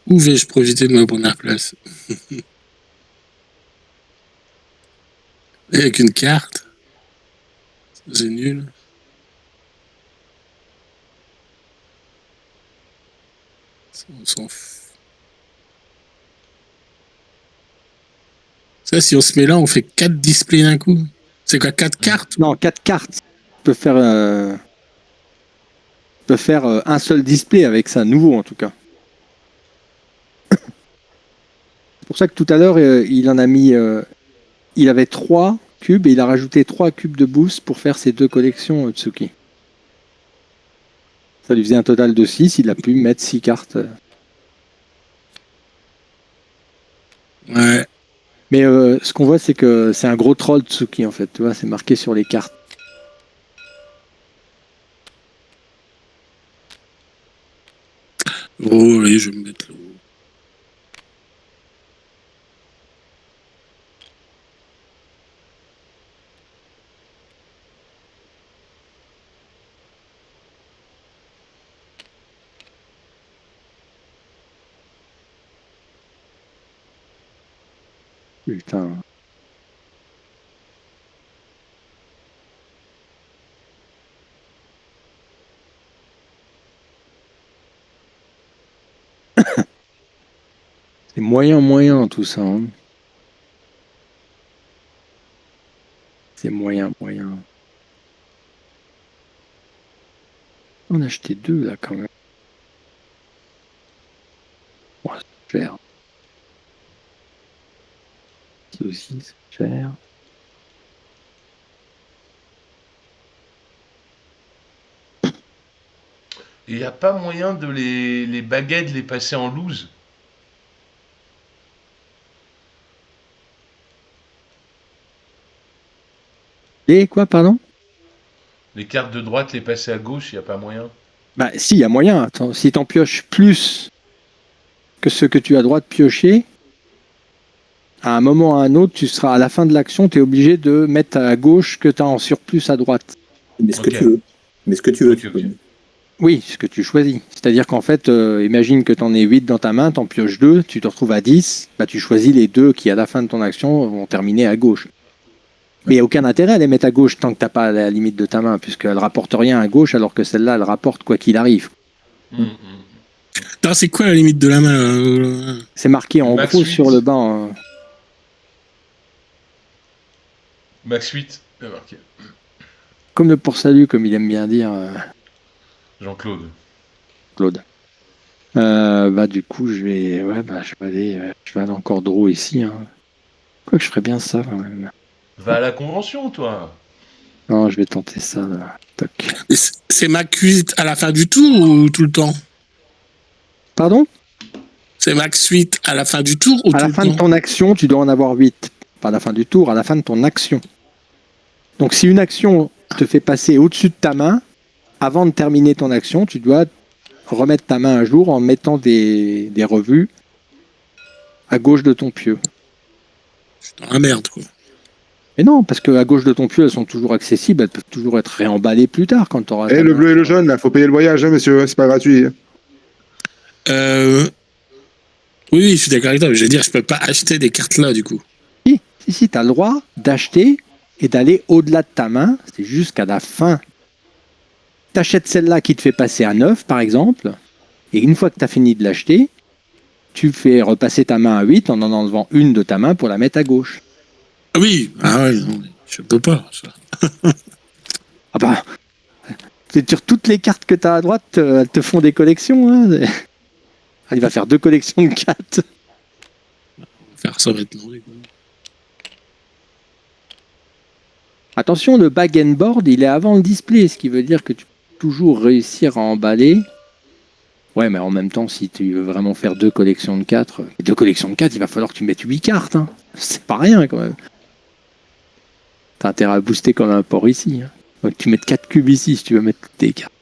Où vais-je profiter de ma première place? Et avec une carte. C'est nul. On s'en fout. Ça, si on se met là, on fait 4 displays d'un coup. C'est quoi, 4 cartes? Non, 4 cartes. Tu peux faire, un seul display avec ça, nouveau en tout cas. C'est pour ça que tout à l'heure, il en a mis. Il avait 3 cubes et il a rajouté 3 cubes de boost pour faire ses 2 collections Tsuki. Ça lui faisait un total de 6, il a pu mettre 6 cartes. Ouais. Mais ce qu'on voit, c'est que c'est un gros troll Tsuki en fait. Tu vois, c'est marqué sur les cartes. Oh, allez, je vais me mettre là. Putain. C'est moyen tout ça. Hein. C'est moyen. On a acheté 2 là quand même. Oh, c'est cher. C'est aussi cher. Il n'y a pas moyen de les baguettes les passer en loose? Et quoi, pardon? Les cartes de droite les passer à gauche, il n'y a pas moyen? Bah si, il y a moyen. Attends, si t'en pioches plus que ce que tu as droit de piocher, à un moment ou à un autre, tu seras à la fin de l'action, tu es obligé de mettre à gauche que tu as en surplus à droite. Mais ce que Ok. tu veux. Mais ce que tu veux. Ok, ok. Oui, ce que tu choisis. C'est-à-dire qu'en fait, imagine que tu en aies 8 dans ta main, tu en pioches 2, tu te retrouves à 10, bah tu choisis les 2 qui, à la fin de ton action, vont terminer à gauche. Mais il n'y a aucun intérêt à les mettre à gauche tant que tu n'as pas la limite de ta main, puisqu'elle ne rapporte rien à gauche, alors que celle-là, elle rapporte quoi qu'il arrive. Attends, c'est quoi la limite de la main? C'est marqué en Max gros 8. sur le banc. Max 8, bien marqué. Comme le pour salut, comme il aime bien dire Jean-Claude. Claude. Bah du coup, je vais aller encore draw ici. Hein. Quoique je ferais bien ça quand même. Va à la convention, toi. Non, je vais tenter ça. Là. Toc. C'est max 8 à la fin du tour ou tout le temps? Pardon? C'est max 8 à la fin du tour ou À tout la le fin temps? de ton action, tu dois en avoir 8. Pas à la fin du tour, à la fin de ton action. Donc si une action te fait passer au-dessus de ta main, avant de terminer ton action, tu dois remettre ta main à jour en mettant des revues à gauche de ton pieu. Je suis dans la merde, quoi. Mais non, parce qu'à gauche de ton pieu, elles sont toujours accessibles, elles peuvent toujours être réemballées plus tard quand tu auras... Et le bleu et le jaune, là, faut payer le voyage, hein, monsieur, c'est pas gratuit. Oui, je suis d'accord avec toi, mais je veux dire, je peux pas acheter des cartes là, du coup. Si, tu as le droit d'acheter et d'aller au-delà de ta main, c'est jusqu'à la fin. Tu achètes celle-là qui te fait passer à 9, par exemple, et une fois que tu as fini de l'acheter, tu fais repasser ta main à 8 en enlevant une de ta main pour la mettre à gauche. Oui, non, je peux pas, ça. Ah bah, sur toutes les cartes que tu as à droite, elles te font des collections. Hein. Il va faire 2 collections de 4. Faire ça maintenant, les gars. Attention, le bag and board, il est avant le display, ce qui veut dire que tu peux toujours réussir à emballer. Ouais, mais en même temps, si tu veux vraiment faire 2 collections de 4, il va falloir que tu mettes 8 cartes. Hein. C'est pas rien, quand même. T'as intérêt à booster comme un port ici. Hein. Donc, tu mets 4 cubes ici si tu veux mettre toutes tes cartes.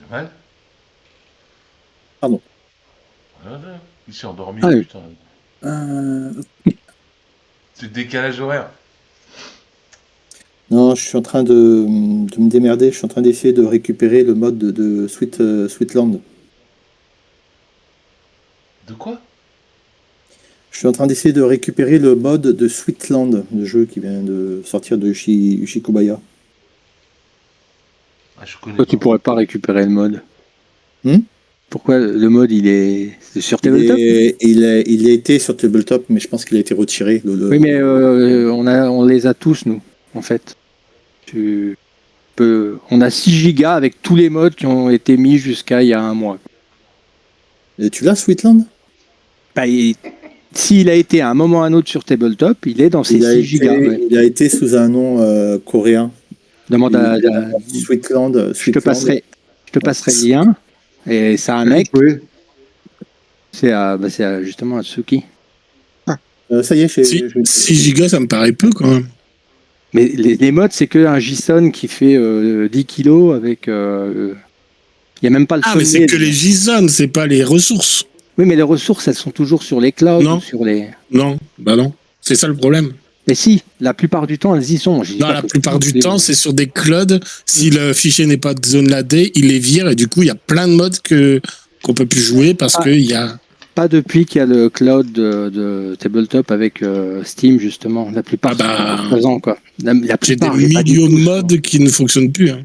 Pas mal. Pardon. Ouais, il s'est endormi, Ah oui. putain. Euh, C'est le décalage horaire. Non, je suis en train de me démerder. Je suis en train d'essayer de récupérer le mode de Sweetland. De quoi? Je suis en train d'essayer de récupérer le mode de Sweetland, le jeu qui vient de sortir de Yoshi Kobaya. Ah, je connais Toi, tu pas. pourrais pas récupérer le mode. Hmm Pourquoi le mode, c'est sur Tabletop? Il a été sur Tabletop, mais je pense qu'il a été retiré. Oui, mais on les a tous, nous, en fait. On a 6 gigas avec tous les modes qui ont été mis jusqu'à il y a un mois. Et tu l'as, Sweetland? Bah, s'il a été à un moment ou à un autre sur Tabletop, il est dans ces 6 gigas. Ouais. Il a été sous un nom coréen. Demande Sweetland. Je te passerai le lien. Et c'est un mec. Oui. C'est justement Atsuki. Ça y est, 6 gigas, ça me paraît peu quand même. Mais les modes, c'est qu'un JSON qui fait 10 kilos avec. Il n'y a même pas le Ah, mais c'est sommet, que les JSON, c'est pas les ressources. Oui, mais les ressources, elles sont toujours sur les clouds. Non. Ou sur les... Non, bah non. C'est ça le problème. Mais si, la plupart du temps, elles y sont. Non, la plupart du temps, c'est sur des clouds. Si le fichier n'est pas de zone LAD, il les vire et du coup, il y a plein de modes qu'on peut plus jouer parce qu'il y a. Pas depuis qu'il y a le cloud de Tabletop avec Steam, justement. La plupart sont présents, quoi. J'ai des millions de modes qui ne fonctionnent plus. Hein.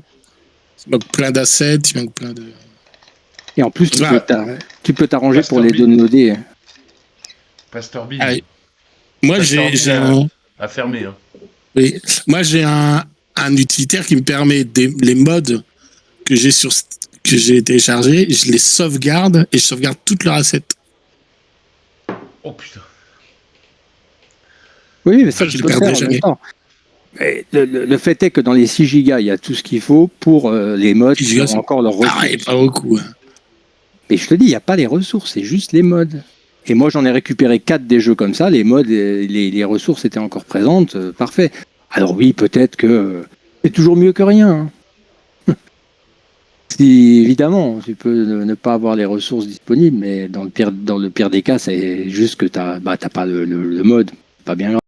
Il manque plein d'assets, il manque plein de. Et en plus, tu peux t'arranger pour les downloader. Pasteur Bill. Allez. Moi, j'ai un. À fermer. Hein. Oui. Moi, j'ai un utilitaire qui me permet les modes que j'ai téléchargés, je les sauvegarde et je sauvegarde toutes leurs assets. Oh putain. Oui, mais ça, Je je le peux le perdrai faire en jamais. même temps. Et le fait est que dans les 6 gigas, il y a tout ce qu'il faut pour les modes qui ont encore leurs ressources. Pareil, pas beaucoup. Hein. Mais je te dis, il n'y a pas les ressources, c'est juste les modes. Et moi, j'en ai récupéré 4 des jeux comme ça, les modes, les ressources étaient encore présentes, parfait. Alors oui, peut-être que c'est toujours mieux que rien. Hein. Si, évidemment, tu peux ne pas avoir les ressources disponibles, mais dans le pire des cas, c'est juste que tu n'as pas le mode. Pas bien grave.